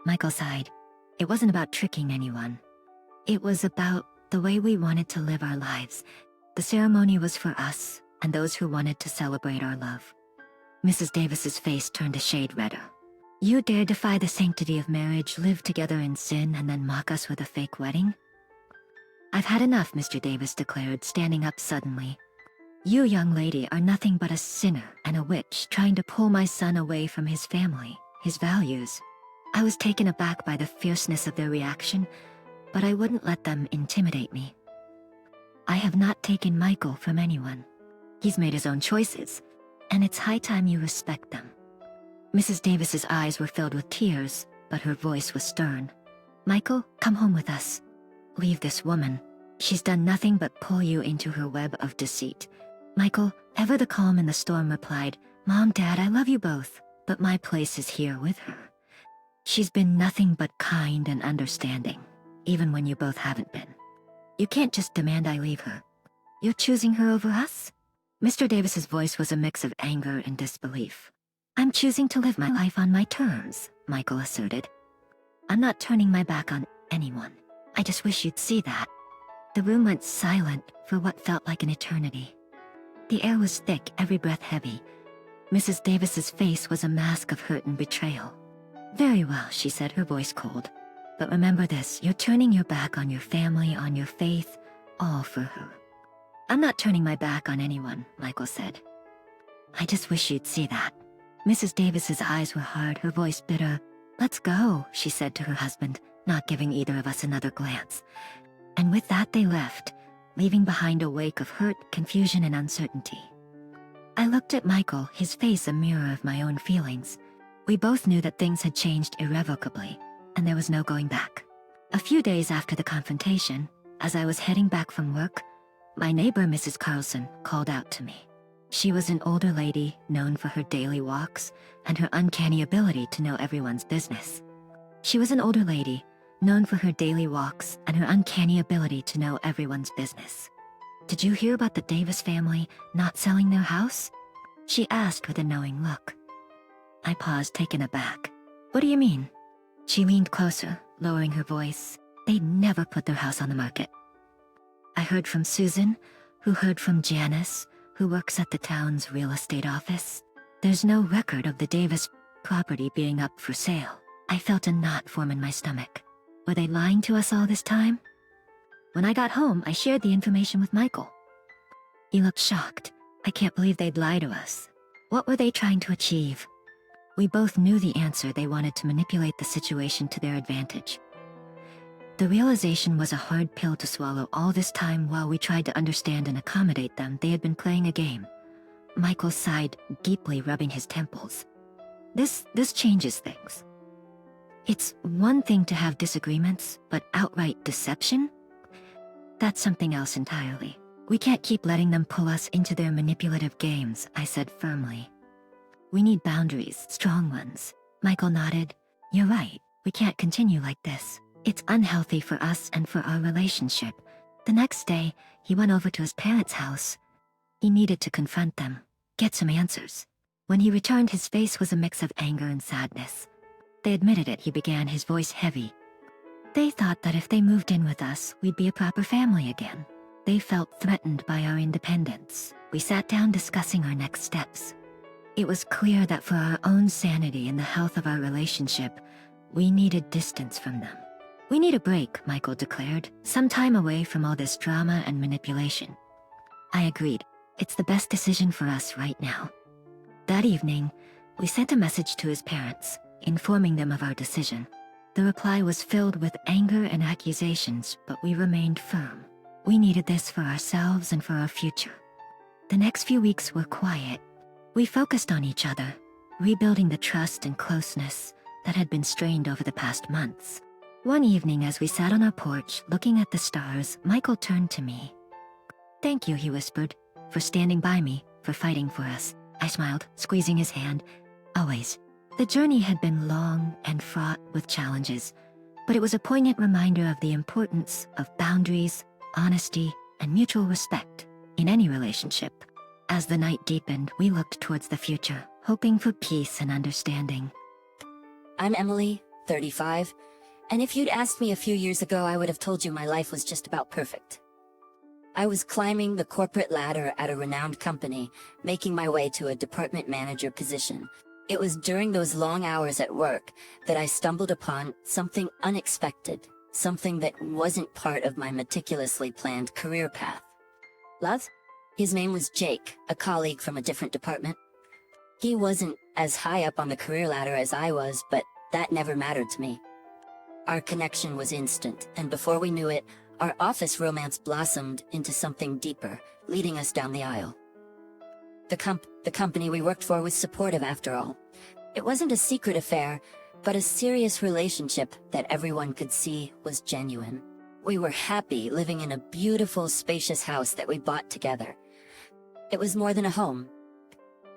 Michael sighed. "It wasn't about tricking anyone. It was about the way we wanted to live our lives. The ceremony was for us and those who wanted to celebrate our love." Mrs. Davis's face turned a shade redder. "You dare defy the sanctity of marriage, live together in sin, and then mock us with a fake wedding?" "I've had enough," Mr. Davis declared, standing up suddenly. "You, young lady, are nothing but a sinner and a witch trying to pull my son away from his family, his values." I was taken aback by the fierceness of their reaction, but I wouldn't let them intimidate me. "I have not taken Michael from anyone. He's made his own choices, and it's high time you respect them." Mrs. Davis's eyes were filled with tears, but her voice was stern. "Michael, come home with us. Leave this woman. She's done nothing but pull you into her web of deceit." Michael, ever the calm in the storm, replied, "Mom, Dad, I love you both, but my place is here with her. She's been nothing but kind and understanding, even when you both haven't been. You can't just demand I leave her. You're choosing her over us? Mr. Davis's voice was a mix of anger and disbelief. I'm choosing to live my life on my terms, Michael asserted. I'm not turning my back on anyone. I just wish you'd see that. The room went silent for what felt like an eternity. The air was thick, every breath heavy. Mrs. Davis's face was a mask of hurt and betrayal. Very well, she said, her voice cold. But remember this, you're turning your back on your family, on your faith, all for her. I'm not turning my back on anyone, Michael said. I just wish you'd see that. Mrs. Davis's eyes were hard, her voice bitter. Let's go, she said to her husband, not giving either of us another glance. And with that they left, leaving behind a wake of hurt, confusion, and uncertainty. I looked at Michael, his face a mirror of my own feelings. We both knew that things had changed irrevocably, and there was no going back. A few days after the confrontation, as I was heading back from work, my neighbor, Mrs. Carlson, called out to me. She was an older lady, known for her daily walks and her uncanny ability to know everyone's business. She was an older lady, known for her daily walks and her uncanny ability to know everyone's business. Did you hear about the Davis family not selling their house? She asked with a knowing look. I paused, taken aback. What do you mean? She leaned closer, lowering her voice. They'd never put their house on the market. I heard from Susan, who heard from Janice, who works at the town's real estate office. There's no record of the Davis property being up for sale. I felt a knot form in my stomach. Were they lying to us all this time? When I got home, I shared the information with Michael. He looked shocked. I can't believe they'd lie to us. What were they trying to achieve? We both knew the answer. They wanted to manipulate the situation to their advantage. The realization was a hard pill to swallow. All this time, while we tried to understand and accommodate them, they had been playing a game. Michael sighed, deeply rubbing his temples. This changes things. It's one thing to have disagreements, but outright deception? That's something else entirely. We can't keep letting them pull us into their manipulative games, I said firmly. We need boundaries, strong ones. Michael nodded. You're right. We can't continue like this. It's unhealthy for us and for our relationship. The next day, he went over to his parents' house. He needed to confront them, get some answers. When he returned, his face was a mix of anger and sadness. They admitted it, he began, his voice heavy. They thought that if they moved in with us, we'd be a proper family again. They felt threatened by our independence. We sat down discussing our next steps. It was clear that for our own sanity and the health of our relationship, we needed distance from them. We need a break, Michael declared, some time away from all this drama and manipulation. I agreed. It's the best decision for us right now. That evening, we sent a message to his parents, informing them of our decision. The reply was filled with anger and accusations, but we remained firm. We needed this for ourselves and for our future. The next few weeks were quiet. We focused on each other, rebuilding the trust and closeness that had been strained over the past months. One evening, as we sat on our porch, looking at the stars, Michael turned to me. Thank you, he whispered, for standing by me, for fighting for us. I smiled, squeezing his hand. Always. The journey had been long and fraught with challenges, but it was a poignant reminder of the importance of boundaries, honesty, and mutual respect in any relationship. As the night deepened, we looked towards the future, hoping for peace and understanding. I'm Emily, 35, and if you'd asked me a few years ago, I would have told you my life was just about perfect. I was climbing the corporate ladder at a renowned company, making my way to a department manager position. It was during those long hours at work that I stumbled upon something unexpected, something that wasn't part of my meticulously planned career path. Love? His name was Jake, a colleague from a different department. He wasn't as high up on the career ladder as I was, but that never mattered to me. Our connection was instant, and before we knew it, our office romance blossomed into something deeper, leading us down the aisle. The company we worked for was supportive after all. It wasn't a secret affair, but a serious relationship that everyone could see was genuine. We were happy living in a beautiful, spacious house that we bought together. It was more than a home.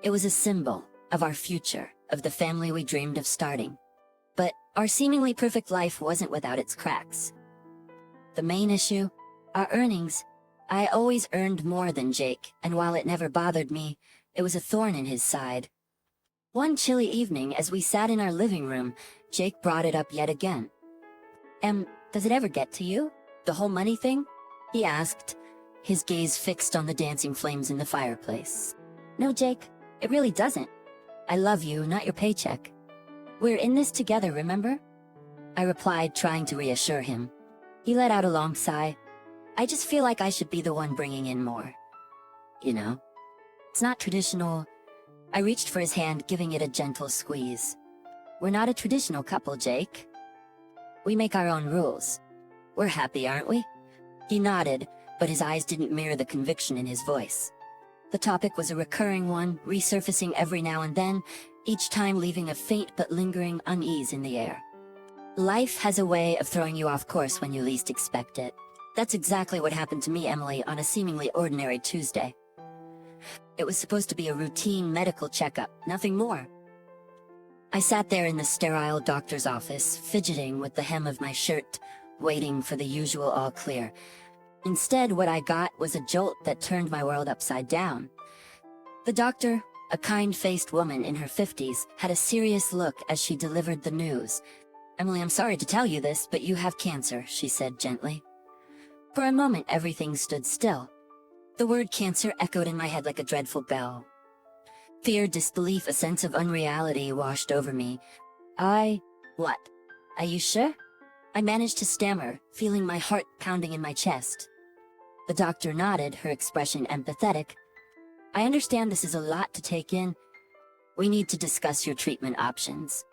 It was a symbol of our future, of the family we dreamed of starting. But Our seemingly perfect life wasn't without its cracks. The main issue? Our earnings. I always earned more than Jake, and while it never bothered me, it was a thorn in his side. One chilly evening, as we sat in our living room, Jake brought it up yet again. Does it ever get to you? The whole money thing? He asked, his gaze fixed on the dancing flames in the fireplace. No, Jake, it really doesn't. I love you, not your paycheck. We're in this together, remember? I replied, trying to reassure him. He let out a long sigh. I just feel like I should be the one bringing in more. You know? It's not traditional. I reached for his hand, giving it a gentle squeeze. We're not a traditional couple, Jake. We make our own rules. We're happy, aren't we? He nodded, but his eyes didn't mirror the conviction in his voice. The topic was a recurring one, resurfacing every now and then, each time leaving a faint but lingering unease in the air. Life has a way of throwing you off course when you least expect it. That's exactly what happened to me, Emily, on a seemingly ordinary Tuesday. It was supposed to be a routine medical checkup, nothing more. I sat there in the sterile doctor's office, fidgeting with the hem of my shirt, waiting for the usual all clear. Instead, what I got was a jolt that turned my world upside down. The doctor, a kind-faced woman in her 50s, had a serious look as she delivered the news. Emily, I'm sorry to tell you this, but you have cancer, she said gently. For a moment, everything stood still. The word cancer echoed in my head like a dreadful bell. Fear, disbelief, a sense of unreality washed over me. What? Are you sure? I managed to stammer, feeling my heart pounding in my chest. The doctor nodded, her expression empathetic. I understand this is a lot to take in. We need to discuss your treatment options.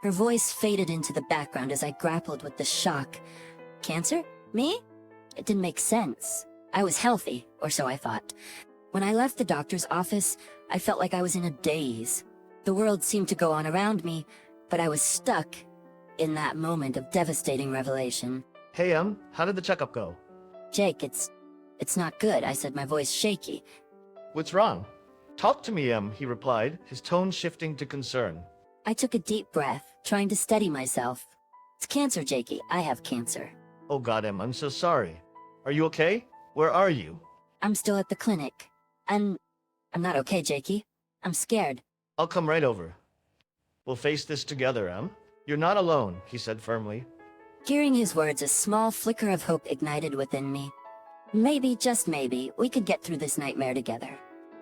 Her voice faded into the background as I grappled with the shock. Cancer? Me? It didn't make sense. I was healthy, or so I thought. When I left the doctor's office, I felt like I was in a daze. The world seemed to go on around me, but I was stuck in that moment of devastating revelation. Hey, how did the checkup go? Jake, it's not good, I said, my voice shaky. What's wrong? Talk to me, he replied, his tone shifting to concern. I took a deep breath, trying to steady myself. It's cancer, Jakey. I have cancer. Oh God, I'm so sorry. Are you okay? Where are you? I'm still at the clinic. I'm not okay, Jakey. I'm scared. I'll come right over. We'll face this together, You're not alone, he said firmly. Hearing his words, a small flicker of hope ignited within me. Maybe, just maybe, we could get through this nightmare together.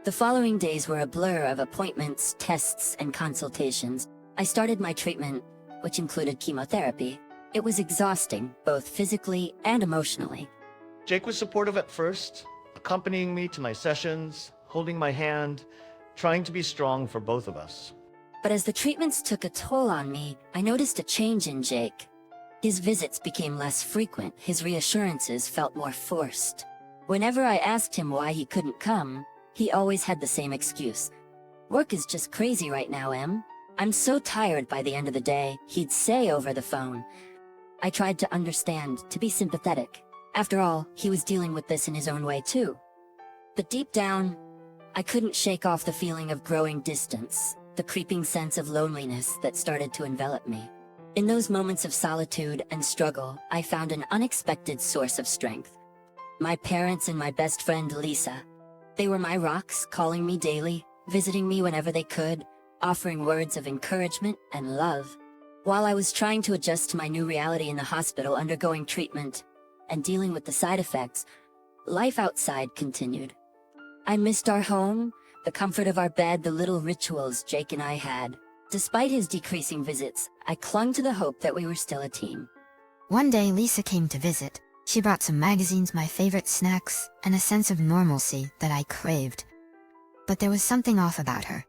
The following days were a blur of appointments, tests, and consultations. I started my treatment, which included chemotherapy. It was exhausting, both physically and emotionally. Jake was supportive at first, accompanying me to my sessions, holding my hand, trying to be strong for both of us. But as the treatments took a toll on me, I noticed a change in Jake. His visits became less frequent, his reassurances felt more forced. Whenever I asked him why he couldn't come, he always had the same excuse. Work is just crazy right now, Em. I'm so tired by the end of the day, he'd say over the phone. I tried to understand, to be sympathetic. After all, he was dealing with this in his own way too. But deep down, I couldn't shake off the feeling of growing distance, the creeping sense of loneliness that started to envelop me. In those moments of solitude and struggle, I found an unexpected source of strength. My parents and my best friend Lisa. They were my rocks, calling me daily, visiting me whenever they could, offering words of encouragement and love. While I was trying to adjust to my new reality in the hospital, undergoing treatment, and dealing with the side effects, life outside continued. I missed our home, the comfort of our bed, the little rituals Jake and I had. Despite his decreasing visits, I clung to the hope that we were still a team. One day Lisa came to visit. She brought some magazines, my favorite snacks, and a sense of normalcy that I craved. But there was something off about her.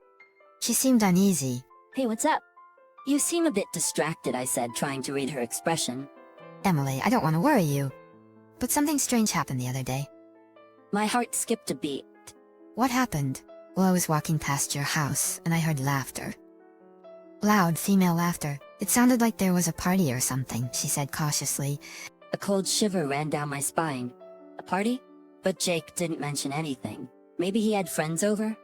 She seemed uneasy. Hey, what's up? You seem a bit distracted, I said, trying to read her expression. Emily, I don't want to worry you, but something strange happened the other day. My heart skipped a beat. What happened? Well, I was walking past your house, and I heard laughter. Loud female laughter. It sounded like there was a party or something, she said cautiously. A cold shiver ran down my spine. A party? But Jake didn't mention anything. Maybe he had friends over?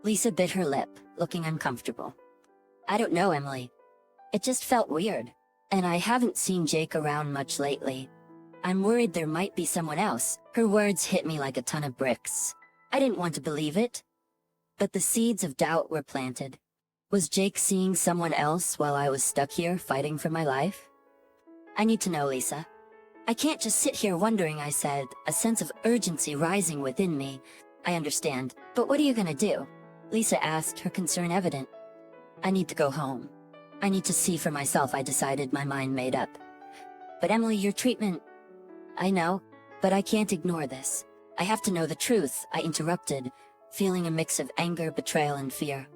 Lisa bit her lip, looking uncomfortable. I don't know, Emily. It just felt weird. And I haven't seen Jake around much lately. I'm worried there might be someone else. Her words hit me like a ton of bricks. I didn't want to believe it. But the seeds of doubt were planted. Was Jake seeing someone else while I was stuck here fighting for my life? I need to know, Lisa. I can't just sit here wondering, I said, a sense of urgency rising within me. I understand, but what are you gonna do? Lisa asked, her concern evident. I need to go home. I need to see for myself, I decided, my mind made up. But Emily, your treatment... I know, but I can't ignore this. I have to know the truth, I interrupted, feeling a mix of anger, betrayal, and fear.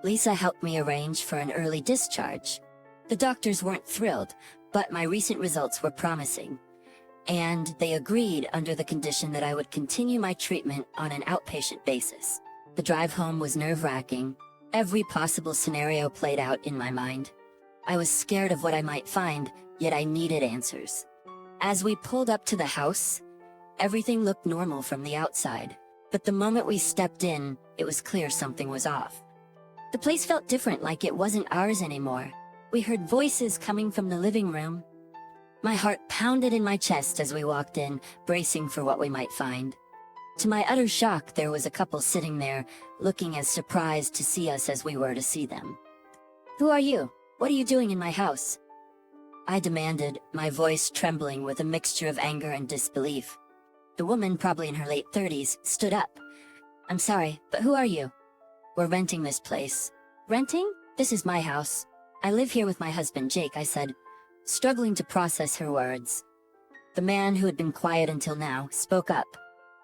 Lisa helped me arrange for an early discharge. The doctors weren't thrilled, but my recent results were promising. And they agreed under the condition that I would continue my treatment on an outpatient basis. The drive home was nerve-wracking. Every possible scenario played out in my mind. I was scared of what I might find, yet I needed answers. As we pulled up to the house, everything looked normal from the outside. But the moment we stepped in, it was clear something was off. The place felt different, like it wasn't ours anymore. We heard voices coming from the living room. My heart pounded in my chest as we walked in, bracing for what we might find. To my utter shock, there was a couple sitting there, looking as surprised to see us as we were to see them. "Who are you? What are you doing in my house?" I demanded, my voice trembling with a mixture of anger and disbelief. The woman, probably in her late 30s, stood up. "I'm sorry, but who are you?" "We're renting this place." "Renting? This is my house. I live here with my husband, Jake," I said, struggling to process her words. The man, who had been quiet until now, spoke up.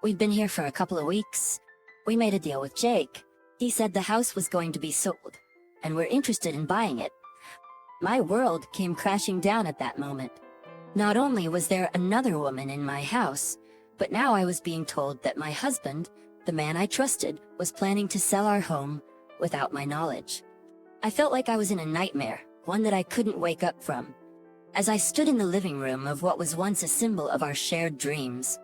"We've been here for a couple of weeks. We made a deal with Jake. He said the house was going to be sold, and we're interested in buying it." My world came crashing down at that moment. Not only was there another woman in my house, but now I was being told that my husband, the man I trusted, was planning to sell our home without my knowledge. I felt like I was in a nightmare, one that I couldn't wake up from. As I stood in the living room of what was once a symbol of our shared dreams,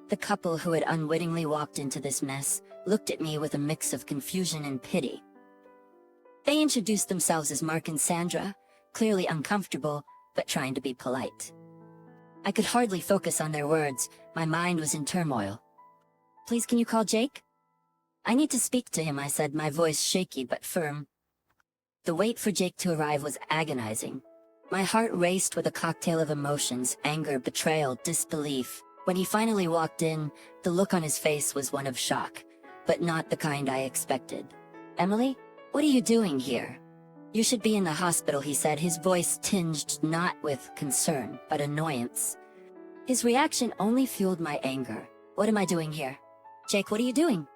the couple who had unwittingly walked into this mess looked at me with a mix of confusion and pity. They introduced themselves as Mark and Sandra, clearly uncomfortable, but trying to be polite. I could hardly focus on their words. My mind was in turmoil. "Please, can you call Jake?" "I need to speak to him," I said, my voice shaky but firm. The wait for Jake to arrive was agonizing. My heart raced with a cocktail of emotions, anger, betrayal, disbelief. When he finally walked in, the look on his face was one of shock, but not the kind I expected. "Emily, what are you doing here?" "You should be in the hospital," he said, his voice tinged not with concern, but annoyance. His reaction only fueled my anger. "What am I doing here?" "Jake, what are you doing?"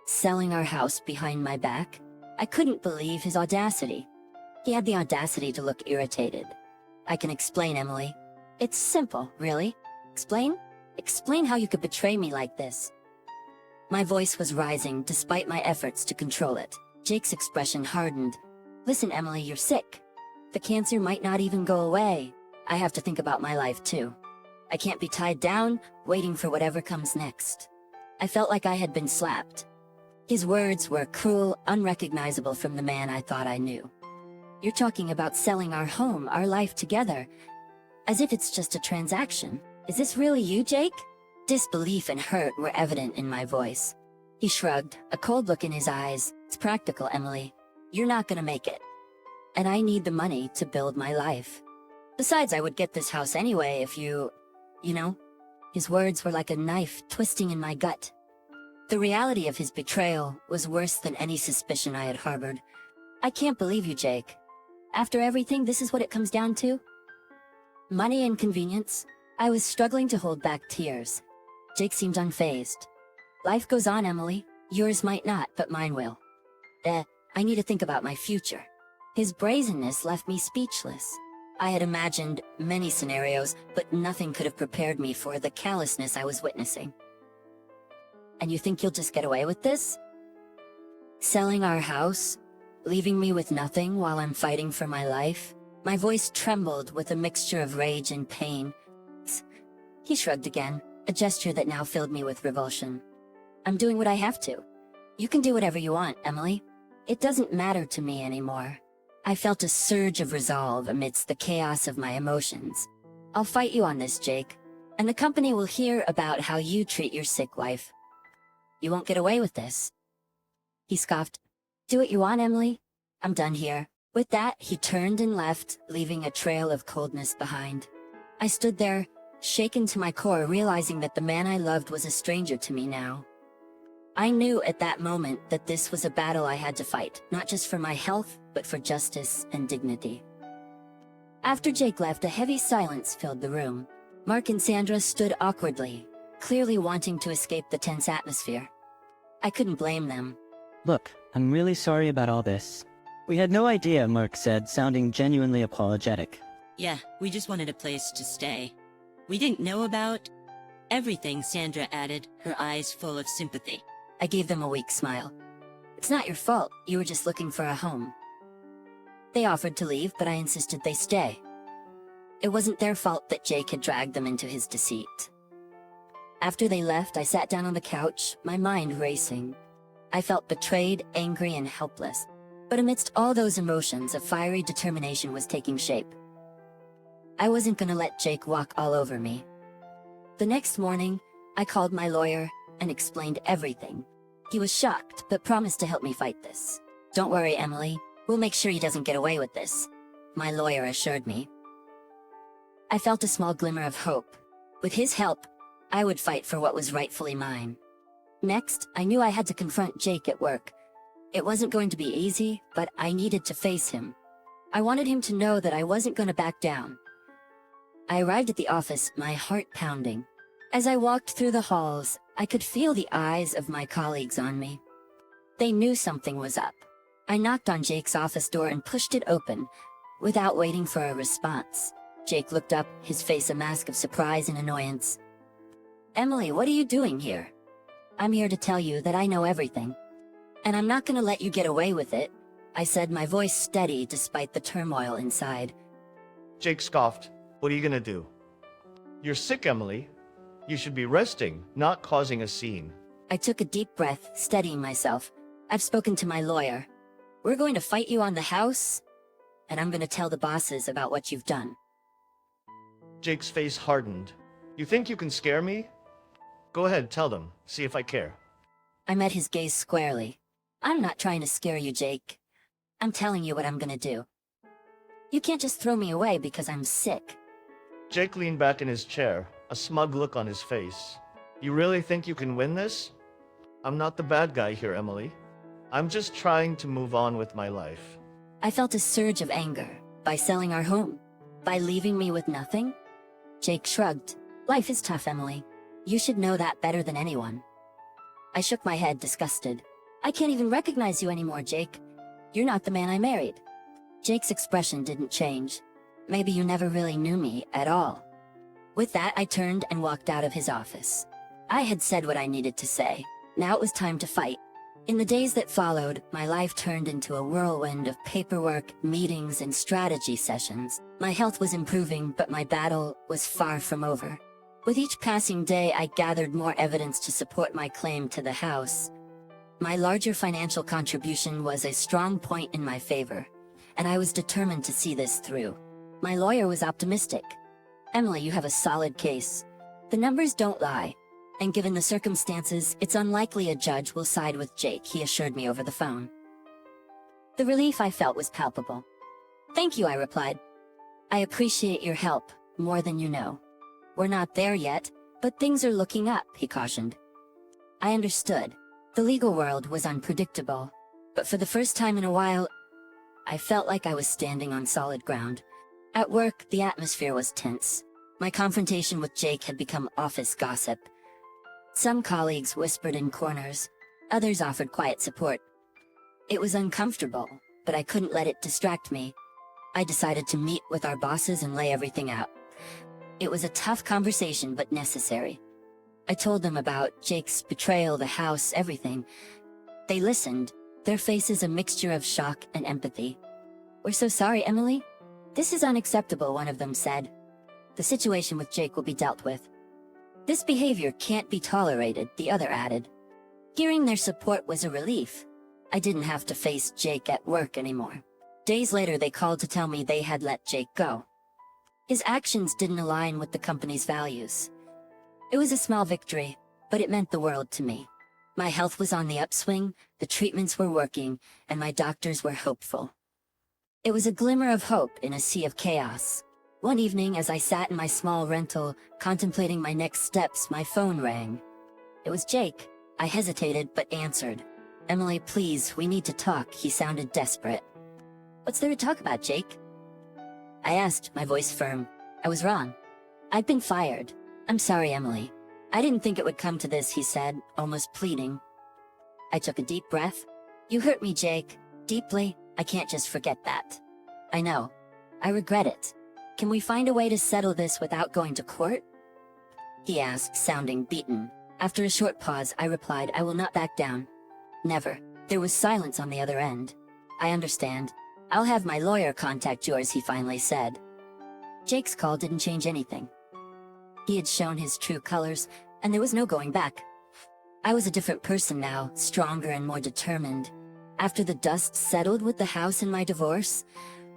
"Selling our house behind my back?" I couldn't believe his audacity. He had the audacity to look irritated. "I can explain, Emily. It's simple, really. Explain? Explain how you could betray me like this." My voice was rising despite my efforts to control it. Jake's expression hardened. "Listen, Emily, you're sick. The cancer might not even go away. I have to think about my life too. I can't be tied down, waiting for whatever comes next." I felt like I had been slapped. His words were cruel, unrecognizable from the man I thought I knew. "You're talking about selling our home, our life together, as if it's just a transaction. Is this really you, Jake?" Disbelief and hurt were evident in my voice. He shrugged, a cold look in his eyes. "It's practical, Emily. You're not gonna make it. And I need the money to build my life. Besides, I would get this house anyway if you know?" His words were like a knife twisting in my gut. The reality of his betrayal was worse than any suspicion I had harbored. "I can't believe you, Jake. After everything, this is what it comes down to? Money and convenience?" I was struggling to hold back tears. Jake seemed unfazed. "Life goes on, Emily. Yours might not, but mine will. I need to think about my future." His brazenness left me speechless. I had imagined many scenarios, but nothing could have prepared me for the callousness I was witnessing. "And you think you'll just get away with this? Selling our house? Leaving me with nothing while I'm fighting for my life?" My voice trembled with a mixture of rage and pain. He shrugged again, a gesture that now filled me with revulsion. "I'm doing what I have to. You can do whatever you want, Emily. It doesn't matter to me anymore." I felt a surge of resolve amidst the chaos of my emotions. I'll fight you on this, Jake, and the company will hear about how you treat your sick wife. You won't get away with this. He scoffed. Do what you want, Emily. I'm done here. With that, he turned and left, leaving a trail of coldness behind. I stood there, shaken to my core, realizing that the man I loved was a stranger to me now. I knew at that moment that this was a battle I had to fight, not just for my health, but for justice and dignity. After Jake left, a heavy silence filled the room. Mark and Sandra stood awkwardly, clearly wanting to escape the tense atmosphere. I couldn't blame them. Look, I'm really sorry about all this. We had no idea, Mark said, sounding genuinely apologetic. Yeah, we just wanted a place to stay. We didn't know about everything, Sandra added, her eyes full of sympathy. I gave them a weak smile. It's not your fault, you were just looking for a home. They offered to leave, but I insisted they stay. It wasn't their fault that Jake had dragged them into his deceit. After they left, I sat down on the couch, my mind racing. I felt betrayed, angry, and helpless. But amidst all those emotions, a fiery determination was taking shape. I wasn't gonna let Jake walk all over me. The next morning, I called my lawyer and explained everything. He was shocked, but promised to help me fight this. Don't worry, Emily. We'll make sure he doesn't get away with this, my lawyer assured me. I felt a small glimmer of hope. With his help, I would fight for what was rightfully mine. Next, I knew I had to confront Jake at work. It wasn't going to be easy, but I needed to face him. I wanted him to know that I wasn't going to back down. I arrived at the office, my heart pounding. As I walked through the halls, I could feel the eyes of my colleagues on me. They knew something was up. I knocked on Jake's office door and pushed it open, without waiting for a response. Jake looked up, his face a mask of surprise and annoyance. Emily, what are you doing here? I'm here to tell you that I know everything. And I'm not gonna let you get away with it, I said, my voice steady despite the turmoil inside. Jake scoffed. What are you gonna do? You're sick, Emily. You should be resting, not causing a scene. I took a deep breath, steadying myself. I've spoken to my lawyer. We're going to fight you on the house, and I'm gonna tell the bosses about what you've done. Jake's face hardened. You think you can scare me? Go ahead, tell them. See if I care. I met his gaze squarely. I'm not trying to scare you, Jake. I'm telling you what I'm gonna do. You can't just throw me away because I'm sick. Jake leaned back in his chair, a smug look on his face. You really think you can win this? I'm not the bad guy here, Emily. I'm just trying to move on with my life. I felt a surge of anger. By selling our home? By leaving me with nothing? Jake shrugged. Life is tough, Emily. You should know that better than anyone. I shook my head, disgusted. I can't even recognize you anymore, Jake. You're not the man I married. Jake's expression didn't change. Maybe you never really knew me at all. With that, I turned and walked out of his office. I had said what I needed to say. Now it was time to fight. In the days that followed, my life turned into a whirlwind of paperwork, meetings, and strategy sessions. My health was improving, but my battle was far from over. With each passing day, I gathered more evidence to support my claim to the house. My larger financial contribution was a strong point in my favor, and I was determined to see this through. My lawyer was optimistic. Emily, you have a solid case. The numbers don't lie. And given the circumstances, it's unlikely a judge will side with Jake, he assured me over the phone. The relief I felt was palpable. Thank you, I replied. I appreciate your help, more than you know. We're not there yet, but things are looking up, he cautioned. I understood. The legal world was unpredictable, but for the first time in a while, I felt like I was standing on solid ground. At work, the atmosphere was tense. My confrontation with Jake had become office gossip. Some colleagues whispered in corners, others offered quiet support. It was uncomfortable, but I couldn't let it distract me. I decided to meet with our bosses and lay everything out. It was a tough conversation, but necessary. I told them about Jake's betrayal, the house, everything. They listened, their faces a mixture of shock and empathy. We're so sorry, Emily. This is unacceptable, one of them said. The situation with Jake will be dealt with. This behavior can't be tolerated, the other added. Hearing their support was a relief. I didn't have to face Jake at work anymore. Days later, they called to tell me they had let Jake go. His actions didn't align with the company's values. It was a small victory, but it meant the world to me. My health was on the upswing, the treatments were working, and my doctors were hopeful. It was a glimmer of hope in a sea of chaos. One evening, as I sat in my small rental, contemplating my next steps, my phone rang. It was Jake. I hesitated, but answered. "Emily, please, we need to talk," he sounded desperate. "What's there to talk about, Jake?" I asked, my voice firm. I was wrong. I'd been fired. "I'm sorry, Emily. I didn't think it would come to this," he said, almost pleading. I took a deep breath. "You hurt me, Jake. Deeply. I can't just forget that." "I know. I regret it. Can we find a way to settle this without going to court?" he asked, sounding beaten. After a short pause, I replied, "I will not back down. Never." There was silence on the other end. "I understand. I'll have my lawyer contact yours," he finally said. Jake's call didn't change anything. He had shown his true colors, and there was no going back. I was a different person now, stronger and more determined. After the dust settled with the house and my divorce,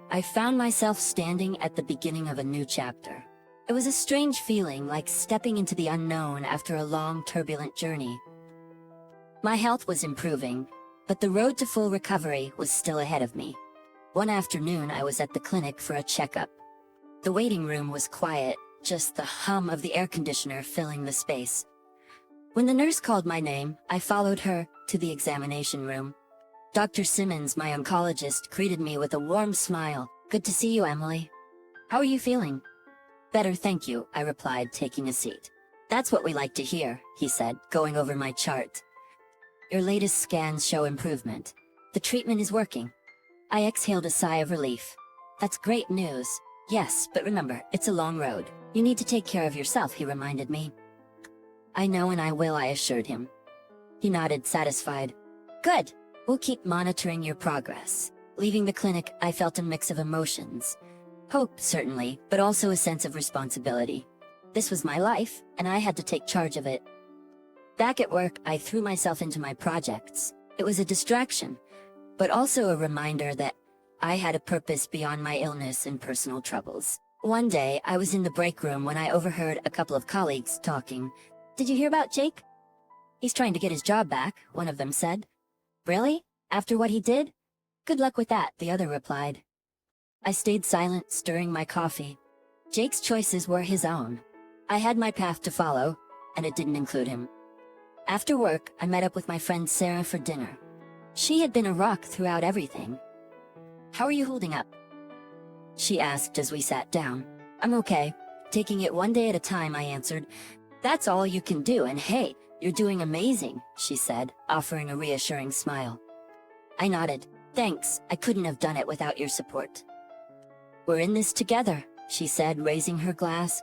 I found myself standing at the beginning of a new chapter. It was a strange feeling, like stepping into the unknown after a long, turbulent journey. My health was improving, but the road to full recovery was still ahead of me. One afternoon, I was at the clinic for a checkup. The waiting room was quiet, just the hum of the air conditioner filling the space. When the nurse called my name, I followed her to the examination room. Dr. Simmons, my oncologist, greeted me with a warm smile. "Good to see you, Emily. How are you feeling?" "Better, thank you," I replied, taking a seat. "That's what we like to hear," he said, going over my chart. "Your latest scans show improvement. The treatment is working." I exhaled a sigh of relief. "That's great news." "Yes, but remember, it's a long road. You need to take care of yourself," he reminded me. "I know and I will," I assured him. He nodded, satisfied. "Good. We'll keep monitoring your progress." Leaving the clinic, I felt a mix of emotions. Hope, certainly, but also a sense of responsibility. This was my life, and I had to take charge of it. Back at work, I threw myself into my projects. It was a distraction, but also a reminder that I had a purpose beyond my illness and personal troubles. One day, I was in the break room when I overheard a couple of colleagues talking. "Did you hear about Jake?" "He's trying to get his job back," one of them said. "Really? After what he did?" "Good luck with that," the other replied. I stayed silent, stirring my coffee. Jake's choices were his own. I had my path to follow, and it didn't include him. After work, I met up with my friend Sarah for dinner. She had been a rock throughout everything. "How are you holding up?" she asked as we sat down. "I'm okay. Taking it one day at a time," I answered. "That's all you can do, and hey, you're doing amazing," she said, offering a reassuring smile. I nodded. "Thanks, I couldn't have done it without your support." "We're in this together," she said, raising her glass.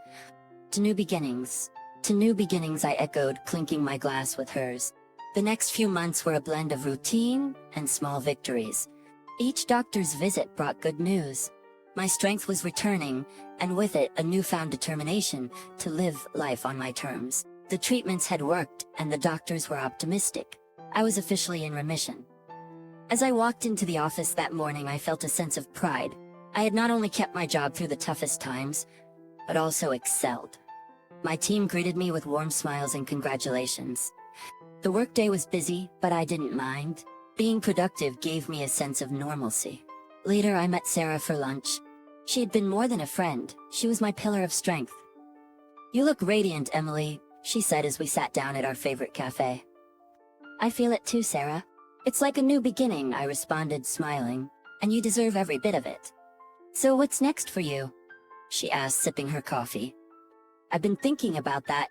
"To new beginnings." "To new beginnings," I echoed, clinking my glass with hers. The next few months were a blend of routine and small victories. Each doctor's visit brought good news. My strength was returning, and with it, a newfound determination to live life on my terms. The treatments had worked, and the doctors were optimistic. I was officially in remission. As I walked into the office that morning, I felt a sense of pride. I had not only kept my job through the toughest times, but also excelled. My team greeted me with warm smiles and congratulations. The workday was busy, but I didn't mind. Being productive gave me a sense of normalcy. Later, I met Sarah for lunch. She had been more than a friend. She was my pillar of strength. "You look radiant, Emily," she said as we sat down at our favorite cafe. "I feel it too, Sarah. It's like a new beginning," I responded, smiling. "And you deserve every bit of it." "So what's next for you?" she asked, sipping her coffee. "I've been thinking about that.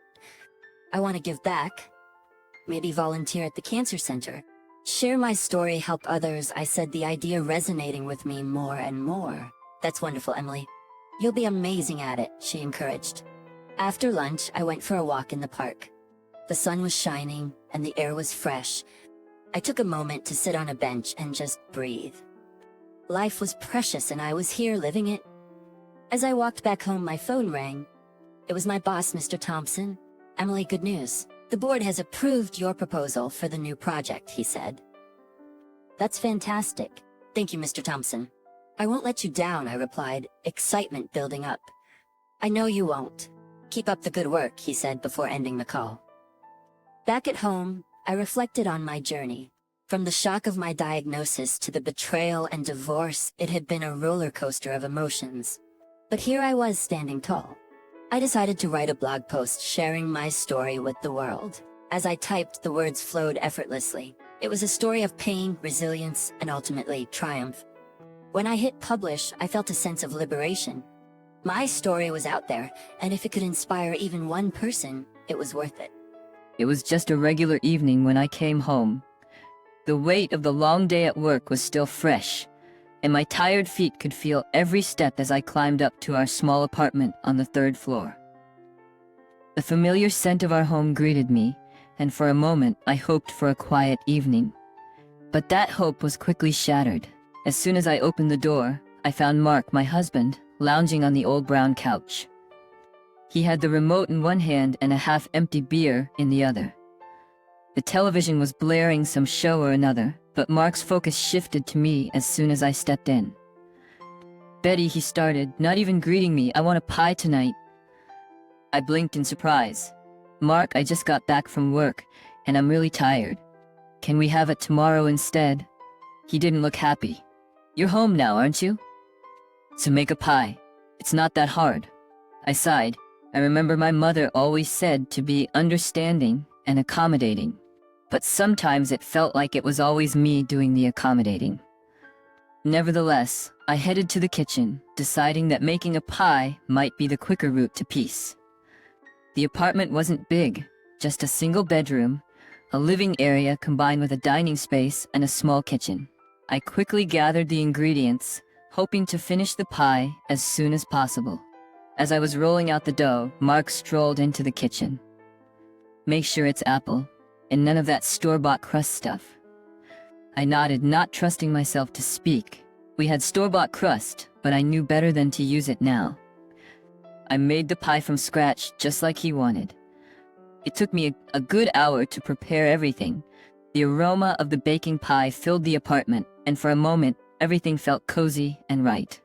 I want to give back. Maybe volunteer at the cancer center. Share my story, help others," I said, the idea resonating with me more and more. "That's wonderful, Emily. You'll be amazing at it," she encouraged. After lunch, I went for a walk in the park. The sun was shining, and the air was fresh. I took a moment to sit on a bench and just breathe. Life was precious, and I was here living it. As I walked back home, my phone rang. It was my boss, Mr. Thompson. "Emily, good news. The board has approved your proposal for the new project," he said. "That's fantastic. Thank you, Mr. Thompson." I won't let you down, I replied, excitement building up. I know you won't. Keep up the good work, he said before ending the call. Back at home, I reflected on my journey. From the shock of my diagnosis to the betrayal and divorce, it had been a roller coaster of emotions. But here I was standing tall. I decided to write a blog post sharing my story with the world. As I typed, the words flowed effortlessly. It was a story of pain, resilience, and ultimately triumph. When I hit publish, I felt a sense of liberation. My story was out there, and if it could inspire even one person, it was worth it. It was just a regular evening when I came home. The weight of the long day at work was still fresh, and my tired feet could feel every step as I climbed up to our small apartment on the 3rd floor. The familiar scent of our home greeted me, and for a moment I hoped for a quiet evening. But that hope was quickly shattered. As soon as I opened the door, I found Mark, my husband, lounging on the old brown couch. He had the remote in one hand and a half-empty beer in the other. The television was blaring some show or another, but Mark's focus shifted to me as soon as I stepped in. "Betty," he started, not even greeting me, "I want a pie tonight." I blinked in surprise. "Mark, I just got back from work, and I'm really tired. Can we have it tomorrow instead?" He didn't look happy. "You're home now, aren't you? So make a pie. It's not that hard." I sighed. I remember my mother always said to be understanding and accommodating, but sometimes it felt like it was always me doing the accommodating. Nevertheless, I headed to the kitchen, deciding that making a pie might be the quicker route to peace. The apartment wasn't big, just a single bedroom, a living area combined with a dining space and a small kitchen. I quickly gathered the ingredients, hoping to finish the pie as soon as possible. As I was rolling out the dough, Mark strolled into the kitchen. "Make sure it's apple, and none of that store-bought crust stuff." I nodded, not trusting myself to speak. We had store-bought crust, but I knew better than to use it now. I made the pie from scratch, just like he wanted. It took me a good hour to prepare everything. The aroma of the baking pie filled the apartment, and for a moment, everything felt cozy and right.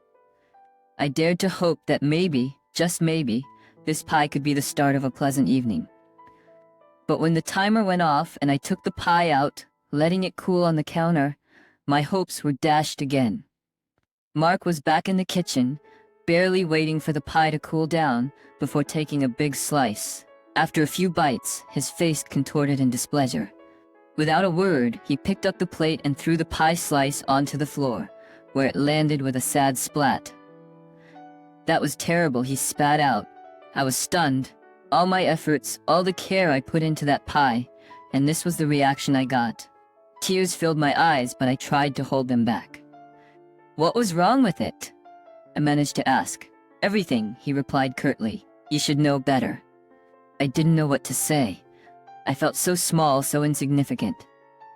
I dared to hope that maybe, just maybe, this pie could be the start of a pleasant evening. But when the timer went off and I took the pie out, letting it cool on the counter, my hopes were dashed again. Mark was back in the kitchen, barely waiting for the pie to cool down before taking a big slice. After a few bites, his face contorted in displeasure. Without a word, he picked up the plate and threw the pie slice onto the floor, where it landed with a sad splat. "That was terrible," he spat out. I was stunned. All my efforts, all the care I put into that pie, and this was the reaction I got. Tears filled my eyes, but I tried to hold them back. "What was wrong with it?" I managed to ask. "Everything," he replied curtly. "You should know better." I didn't know what to say. I felt so small, so insignificant.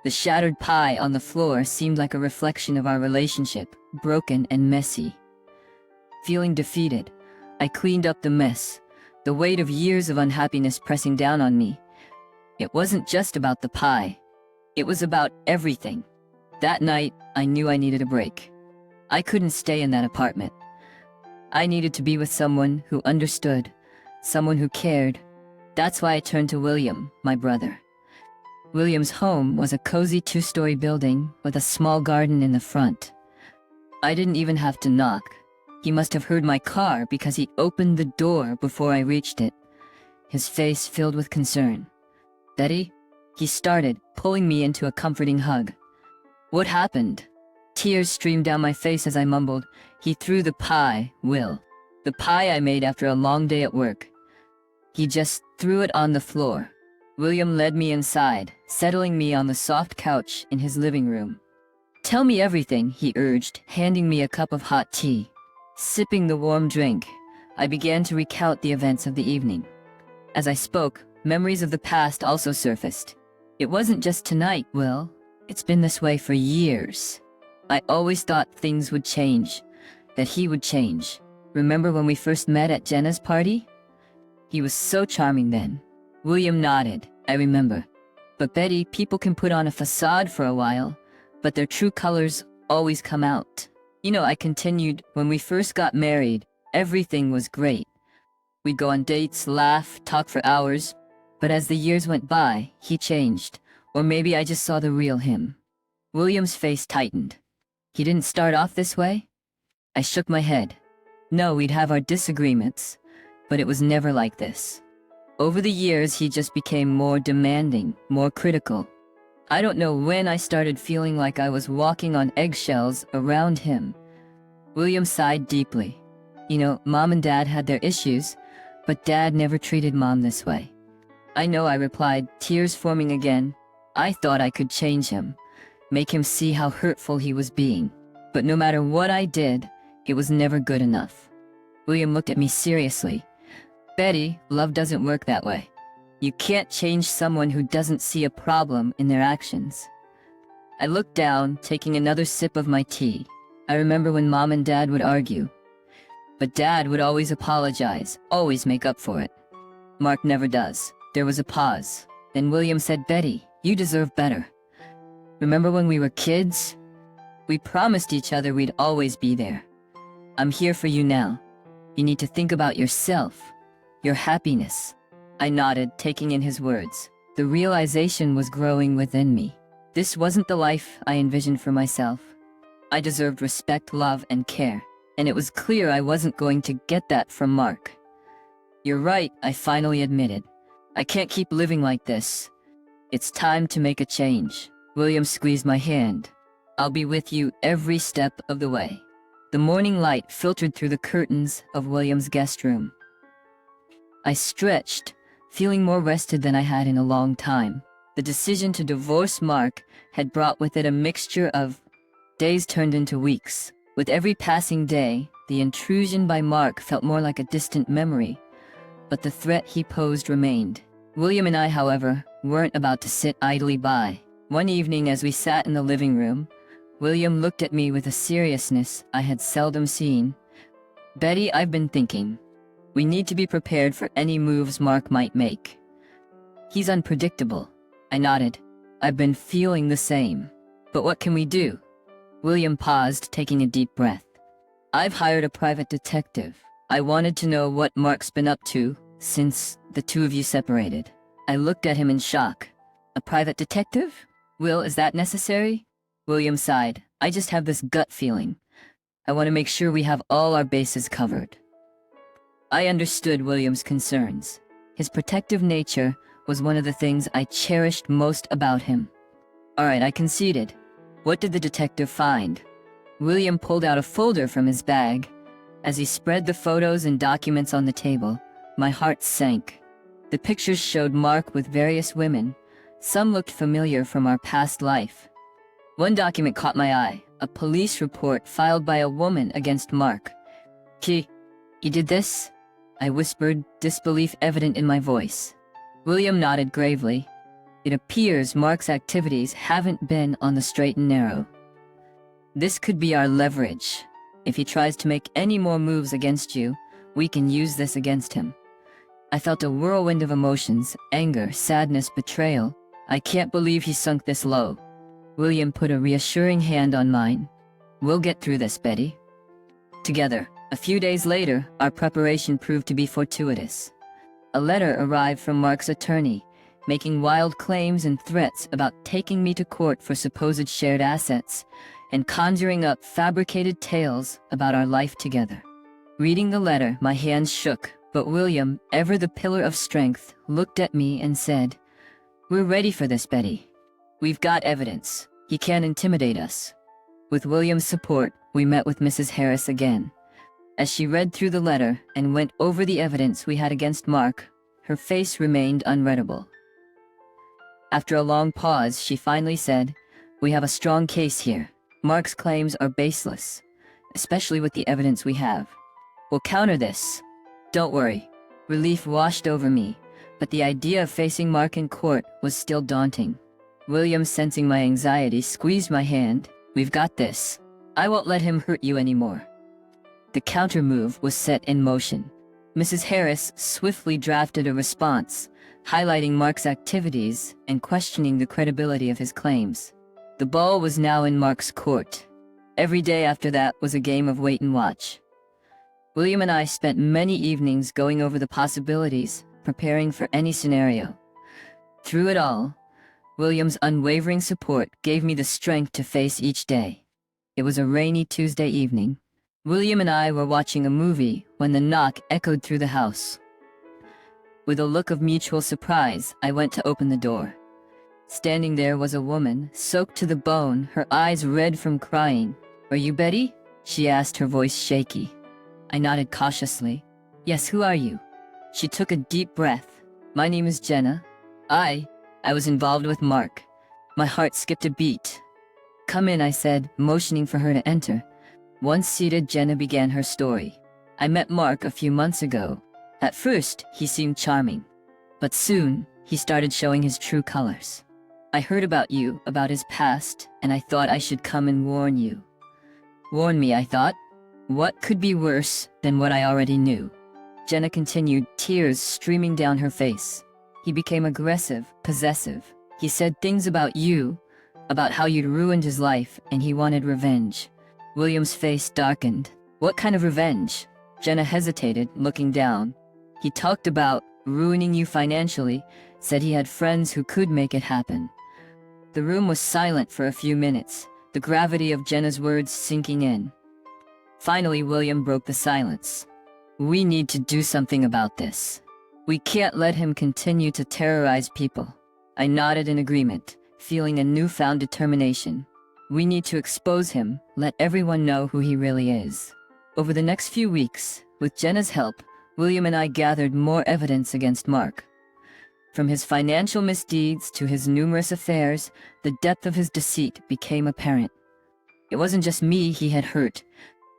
The shattered pie on the floor seemed like a reflection of our relationship, broken and messy. Feeling defeated, I cleaned up the mess, the weight of years of unhappiness pressing down on me. It wasn't just about the pie. It was about everything. That night, I knew I needed a break. I couldn't stay in that apartment. I needed to be with someone who understood, someone who cared. That's why I turned to William, my brother. William's home was a cozy 2-story building with a small garden in the front. I didn't even have to knock. He must have heard my car because he opened the door before I reached it, his face filled with concern. "Betty?" He started, pulling me into a comforting hug. "What happened?" Tears streamed down my face as I mumbled, "He threw the pie, Will. The pie I made after a long day at work. He just threw it on the floor." William led me inside, settling me on the soft couch in his living room. "Tell me everything," he urged, handing me a cup of hot tea. Sipping the warm drink, I began to recount the events of the evening. As I spoke, memories of the past also surfaced. "It wasn't just tonight, Will. It's been this way for years. I always thought things would change, that he would change. Remember when we first met at Jenna's party? He was so charming then." William nodded. "I remember. But Betty, people can put on a facade for a while, but their true colors always come out." I continued, when we first got married, everything was great. We'd go on dates, laugh, talk for hours. But as the years went by, he changed. Or maybe I just saw the real him. William's face tightened. He didn't start off this way? I shook my head. No, we'd have our disagreements, but it was never like this. Over the years, he just became more demanding, more critical. I don't know when I started feeling like I was walking on eggshells around him. William sighed deeply. Mom and Dad had their issues, but Dad never treated Mom this way. I know, I replied, tears forming again. I thought I could change him, make him see how hurtful he was being. But no matter what I did, it was never good enough. William looked at me seriously. Betty, love doesn't work that way. You can't change someone who doesn't see a problem in their actions. I looked down, taking another sip of my tea. I remember when Mom and Dad would argue. But Dad would always apologize, always make up for it. Mark never does. There was a pause. Then William said, Betty, you deserve better. Remember when we were kids? We promised each other we'd always be there. I'm here for you now. You need to think about yourself, your happiness. I nodded, taking in his words. The realization was growing within me. This wasn't the life I envisioned for myself. I deserved respect, love, and care, and it was clear I wasn't going to get that from Mark. You're right, I finally admitted. I can't keep living like this. It's time to make a change. William squeezed my hand. I'll be with you every step of the way. The morning light filtered through the curtains of William's guest room. I stretched, feeling more rested than I had in a long time. The decision to divorce Mark had brought with it a mixture of days turned into weeks. With every passing day, the intrusion by Mark felt more like a distant memory, but the threat he posed remained. William and I, however, weren't about to sit idly by. One evening as we sat in the living room, William looked at me with a seriousness I had seldom seen. Betty, I've been thinking. We need to be prepared for any moves Mark might make. He's unpredictable. I nodded. I've been feeling the same. But what can we do? William paused, taking a deep breath. I've hired a private detective. I wanted to know what Mark's been up to since the two of you separated. I looked at him in shock. A private detective? Will, is that necessary? William sighed. I just have this gut feeling. I want to make sure we have all our bases covered. I understood William's concerns. His protective nature was one of the things I cherished most about him. All right, I conceded. What did the detective find? William pulled out a folder from his bag. As he spread the photos and documents on the table, my heart sank. The pictures showed Mark with various women. Some looked familiar from our past life. One document caught my eye, a police report filed by a woman against Mark. He did this? I whispered, disbelief evident in my voice. William nodded gravely. It appears Mark's activities haven't been on the straight and narrow. This could be our leverage. If he tries to make any more moves against you, we can use this against him. I felt a whirlwind of emotions, anger, sadness, betrayal. I can't believe he sunk this low. William put a reassuring hand on mine. We'll get through this, Betty. Together. A few days later, our preparation proved to be fortuitous. A letter arrived from Mark's attorney, making wild claims and threats about taking me to court for supposed shared assets, and conjuring up fabricated tales about our life together. Reading the letter, my hands shook, but William, ever the pillar of strength, looked at me and said, We're ready for this, Betty. We've got evidence. He can't intimidate us. With William's support, we met with Mrs. Harris again. As she read through the letter and went over the evidence we had against Mark, her face remained unreadable. After a long pause, she finally said, We have a strong case here. Mark's claims are baseless, especially with the evidence we have. We'll counter this. Don't worry. Relief washed over me, but the idea of facing Mark in court was still daunting. William, sensing my anxiety, squeezed my hand. We've got this. I won't let him hurt you anymore. The counter-move was set in motion. Mrs. Harris swiftly drafted a response, highlighting Mark's activities and questioning the credibility of his claims. The ball was now in Mark's court. Every day after that was a game of wait and watch. William and I spent many evenings going over the possibilities, preparing for any scenario. Through it all, William's unwavering support gave me the strength to face each day. It was a rainy Tuesday evening. William and I were watching a movie when the knock echoed through the house. With a look of mutual surprise, I went to open the door. Standing there was a woman, soaked to the bone, her eyes red from crying. "Are you Betty?" she asked, her voice shaky. I nodded cautiously. "Yes, who are you?" She took a deep breath. "My name is Jenna. I was involved with Mark." My heart skipped a beat. "Come in," I said, motioning for her to enter. Once seated, Jenna began her story. "I met Mark a few months ago. At first, he seemed charming. But soon, he started showing his true colors. I heard about you, about his past, and I thought I should come and warn you." Warn me, I thought. What could be worse than what I already knew? Jenna continued, tears streaming down her face. "He became aggressive, possessive. He said things about you, about how you'd ruined his life, and he wanted revenge." William's face darkened. "What kind of revenge?" Jenna hesitated, looking down. "He talked about ruining you financially, said he had friends who could make it happen." The room was silent for a few minutes, the gravity of Jenna's words sinking in. Finally, William broke the silence. "We need to do something about this. We can't let him continue to terrorize people." I nodded in agreement, feeling a newfound determination. We need to expose him, let everyone know who he really is. Over the next few weeks, with Jenna's help, William and I gathered more evidence against Mark. From his financial misdeeds to his numerous affairs, the depth of his deceit became apparent. It wasn't just me he had hurt.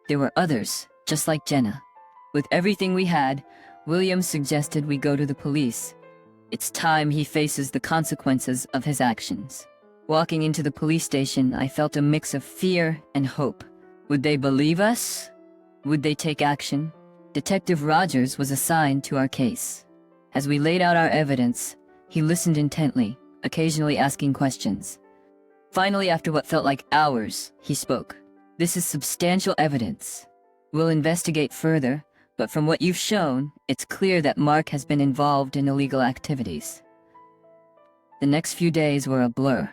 There were others, just like Jenna. With everything we had, William suggested we go to the police. It's time he faces the consequences of his actions. Walking into the police station, I felt a mix of fear and hope. Would they believe us? Would they take action? Detective Rogers was assigned to our case. As we laid out our evidence, he listened intently, occasionally asking questions. Finally, after what felt like hours, he spoke. "This is substantial evidence. We'll investigate further, but from what you've shown, it's clear that Mark has been involved in illegal activities." The next few days were a blur.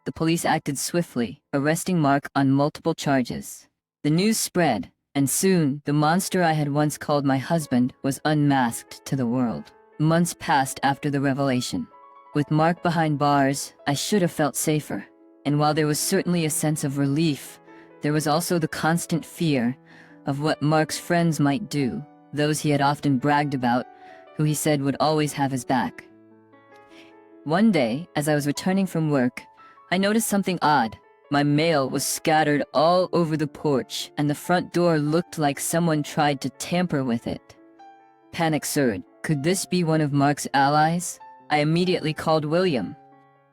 The police acted swiftly, arresting Mark on multiple charges. The news spread, and soon, the monster I had once called my husband was unmasked to the world. Months passed after the revelation. With Mark behind bars, I should have felt safer. And while there was certainly a sense of relief, there was also the constant fear of what Mark's friends might do, those he had often bragged about, who he said would always have his back. One day, as I was returning from work, I noticed something odd. My mail was scattered all over the porch, and the front door looked like someone tried to tamper with it. Panic surged. Could this be one of Mark's allies? I immediately called William.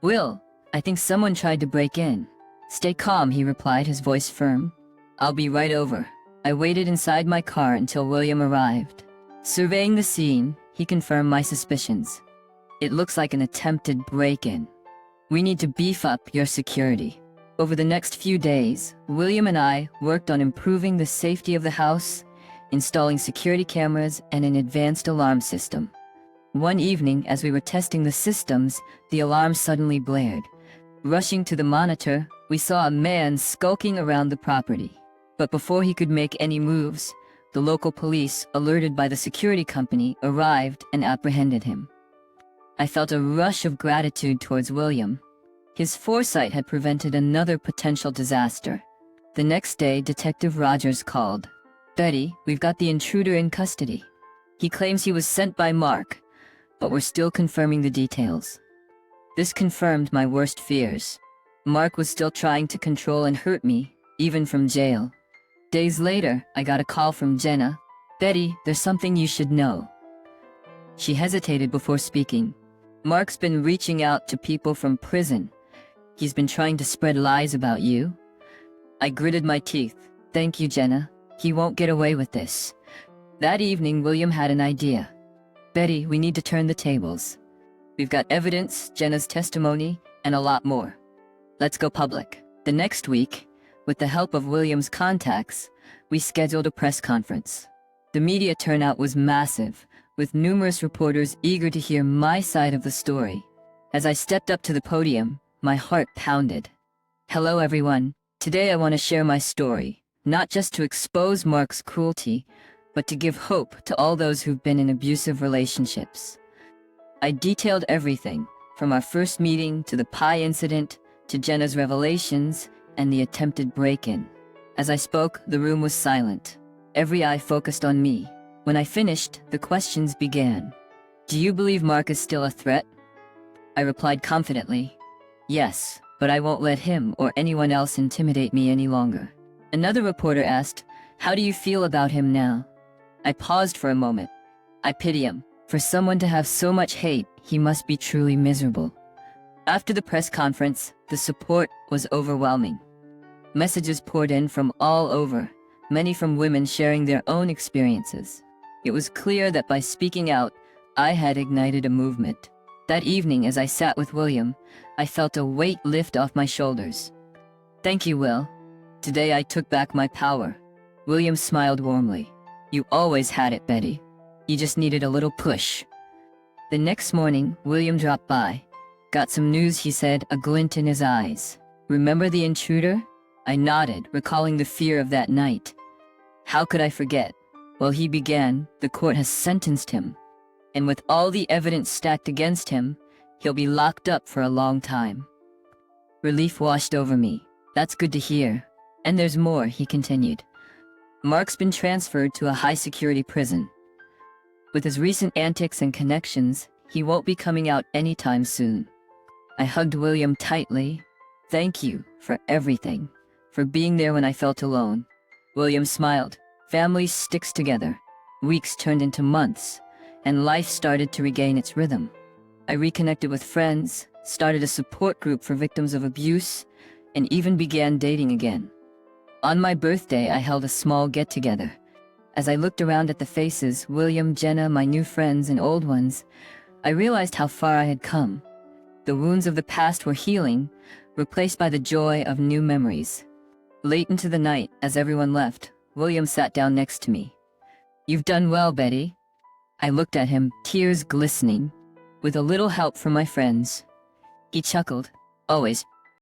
"Will, I think someone tried to break in." "Stay calm," he replied, his voice firm. "I'll be right over." I waited inside my car until William arrived. Surveying the scene, he confirmed my suspicions. "It looks like an attempted break-in. We need to beef up your security." Over the next few days, William and I worked on improving the safety of the house, installing security cameras and an advanced alarm system. One evening, as we were testing the systems, the alarm suddenly blared. Rushing to the monitor, we saw a man skulking around the property. But before he could make any moves, the local police, alerted by the security company, arrived and apprehended him. I felt a rush of gratitude towards William. His foresight had prevented another potential disaster. The next day, Detective Rogers called. "Betty, we've got the intruder in custody. He claims he was sent by Mark, but we're still confirming the details." This confirmed my worst fears. Mark was still trying to control and hurt me, even from jail. Days later, I got a call from Jenna. "Betty, there's something you should know." She hesitated before speaking. "Mark's been reaching out to people from prison. He's been trying to spread lies about you." I gritted my teeth. "Thank you, Jenna. He won't get away with this." That evening, William had an idea. "Betty, we need to turn the tables. We've got evidence, Jenna's testimony, and a lot more. Let's go public." The next week, With the help of William's contacts, we scheduled a press conference. The media turnout was massive, with numerous reporters eager to hear my side of the story. As I stepped up to the podium, my heart pounded. Hello everyone. Today I want to share my story, not just to expose Mark's cruelty, but to give hope to all those who've been in abusive relationships. I detailed everything, from our first meeting to the pie incident, to Jenna's revelations, and the attempted break-in. As I spoke, the room was silent. Every eye focused on me. When I finished, the questions began. Do you believe Mark is still a threat? I replied confidently, yes, but I won't let him or anyone else intimidate me any longer. Another reporter asked, how do you feel about him now? I paused for a moment. I pity him. For someone to have so much hate, he must be truly miserable. After the press conference, the support was overwhelming. Messages poured in from all over, many from women sharing their own experiences. It was clear that by speaking out, I had ignited a movement. That evening, as I sat with William, I felt a weight lift off my shoulders. Thank you, Will. Today I took back my power. William smiled warmly. You always had it, Betty. You just needed a little push. The next morning, William dropped by. Got some news, he said, a glint in his eyes. Remember the intruder? I nodded, recalling the fear of that night. How could I forget? Well, he began, the court has sentenced him. And with all the evidence stacked against him, he'll be locked up for a long time. Relief washed over me. That's good to hear. And there's more, he continued. Mark's been transferred to a high-security prison. With his recent antics and connections, he won't be coming out anytime soon. I hugged William tightly. Thank you for everything, for being there when I felt alone. William smiled. Family sticks together. Weeks turned into months, and life started to regain its rhythm. I reconnected with friends, started a support group for victims of abuse, and even began dating again. On my birthday, I held a small get-together. As I looked around at the faces, William, Jenna, my new friends, and old ones, I realized how far I had come. The wounds of the past were healing, replaced by the joy of new memories. Late into the night, as everyone left, William sat down next to me. You've done well, Betty. I looked at him, tears glistening. With a little help from my friends. He chuckled. Always,